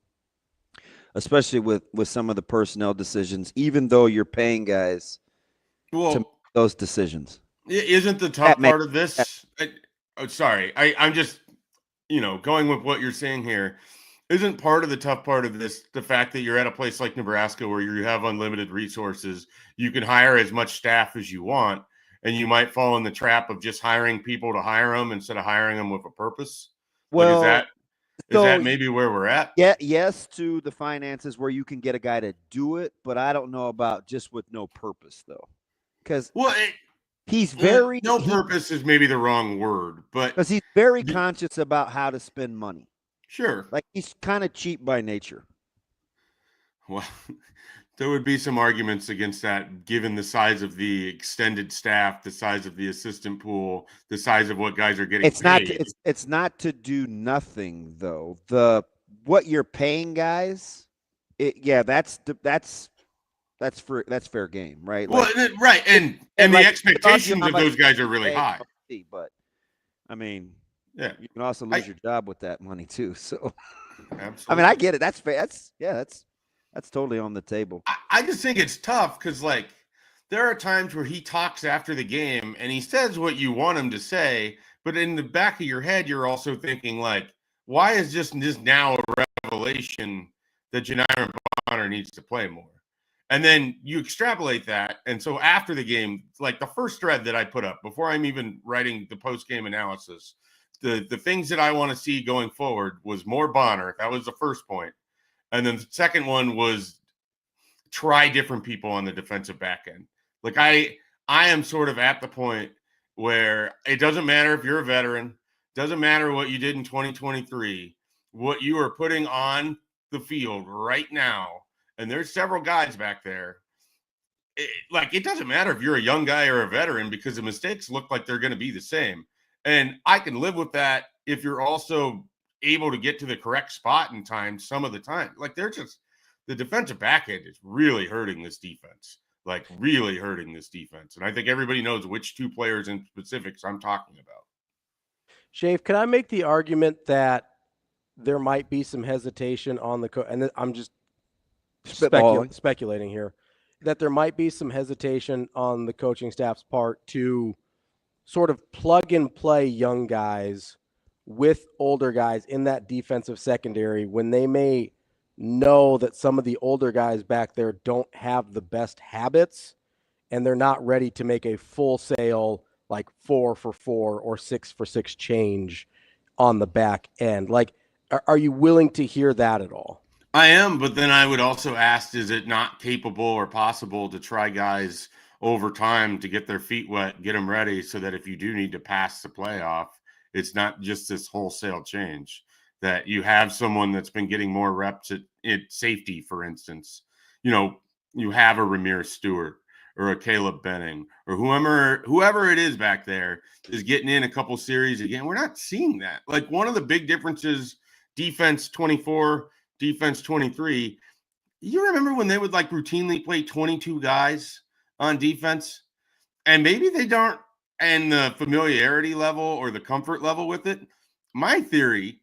especially with some of the personnel decisions, even though you're paying guys to make those decisions. Isn't the tough part of this? I'm just, going with what you're saying here. Isn't part of the tough part of this the fact that you're at a place like Nebraska where you have unlimited resources? You can hire as much staff as you want, and you might fall in the trap of just hiring people to hire them instead of hiring them with a purpose. Well, is that maybe where we're at? Yeah, yes to the finances where you can get a guy to do it, but I don't know about just with no purpose though, because purpose is maybe the wrong word, but because he's very conscious about how to spend money. Sure, like he's kind of cheap by nature. Well, there would be some arguments against that, given the size of the extended staff, the size of the assistant pool, the size of what guys are getting paid. It's not to do nothing though. What you're paying guys, that's fair game, right? Right, and the expectations of those guys are really high. But I mean, yeah, you can also lose your job with that money too. So, absolutely. I mean, I get it. That's fair. That's totally on the table. I just think it's tough because, there are times where he talks after the game and he says what you want him to say, but in the back of your head, you're also thinking, why is this now a revelation that Janiran Bonner needs to play more? And then you extrapolate that. And so after the game, the first thread that I put up before I'm even writing the post-game analysis, the things that I want to see going forward was more Bonner. That was the first point. And then the second one was try different people on the defensive back end. I am sort of at the point where it doesn't matter if you're a veteran, doesn't matter what you did in 2023, what you are putting on the field right now. And there's several guys back there. It doesn't matter if you're a young guy or a veteran because the mistakes look like they're going to be the same. And I can live with that if you're also able to get to the correct spot in time some of the time. The defensive back end is really hurting this defense. Really hurting this defense. And I think everybody knows which two players in specifics I'm talking about. Schaefer, can I make the argument that there might be some hesitation on the and I'm just speculating here, that there might be some hesitation on the coaching staff's part to sort of plug and play young guys with older guys in that defensive secondary when they may know that some of the older guys back there don't have the best habits and they're not ready to make a full sale 4-for-4 or 6-for-6 change on the back end. Are you willing to hear that at all? I am, but then I would also ask, is it not capable or possible to try guys over time to get their feet wet, get them ready so that if you do need to pass the playoff, it's not just this wholesale change, that you have someone that's been getting more reps at safety, for instance. You have a Ramirez Stewart or a Caleb Benning or whoever it is back there is getting in a couple series again. We're not seeing that. Like, one of the big differences, defense 24, defense 23. You remember when they would like routinely play 22 guys on defense? And maybe they don't, and the familiarity level or the comfort level with it. My theory,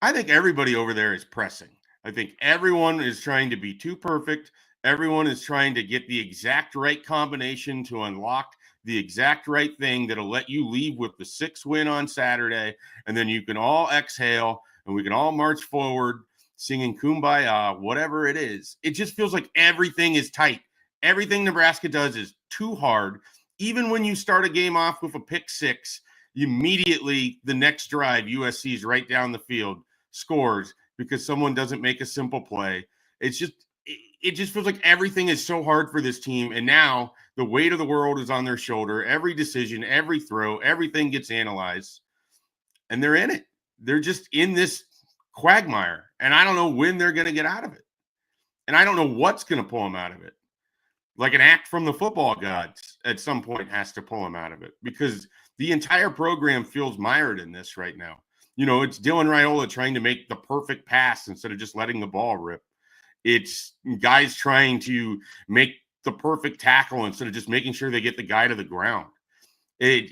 I think everybody over there is pressing. I think everyone is trying to be too perfect. Everyone is trying to get the exact right combination to unlock the exact right thing that'll let you leave with the 6 win on Saturday. And then you can all exhale and we can all march forward singing Kumbaya, whatever it is. It just feels like everything is tight. Everything Nebraska does is too hard. Even when you start a game off with a pick 6, immediately the next drive, USC is right down the field, scores because someone doesn't make a simple play. It just feels like everything is so hard for this team. And now the weight of the world is on their shoulder. Every decision, every throw, everything gets analyzed. And they're in it. They're just in this quagmire. And I don't know when they're going to get out of it. And I don't know what's going to pull them out of it. Like an act from the football gods at some point has to pull them out of it, because the entire program feels mired in this right now. It's Dylan Rhule trying to make the perfect pass instead of just letting the ball rip. It's guys trying to make the perfect tackle instead of just making sure they get the guy to the ground.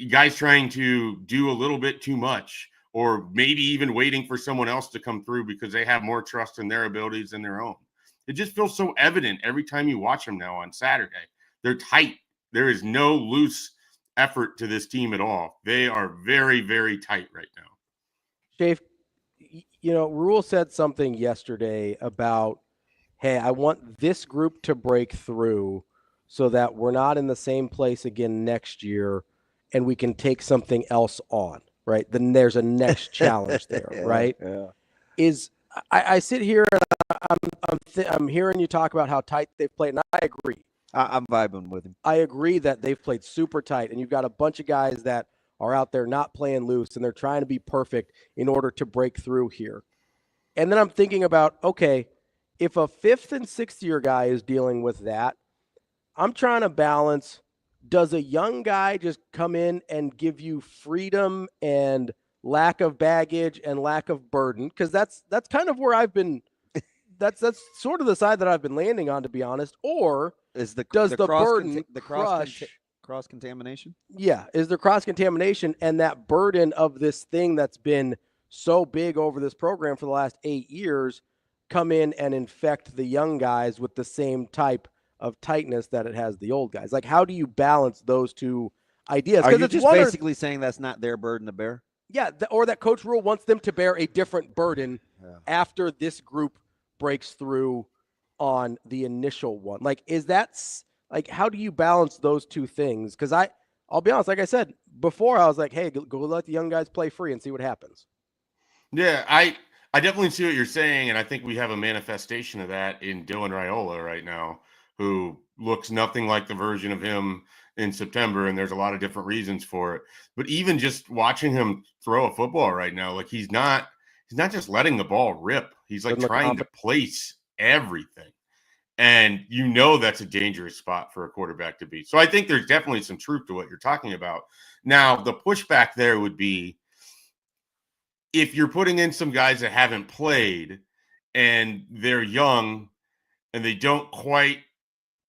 Guys trying to do a little bit too much, or maybe even waiting for someone else to come through because they have more trust in their abilities than their own. It just feels so evident every time you watch them now on Saturday. They're tight. There is no loose effort to this team at all. They are very, very tight right now. Dave, Rhule said something yesterday about, hey, I want this group to break through so that we're not in the same place again next year and we can take something else on, right? Then there's a next challenge there, right? Yeah. I sit here and I'm hearing you talk about how tight they've played, and I agree. I'm vibing with him. I agree that they've played super tight, and you've got a bunch of guys that are out there not playing loose, and they're trying to be perfect in order to break through here. And then I'm thinking about, okay, if a 5th and 6th year guy is dealing with that, I'm trying to balance, does a young guy just come in and give you freedom and lack of baggage and lack of burden? Because that's kind of where I've been. That's sort of the side that I've been landing on, to be honest. Or does the burden cross contamination? Yeah, is there cross contamination and that burden of this thing that's been so big over this program for the last 8 years come in and infect the young guys with the same type of tightness that it has the old guys? Like, how do you balance those two ideas? Are you just basically saying that's not their burden to bear? Yeah, or that Coach Rhule wants them to bear a different burden after this group breaks through on the initial one. Like, how do you balance those two things? Because I'll be honest, like I said before, I was like, hey, go let the young guys play free and see what happens. Yeah, I definitely see what you're saying, and I think we have a manifestation of that in Dylan Rhule right now, who looks nothing like the version of him in September, and there's a lot of different reasons for it. But even just watching him throw a football right now, like he's not just letting the ball rip. He's like trying to place everything. And that's a dangerous spot for a quarterback to be. So I think there's definitely some truth to what you're talking about. Now, the pushback there would be, if you're putting in some guys that haven't played and they're young and they don't quite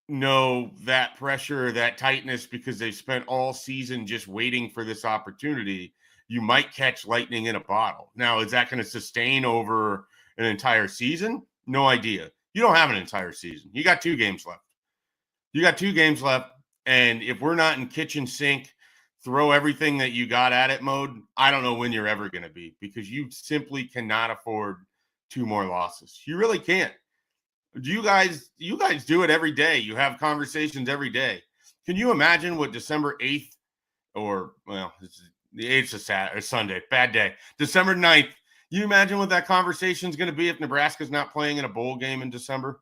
know that pressure, that tightness, because they've spent all season just waiting for this opportunity, you might catch lightning in a bottle. Now, is that going to sustain over an entire season? No idea. You don't have an entire season. You got 2 games left. And if we're not in kitchen sink, throw everything that you got at it mode, I don't know when you're ever going to be, because you simply cannot afford 2 more losses. You really can't. You guys do it every day. You have conversations every day. Can you imagine what December 8th the 8th is Saturday, Sunday, bad day, December 9th, you imagine what that conversation is going to be if Nebraska's not playing in a bowl game in December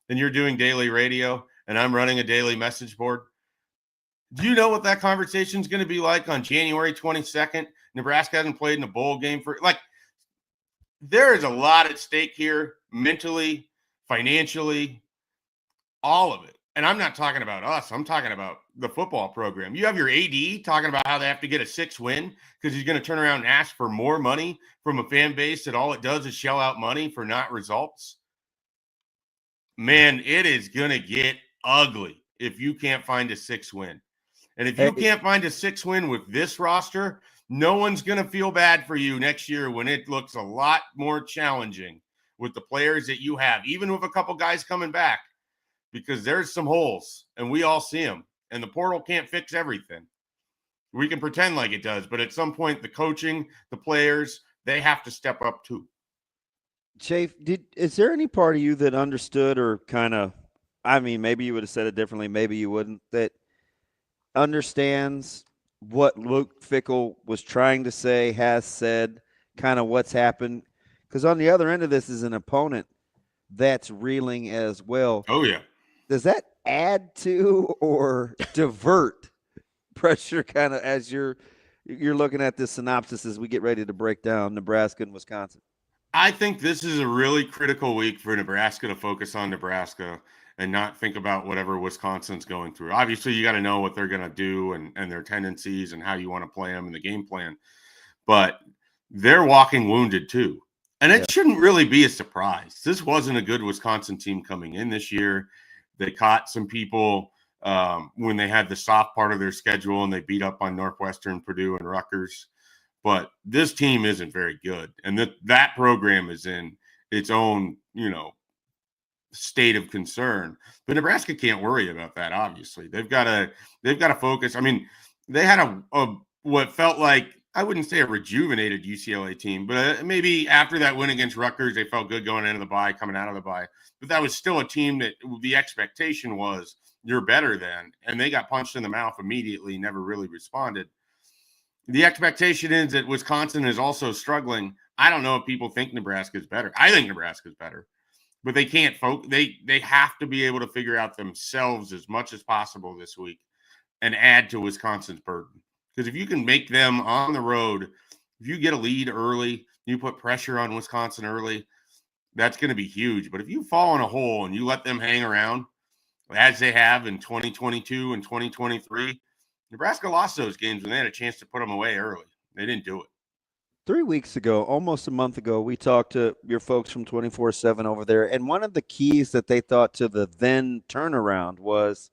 and you're doing daily radio and I'm running a daily message board? Do you know what that conversation is going to be like on January 22nd? Nebraska hasn't played in a bowl game for there is a lot at stake here, mentally, financially, all of it. And I'm not talking about us. I'm talking about the football program. You have your AD talking about how they have to get a 6 win because he's going to turn around and ask for more money from a fan base that all it does is shell out money for not results. Man, it is going to get ugly if you can't find a 6 win. And if you can't find a 6 win with this roster, no one's going to feel bad for you next year when it looks a lot more challenging with the players that you have, even with a couple guys coming back, because there's some holes and we all see them. And the portal can't fix everything. We can pretend like it does, but at some point, the coaching, the players, they have to step up too. Chafe, is there any part of you that understood or kind of, I mean, maybe you would have said it differently, maybe you wouldn't, that understands what Luke Fickell was trying to say, has said, kind of what's happened? Because on the other end of this is an opponent that's reeling as well. Oh, yeah. Does that add to or divert pressure kind of as you're looking at this synopsis as we get ready to break down Nebraska and Wisconsin? I think this is a really critical week for Nebraska to focus on Nebraska and not think about whatever Wisconsin's going through. Obviously, you got to know what they're going to do and their tendencies and how you want to play them and the game plan. But they're walking wounded too. And it shouldn't really be a surprise. This wasn't a good Wisconsin team coming in this year. They caught some people when they had the soft part of their schedule and they beat up on Northwestern, Purdue, and Rutgers. But this team isn't very good. And that program is in its own, state of concern. But Nebraska can't worry about that, obviously. They've got to focus. I mean, they had a what felt like, I wouldn't say a rejuvenated UCLA team, but maybe after that win against Rutgers, they felt good going into the bye, coming out of the bye. But that was still a team that the expectation was you're better than, and they got punched in the mouth immediately, never really responded. The expectation is that Wisconsin is also struggling. I don't know if people think Nebraska is better. I think Nebraska is better, but they can't focus. They have to be able to figure out themselves as much as possible this week and add to Wisconsin's burden. Because if you can make them on the road, if you get a lead early, you put pressure on Wisconsin early, that's going to be huge. But if you fall in a hole and you let them hang around, as they have in 2022 and 2023, Nebraska lost those games when they had a chance to put them away early. They didn't do it. 3 weeks ago, almost a month ago, we talked to your folks from 24/7 over there, and one of the keys that they thought to the then turnaround was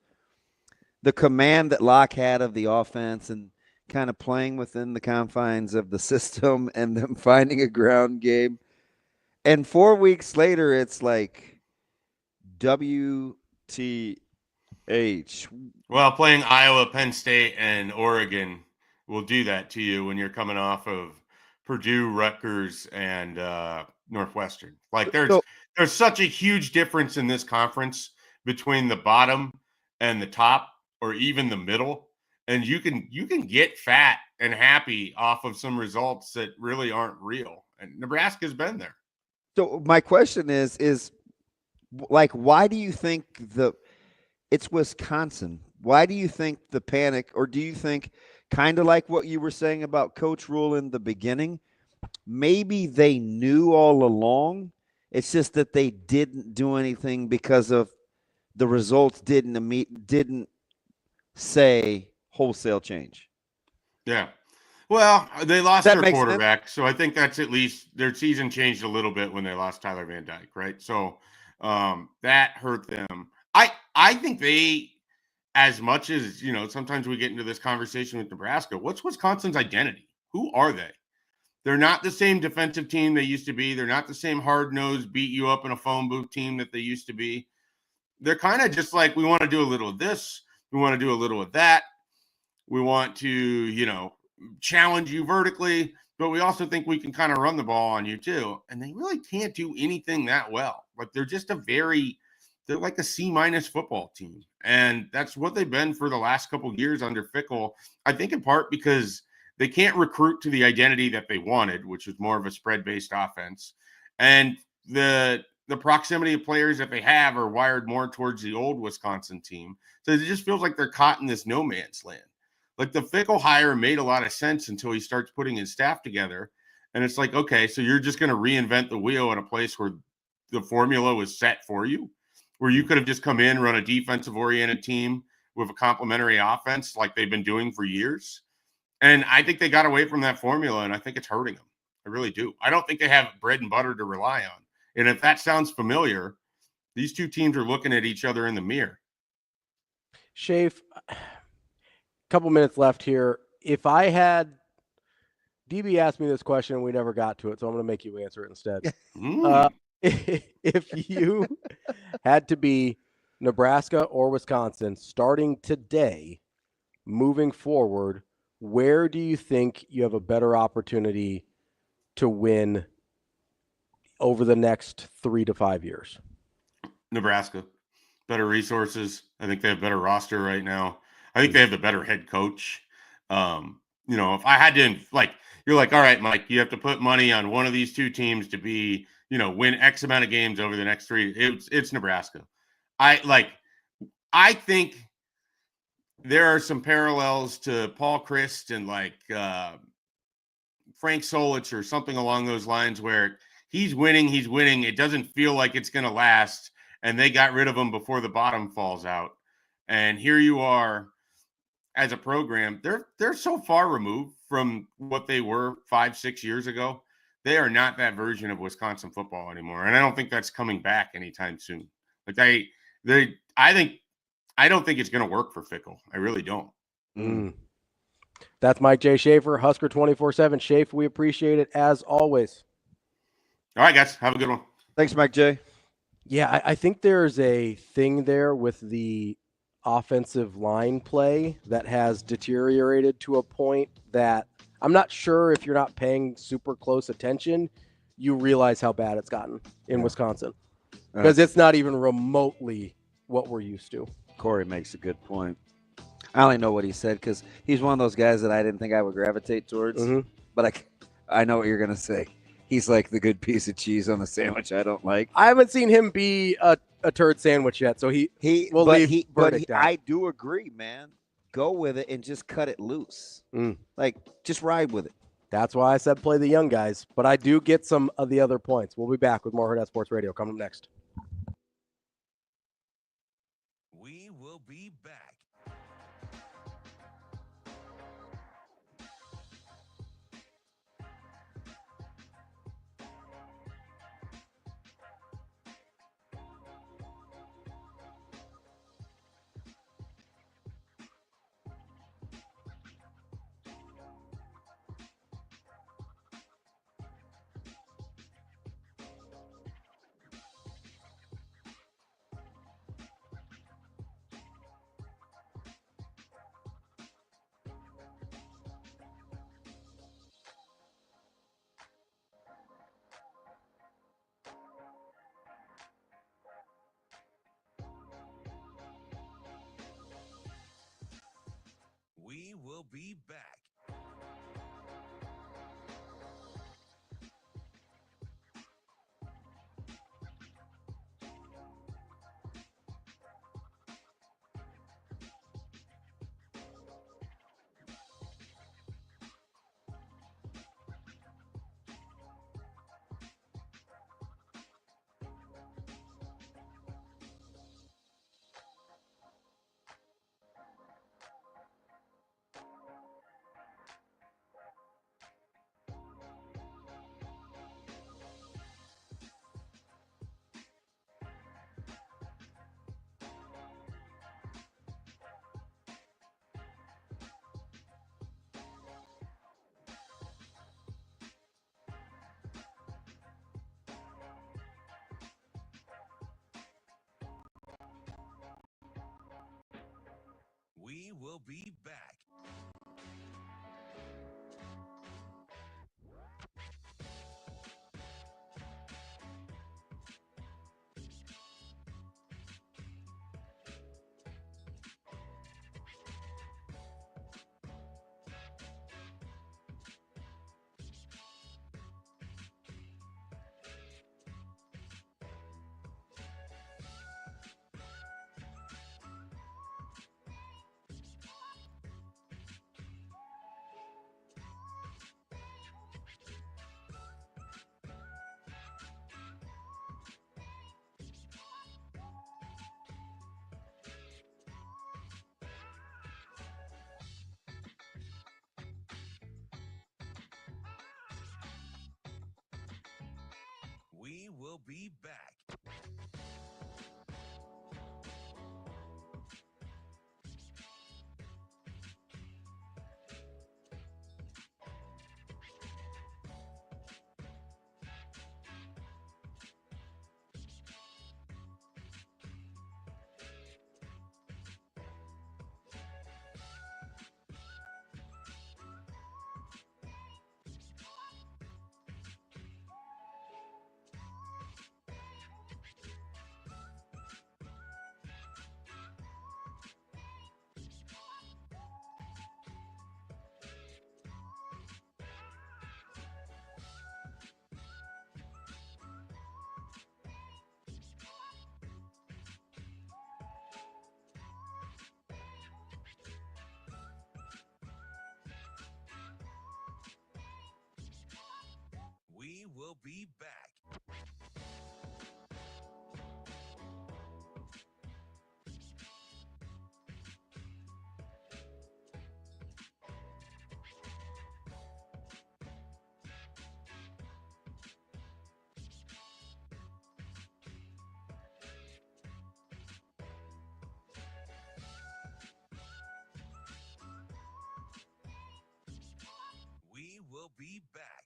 the command that Locke had of the offense and kind of playing within the confines of the system and them finding a ground game. And 4 weeks later, it's like WTH. Well, playing Iowa, Penn State, and Oregon will do that to you when you're coming off of Purdue, Rutgers, and Northwestern. Like there's such a huge difference in this conference between the bottom and the top, or even the middle. And you can get fat and happy off of some results that really aren't real. And Nebraska's been there. So my question is like, why do you think it's Wisconsin? Why do you think the panic, or do you think kind of like what you were saying about Coach Rhule in the beginning, maybe they knew all along, it's just that they didn't do anything because of the results didn't say wholesale change? Yeah. Well, they lost their quarterback, sense? so I think that's at least their season changed a little bit when they lost Tyler Van Dyke, right? So that hurt them. I think they, as much as, sometimes we get into this conversation with Nebraska, what's Wisconsin's identity? Who are they? They're not the same defensive team they used to be. They're not the same hard-nosed, beat you up in a phone booth team that they used to be. They're kind of just like, we want to do a little of this. We want to do a little of that. We want to, challenge you vertically, but we also think we can kind of run the ball on you too. And they really can't do anything that well. Like they're just they're like a C- football team. And that's what they've been for the last couple of years under Fickell. I think in part because they can't recruit to the identity that they wanted, which was more of a spread-based offense. And the the proximity of players that they have are wired more towards the old Wisconsin team. So it just feels like they're caught in this no man's land. Like the Fickle hire made a lot of sense until he starts putting his staff together. And it's like, okay, so you're just going to reinvent the wheel at a place where the formula was set for you, where you could have just come in, run a defensive-oriented team with a complementary offense like they've been doing for years. And I think they got away from that formula, and I think it's hurting them. I really do. I don't think they have bread and butter to rely on. And if that sounds familiar, these two teams are looking at each other in the mirror. Schaefer, a couple minutes left here. If I had DB asked me this question and we never got to it, so I'm going to make you answer it instead. If you had to be Nebraska or Wisconsin starting today, moving forward, where do you think you have a better opportunity to win over the next 3 to 5 years? Nebraska. Better resources. I think they have better roster right now. I think they have the better head coach. If I had to, you're like, all right, Mike, you have to put money on one of these two teams to be, win X amount of games over the next 3. It's Nebraska. I think there are some parallels to Paul Christ and Frank Solich or something along those lines where he's winning. It doesn't feel like it's going to last. And they got rid of him before the bottom falls out. And here you are as a program. They're so far removed from what they were 5-6 years ago. They are not that version of Wisconsin football anymore. And I don't think that's coming back anytime soon. I don't think it's going to work for Fickle. I really don't. That's Mike J. Schaefer, Husker 24/7. Schaefer, we appreciate it as always. All right, guys. Have a good one. Thanks, Mike J. Yeah, I think there's a thing there with the offensive line play that has deteriorated to a point that I'm not sure if you're not paying super close attention, you realize how bad it's gotten in Wisconsin. Because it's not even remotely what we're used to. Corey makes a good point. I only know what he said because he's one of those guys that I didn't think I would gravitate towards. But I know what you're going to say. He's like the good piece of cheese on the sandwich I don't like. I haven't seen him be a turd sandwich yet, so I do agree, man. Go with it and just cut it loose. Just ride with it. That's why I said play the young guys. But I do get some of the other points. We'll be back with more Hurrdat Sports Radio coming up next. We will be back. We will be back. We will be back. will be back. We will be back. We will be back.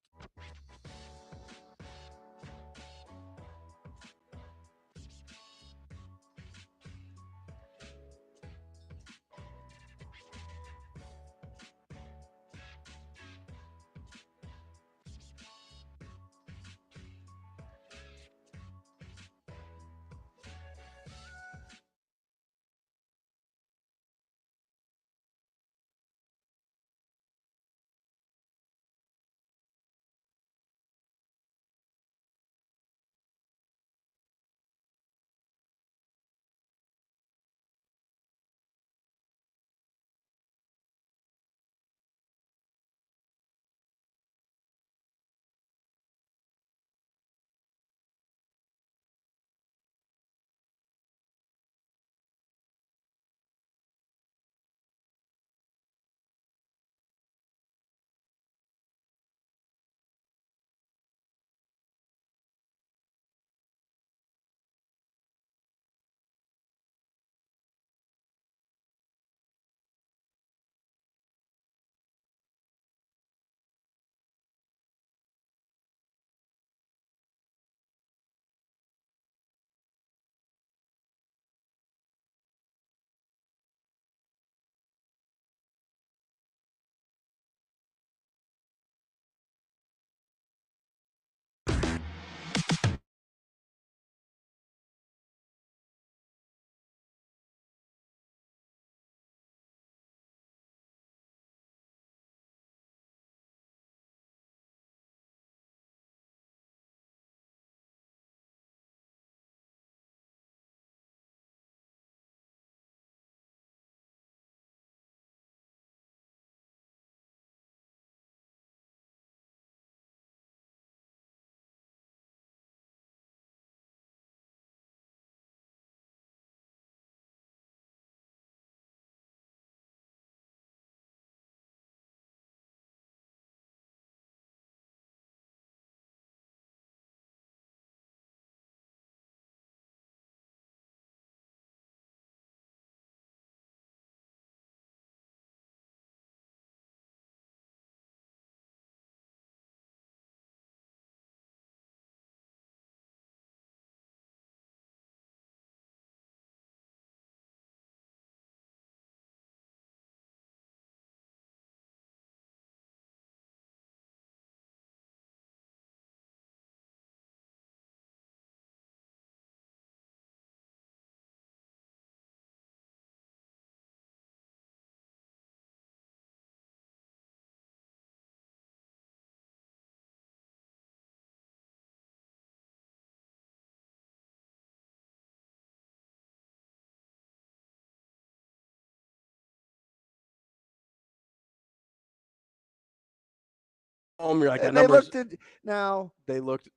You're like, that They number's- looked at now. They looked.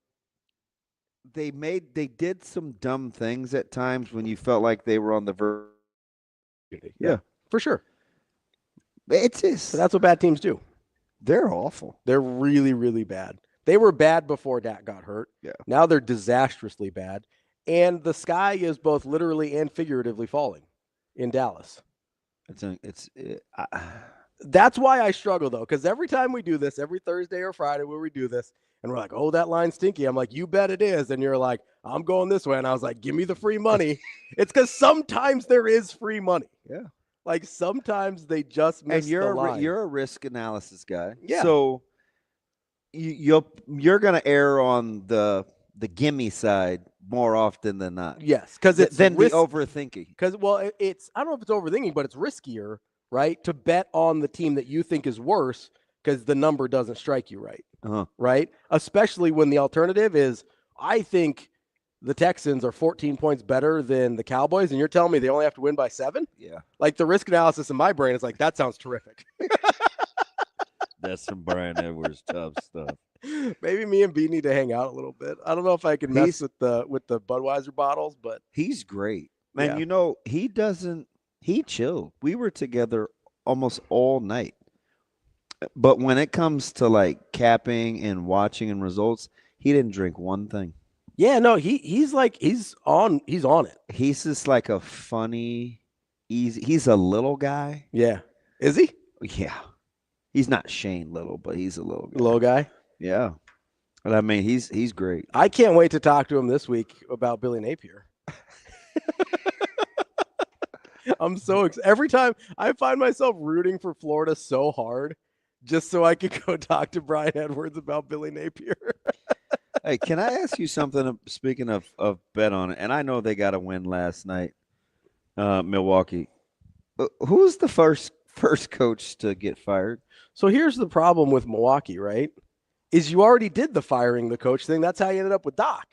They did some dumb things at times when you felt like they were on the verge. Yeah, for sure. It's just But that's what bad teams do. They're awful. They're really, really bad. They were bad before Dak got hurt. Yeah. Now they're disastrously bad. And the sky is both literally and figuratively falling in Dallas. That's why I struggle, though, because every time we do this, every Thursday or Friday where we do this, and we're like, oh, that line's stinky. I'm like, you bet it is. And you're like, I'm going this way. And I was like, give me the free money. It's because sometimes there is free money. Yeah. Like sometimes they just miss the line. You're a risk analysis guy. Yeah. So you're going to err on the gimme side more often than not. Yes, because it's the overthinking. Because it's I don't know if it's overthinking, but it's riskier, right, to bet on the team that you think is worse because the number doesn't strike you right. Right? Especially when the alternative is, I think the Texans are 14 points better than the Cowboys, and you're telling me they only have to win by 7? Yeah. Like the risk analysis in my brain is like, that sounds terrific. That's some Brian Edwards tough stuff. Maybe me and B need to hang out a little bit. I don't know if I can mess with the Budweiser bottles, but he's great. Man, he chilled. We were together almost all night. But when it comes to like capping and watching and results, he didn't drink one thing. Yeah, no, he's on it. He's just like a funny, easy. He's a little guy. Yeah. Is he? Yeah. He's not Shane Little, but he's a little guy. Little guy? Yeah. But I mean, he's great. I can't wait to talk to him this week about Billy Napier. I'm so excited. Every time I find myself rooting for Florida so hard just so I could go talk to Brian Edwards about Billy Napier. Hey, can I ask you something? Speaking of bet on it, and I know they got a win last night, Milwaukee. Who's the first coach to get fired? So here's the problem with Milwaukee, right? Is you already did the firing the coach thing. That's how you ended up with Doc.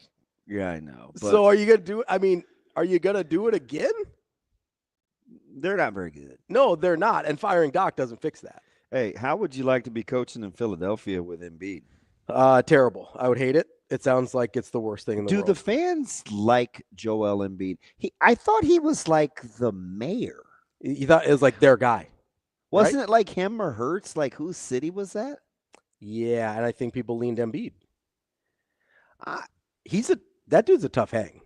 Yeah, I know. But so are you going to do it? I mean, are you going to do it again? They're not very good. No, they're not. And firing Doc doesn't fix that. Hey, how would you like to be coaching in Philadelphia with Embiid? Terrible. I would hate it. It sounds like it's the worst thing in the world. Do the fans like Joel Embiid? I thought he was like the mayor. You thought it was like their guy. Wasn't it like him or Hurts? Like whose city was that? Yeah, and I think people leaned Embiid. That dude's a tough hang.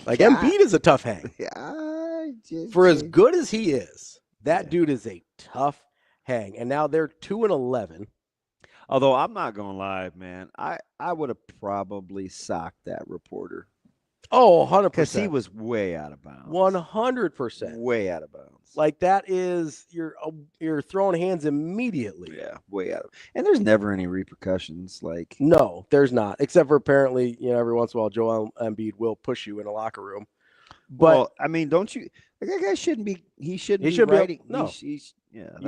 Like Embiid is a tough hang. For as good as he is, that dude is a tough hang. And now they're 2-11. Although I'm not gonna lie, man, I would have probably socked that reporter. Oh, 100%. Because he was way out of bounds. 100%. Way out of bounds. Like that is you're throwing hands immediately. Yeah, way out of. And there's never any repercussions. Like no, there's not. Except for apparently, every once in a while, Joel Embiid will push you in a locker room. But well, I mean, don't you? That guy shouldn't be. He shouldn't be writing. No, you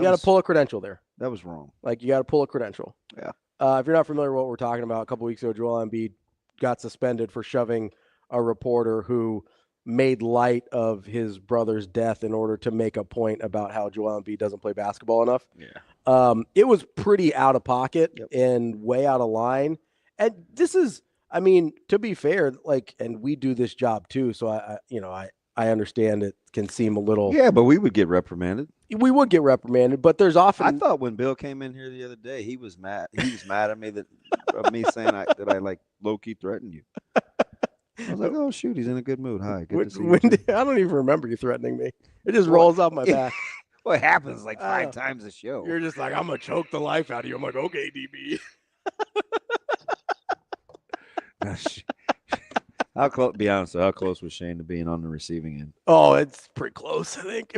got to pull a credential there. That was wrong. Like you got to pull a credential. Yeah. If you're not familiar with what we're talking about, a couple weeks ago, Joel Embiid got suspended for shoving a reporter who made light of his brother's death in order to make a point about how Joel Embiid doesn't play basketball enough. Yeah. It was pretty out of pocket and way out of line. And this is, I mean, to be fair, like, and we do this job too. So I understand it can seem a little. Yeah, but we would get reprimanded. We would get reprimanded, but there's often. I thought when Bill came in here the other day, he was mad. He was mad at me of me saying that I like low key threatened you. I was like, oh shoot, he's in a good mood. Hi, good to see you. I don't even remember you threatening me. It just rolls off my back. Well, it happens like 5 times a show. You're just like, I'm gonna choke the life out of you. I'm like, okay, DB. How close? Be honest. How close was Shane to being on the receiving end? Oh, it's pretty close. I think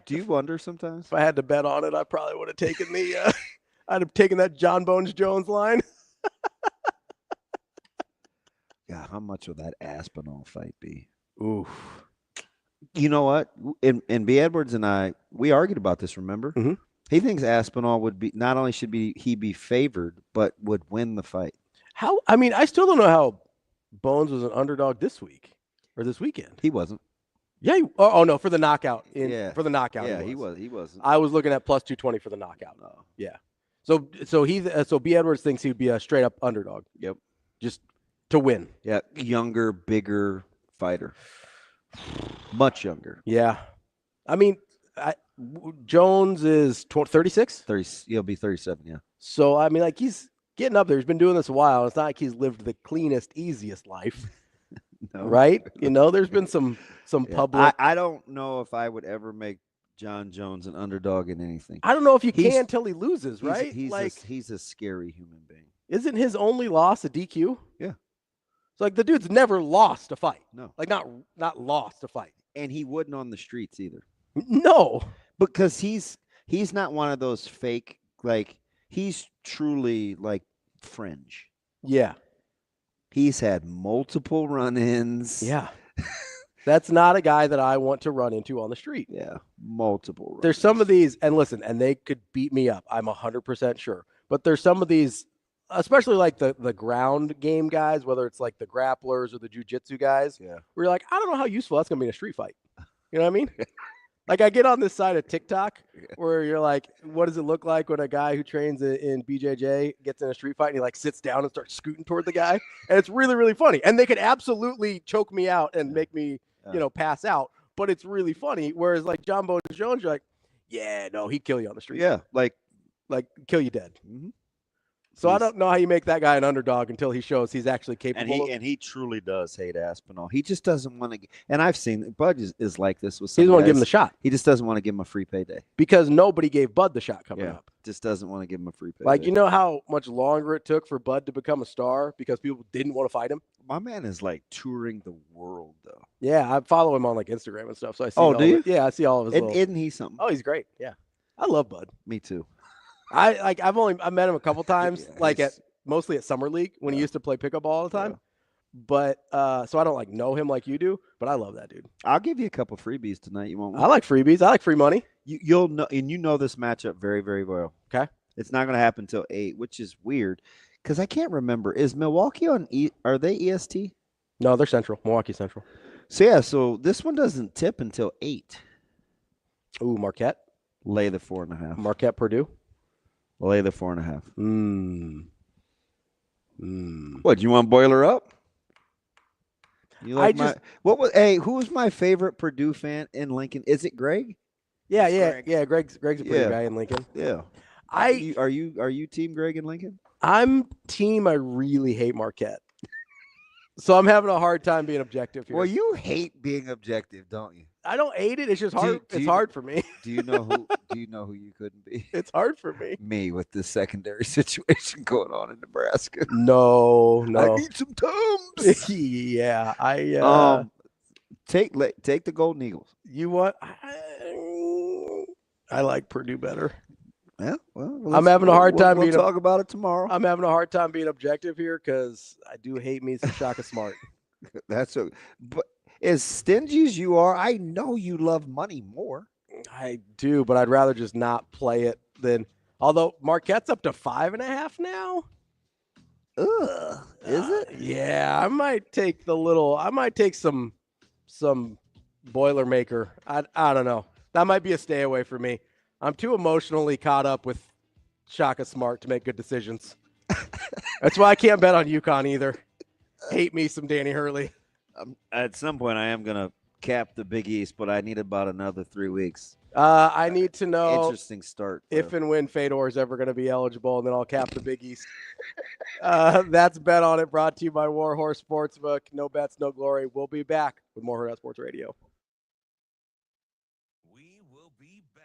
do you wonder sometimes? If I had to bet on it, I probably would have taken the. I'd have taken that John Bones Jones line. Yeah, how much would that Aspinall fight be? Oof. You know what? And B. Edwards and I, we argued about this. Remember? Mm-hmm. He thinks Aspinall would be not only he be favored, but would win the fight. How? I mean, I still don't know how Bones was an underdog this week or this weekend. He wasn't. Yeah. No, for the knockout. For the knockout. Yeah, he wasn't. I was looking at plus 220 for the knockout. No. Yeah. So B. Edwards thinks he'd be a straight up underdog. Yep. Just to win. Yeah. Younger, bigger fighter. Much younger. Yeah. I mean, Jones is 36? 30. He'll be 37, yeah. So, I mean, like he's getting up there. He's been doing this a while. It's not like he's lived the cleanest, easiest life, No. right? There's been some public. I don't know if I would ever make John Jones an underdog in anything. I don't know if you can until he loses, right? He's a scary human being. Isn't his only loss a DQ? Yeah. So the dude's never lost a fight. No. Not lost a fight. And he wouldn't on the streets either. No. Because he's not one of those fake, he's truly fringe. Yeah. He's had multiple run-ins. Yeah. That's not a guy that I want to run into on the street. Yeah. Multiple run-ins. There's some of these, and listen, and they could beat me up. I'm 100% sure. But there's some of these, especially the ground game guys, whether it's the grapplers or the jiu-jitsu guys, where you're like, I don't know how useful that's going to be in a street fight. You know what I mean? I get on this side of TikTok where you're like, what does it look like when a guy who trains in BJJ gets in a street fight and he sits down and starts scooting toward the guy? And it's really, really funny. And they could absolutely choke me out and make me, pass out. But it's really funny. Whereas John Bones Jones, you're like, yeah, no, he'd kill you on the street. Yeah. Kill you dead. Mm-hmm. So I don't know how you make that guy an underdog until he shows he's actually capable. And he truly does hate Aspinall. He just doesn't want to. And I've seen Bud is like this with some He doesn't want to give him guys. the shot. He just doesn't want to give him a free payday. Because nobody gave Bud the shot coming up. Just doesn't want to give him a free payday. You know how much longer it took for Bud to become a star because people didn't want to fight him? My man is touring the world, though. Yeah, I follow him on Instagram and stuff. So I see. Oh, do you? Yeah, I see all of his. Isn't he something? Oh, he's great. Yeah, I love Bud. Me too. I met him a couple times, mostly at Summer League when he used to play pickup all the time. Yeah. But so I don't know him like you do, but I love that dude. I'll give you a couple freebies tonight. You want one? I like freebies. I like free money. You'll know, and you know this matchup very, very well. Okay. It's not going to happen until 8, which is weird because I can't remember. Is Milwaukee on Are they EST? No, they're Central. Milwaukee Central. So this one doesn't tip until 8. Ooh, Marquette. Lay the 4.5. Marquette, Purdue. Lay the 4.5. Mm. What, you want Boiler up? Who was my favorite Purdue fan in Lincoln? Is it Greg? Yeah. Greg's a pretty guy in Lincoln. Yeah. Are you team Greg in Lincoln? I'm team I really hate Marquette. So I'm having a hard time being objective here. Well, you hate being objective, don't you? I don't hate it. It's just hard. It's hard for me. Do you know who you couldn't be? It's hard for me. Me with this secondary situation going on in Nebraska. No. I need some Tums. Yeah, take the Golden Eagles. You want? I like Purdue better. Yeah, well, I'm having a hard time. We'll talk about it tomorrow. I'm having a hard time being objective here because I do hate me some Shaka Smart. But as stingy as you are, I know you love money more. I do, but I'd rather just not play it than. Although Marquette's up to 5.5 now. Ugh, is it? Yeah, I might take some Boilermaker. I don't know. That might be a stay away for me. I'm too emotionally caught up with Shaka Smart to make good decisions. That's why I can't bet on UConn either. Hate me some Danny Hurley. At some point, I am going to cap the Big East, but I need about another 3 weeks. I need to know interesting start if and when Fedor is ever going to be eligible, and then I'll cap the Big East. That's Bet On It, brought to you by Warhorse Sportsbook. No bets, no glory. We'll be back with more Hurrdat Sports Radio. We will be back.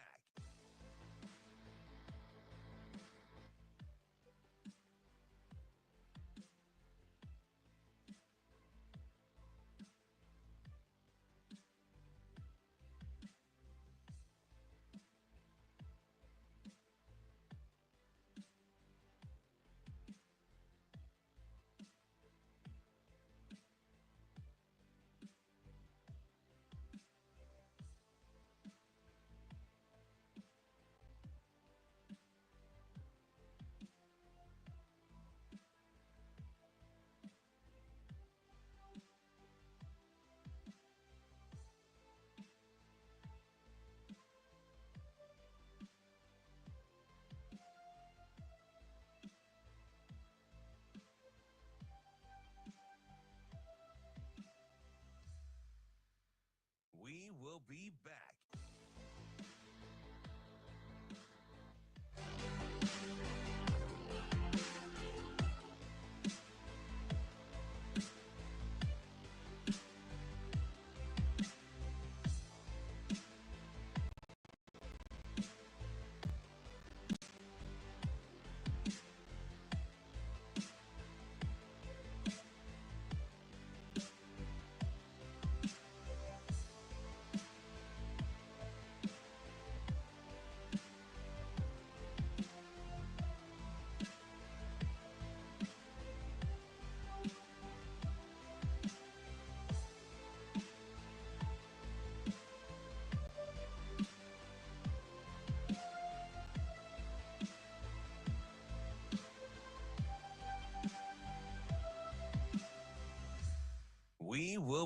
We will be back.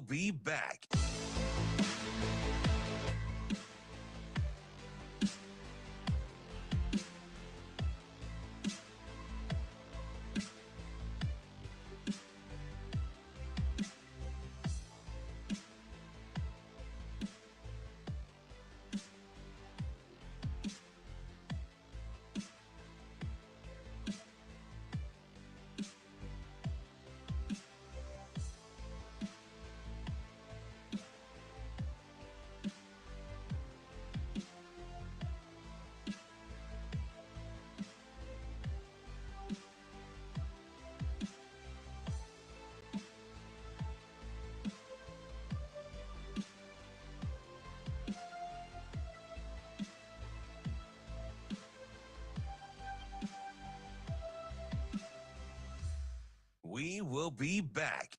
be back. We will be back.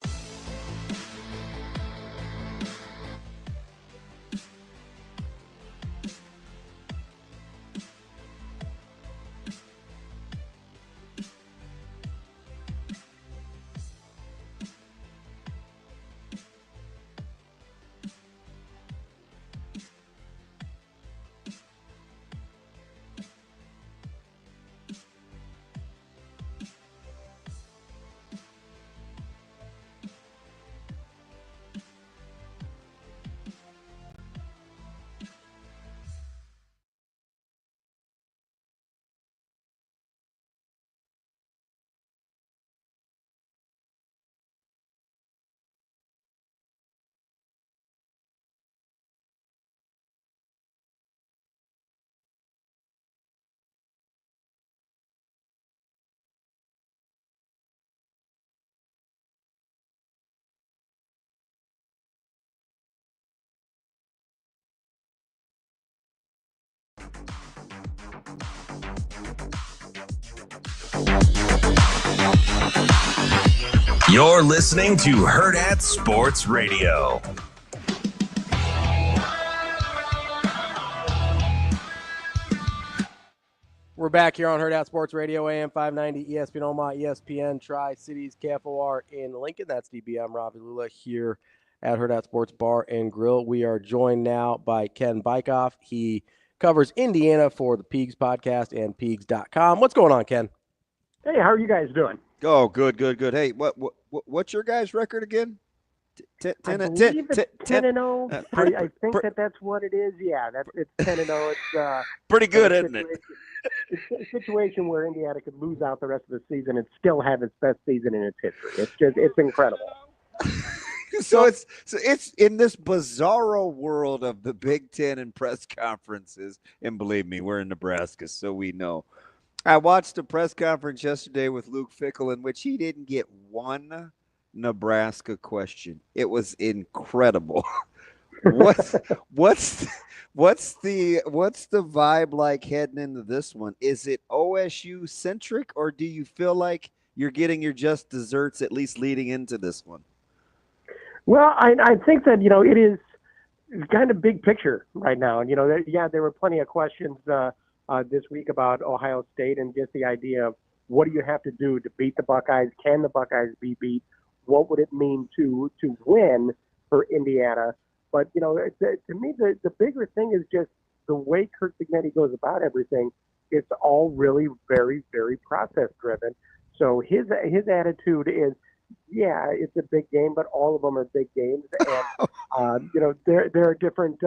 You're listening to Hurrdat Sports Radio. We're back here on Hurrdat Sports Radio, AM 590, ESPN Omaha, ESPN Tri-Cities, KFOR in Lincoln. That's DB. I'm Ravi Lulla here at Hurrdat Sports Bar and Grill. We are joined now by Ken Bikoff. He covers Indiana for the Peegs podcast and Peegs.com. What's going on, Ken? Hey, how are you guys doing? Oh, good. Hey, what's your guys' record again? 10 and 0. I think that's what it is. Yeah, it's 10 and 0. It's pretty good, isn't it? It's a situation where Indiana could lose out the rest of the season and still have its best season in its history. It's incredible. So it's in this bizarro world of the Big Ten and press conferences, and believe me, we're in Nebraska, so we know. I watched a press conference yesterday with Luke Fickell in which he didn't get one Nebraska question. It was incredible. What's the vibe like heading into this one? Is it OSU centric, or do you feel like you're getting your just desserts at least leading into this one? Well, I think that it is kind of big picture right now, and there were plenty of questions this week about Ohio State and just the idea of what do you have to do to beat the Buckeyes? Can the Buckeyes be beat? What would it mean to win for Indiana? But, to me, the bigger thing is just the way Curt Cignetti goes about everything. It's all really very, very process-driven. So his attitude is, yeah, it's a big game, but all of them are big games. And, there are different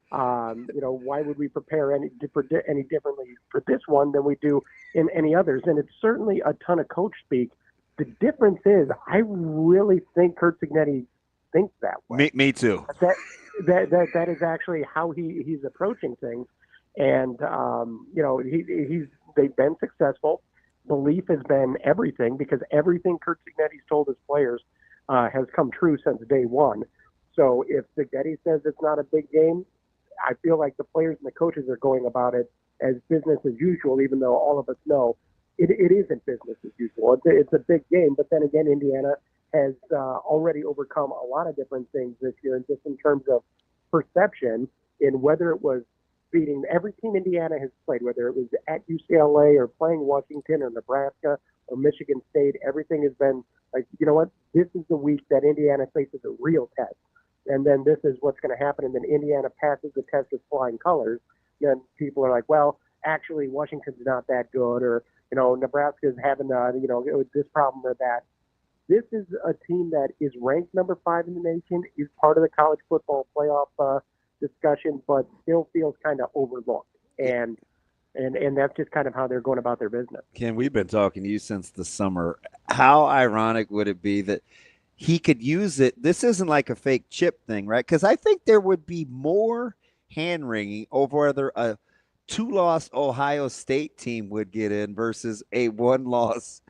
why would we prepare any differently for this one than we do in any others? And it's certainly a ton of coach speak. The difference is I really think Curt Cignetti thinks that way. Me too. That is actually how he's approaching things. And, they've been successful. Belief has been everything because everything Curt Cignetti's told his players has come true since day one. So if Cignetti says it's not a big game, I feel like the players and the coaches are going about it as business as usual, even though all of us know it isn't business as usual. It's a big game, but then again, Indiana has already overcome a lot of different things this year, and just in terms of perception, in whether it was beating every team Indiana has played, whether it was at UCLA or playing Washington or Nebraska or Michigan State, everything has been Like, you know what? This is the week that Indiana faces a real test. And then this is what's going to happen. And then Indiana passes the test with flying colors. Then people are like, well, actually, Washington's not that good, or, you know, Nebraska's having, this problem or that. This is a team that is ranked number 5 in the nation, is part of the college football playoff discussion, but still feels kind of overlooked. And that's just kind of how they're going about their business. Ken, we've been talking to you since the summer. How ironic would it be that he could use it? This isn't like a fake chip thing, right? Because I think there would be more hand-wringing over whether a 2-loss Ohio State team would get in versus a 1-loss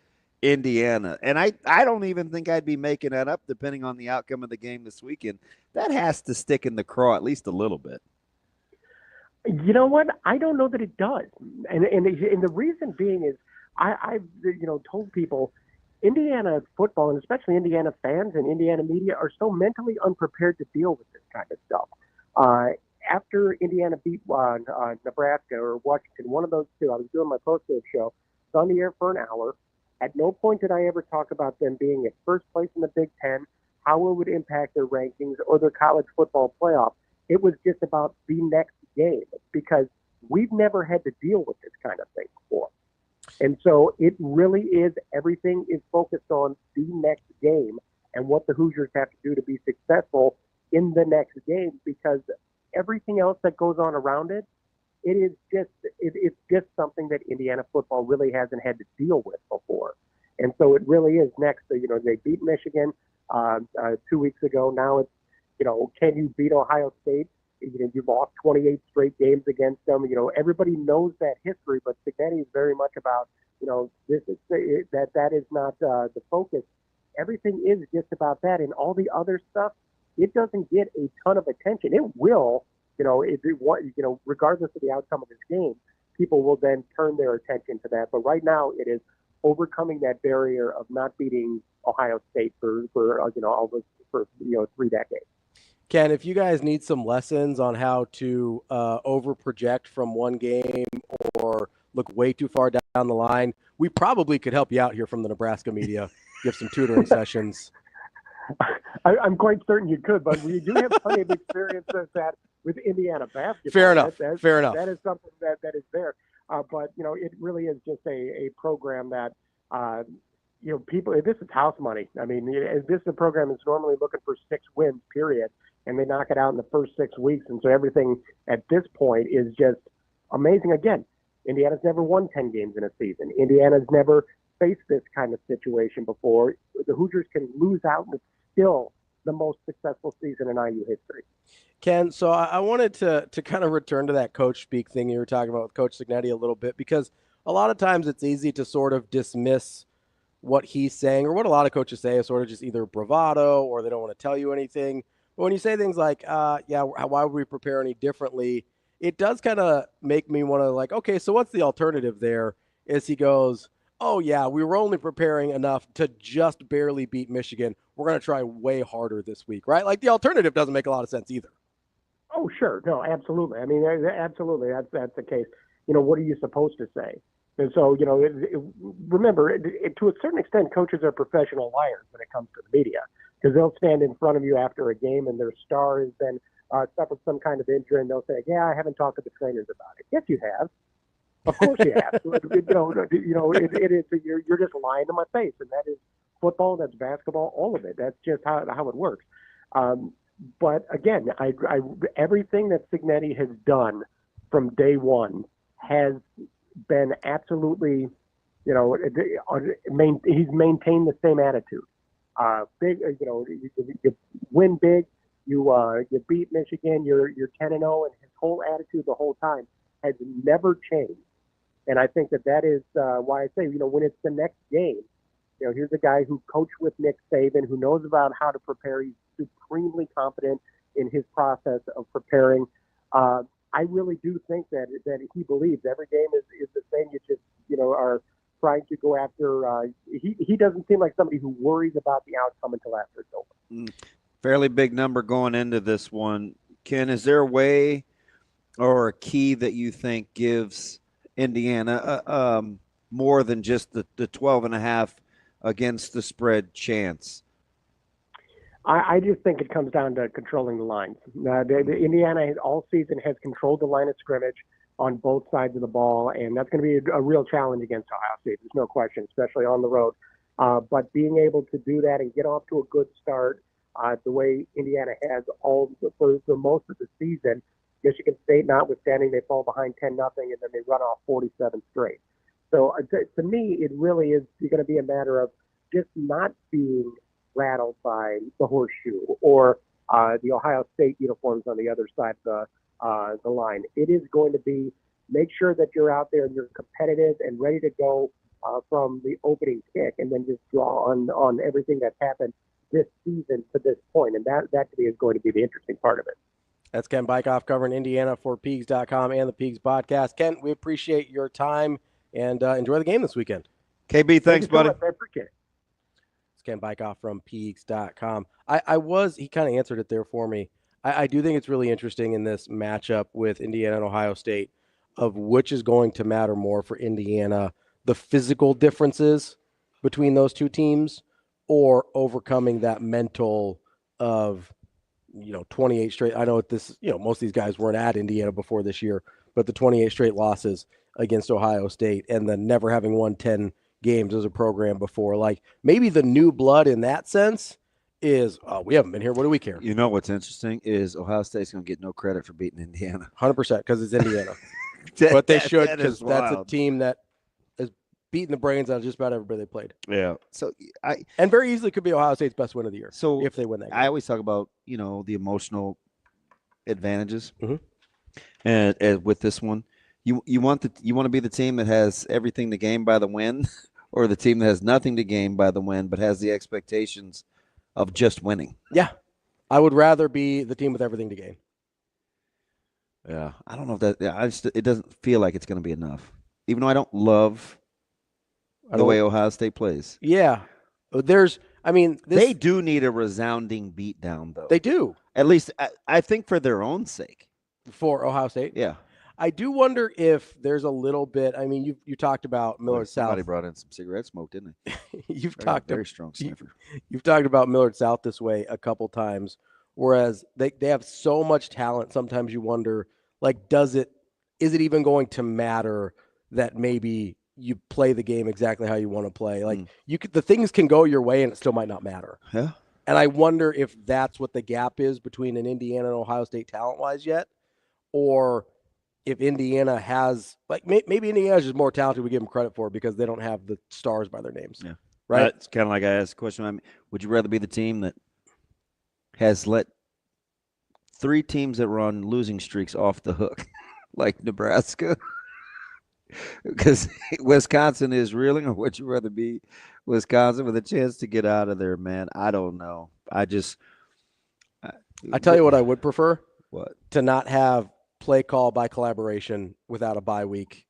Indiana. And I don't even think I'd be making that up depending on the outcome of the game this weekend. That has to stick in the craw at least a little bit. You know what? I don't know that it does. And the reason being is I've told people Indiana football, and especially Indiana fans and Indiana media, are so mentally unprepared to deal with this kind of stuff. After Indiana beat Nebraska or Washington, one of those two, I was doing my post-game show. It's on the air for an hour. At no point did I ever talk about them being at first place in the Big Ten, how it would impact their rankings or their college football playoff. It was just about the next game, because we've never had to deal with this kind of thing before. And so it really is, everything is focused on the next game and what the Hoosiers have to do to be successful in the next game, because everything else that goes on around it, it's just something that Indiana football really hasn't had to deal with before. And so it really is next. They beat Michigan 2 weeks ago. Now it's, can you beat Ohio State? You've lost 28 straight games against them. Everybody knows that history, but Cignetti is very much about, this is that is not the focus. Everything is just about that, and all the other stuff, it doesn't get a ton of attention. It will, regardless of the outcome of this game, people will then turn their attention to that. But right now, it is overcoming that barrier of not beating Ohio State for 3 decades. Ken, if you guys need some lessons on how to over-project from one game or look way too far down the line, we probably could help you out here from the Nebraska media, give some tutoring sessions. I'm quite certain you could, but we do have plenty of experience with that with Indiana basketball. Fair enough. Fair enough. That is something that is there. But, it really is just a program that, people, this is house money. I mean, this is a program that's normally looking for 6 wins, period, and they knock it out in the first 6 weeks. And so everything at this point is just amazing. Again, Indiana's never won 10 games in a season. Indiana's never faced this kind of situation before. The Hoosiers can lose out, and it's still the most successful season in IU history. Ken, so I wanted to kind of return to that coach speak thing you were talking about with Coach Cignetti a little bit, because a lot of times it's easy to sort of dismiss what he's saying, or what a lot of coaches say is sort of just either bravado or they don't want to tell you anything. But when you say things like, why would we prepare any differently? It does kind of make me want to okay, so what's the alternative there? Is he goes, oh yeah, we were only preparing enough to just barely beat Michigan. We're going to try way harder this week, right? Like the alternative doesn't make a lot of sense either. Oh, sure. No, absolutely. I mean, absolutely. That's the case. What are you supposed to say? And so, remember, to a certain extent, coaches are professional liars when it comes to the media, because they'll stand in front of you after a game and their star has been suffered some kind of injury, and they'll say, yeah, I haven't talked to the trainers about it. Yes, you have. Of course you have. It is. You're just lying to my face, and that is football, that's basketball, all of it. That's just how it works. But again, everything that Cignetti has done from day one has been absolutely, he's maintained the same attitude. Big, you win big, you beat Michigan, you're 10-0, and his whole attitude the whole time has never changed. And I think that is why I say, when it's the next game, here's a guy who coached with Nick Saban, who knows about how to prepare. He's supremely confident in his process of preparing. I really do think that he believes every game is the same. You just, are trying to go after. He doesn't seem like somebody who worries about the outcome until after it's over. Fairly big number going into this one. Ken, is there a way or a key that you think gives Indiana more than just the 12.5 against the spread chance? I just think it comes down to controlling the lines. The Indiana all season has controlled the line of scrimmage on both sides of the ball, and that's going to be a real challenge against Ohio State. There's no question, especially on the road. But being able to do that and get off to a good start, the way Indiana has for most of the season, Michigan State notwithstanding, they fall behind 10-0, and then they run off 47 straight. So to me, it really is going to be a matter of just not being rattled by the horseshoe or the Ohio State uniforms on the other side of the line. It is going to be make sure that you're out there and you're competitive and ready to go from the opening kick, and then just draw on everything that's happened this season to this point. And that to me is going to be the interesting part of it. That's Ken Bikoff covering Indiana for Peegs.com and the Peegs podcast. Ken, we appreciate your time and enjoy the game this weekend. KB, thanks, buddy. I appreciate it. Ken Bikoff from Peegs.com. He kind of answered it there for me. I do think it's really interesting in this matchup with Indiana and Ohio State of which is going to matter more for Indiana, the physical differences between those two teams or overcoming that mental of, 28 straight. I know this, most of these guys weren't at Indiana before this year, but the 28 straight losses against Ohio State and then never having won 10 games as a program before. Like maybe the new blood in that sense is, we haven't been here. What do we care? You know what's interesting is Ohio State's going to get no credit for beating Indiana. 100% because it's Indiana. But they should, because that's a team that has beaten the brains out of just about everybody they played. Yeah. So and very easily could be Ohio State's best win of the year. So if they win that game. I always talk about, the emotional advantages. Mm-hmm. And with this one, you want to be the team that has everything to gain by the win, or the team that has nothing to gain by the win but has the expectations of just winning. Yeah. I would rather be the team with everything to gain. Yeah. I don't know if that it doesn't feel like it's going to be enough. Even though I don't love the way Ohio State plays. Yeah. They do need a resounding beatdown, though. They do. At least I think for their own sake. For Ohio State? Yeah. I do wonder if there's a little bit. I mean, you talked about Millard South. Somebody brought in some cigarette smoke, didn't they? Very strong sniffer. You've talked about Millard South this way a couple times, whereas they have so much talent. Sometimes you wonder, like, is it even going to matter that maybe you play the game exactly how you want to play? Like the things can go your way and it still might not matter. Yeah. And I wonder if that's what the gap is between an Indiana and Ohio State talent-wise yet, or if Indiana has, like, maybe Indiana is just more talented we give them credit for because they don't have the stars by their names. Yeah. Right? It's kind of like I asked the question, would you rather be the team that has let 3 teams that were on losing streaks off the hook, like Nebraska? Because Wisconsin is reeling, or would you rather be Wisconsin with a chance to get out of there, man? I don't know. I tell you what I would prefer. What? To not have play call by collaboration without a bye week,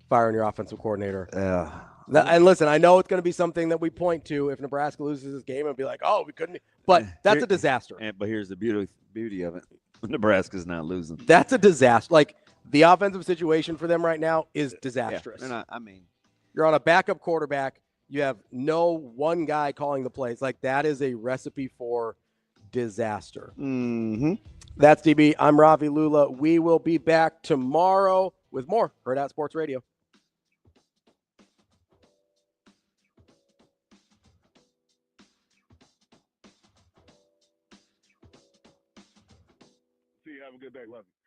firing your offensive coordinator. Yeah. And listen, I know it's going to be something that we point to if Nebraska loses this game and be like, oh, we couldn't. But that's a disaster. But here's the beauty of it. Nebraska's not losing. That's a disaster. Like, the offensive situation for them right now is disastrous. Yeah, you're on a backup quarterback. You have no one guy calling the plays. Like, that is a recipe for disaster. Mm-hmm. That's DB. I'm Ravi Lulla. We will be back tomorrow with more Hurrdat Sports Radio. See you. Have a good day. Love you.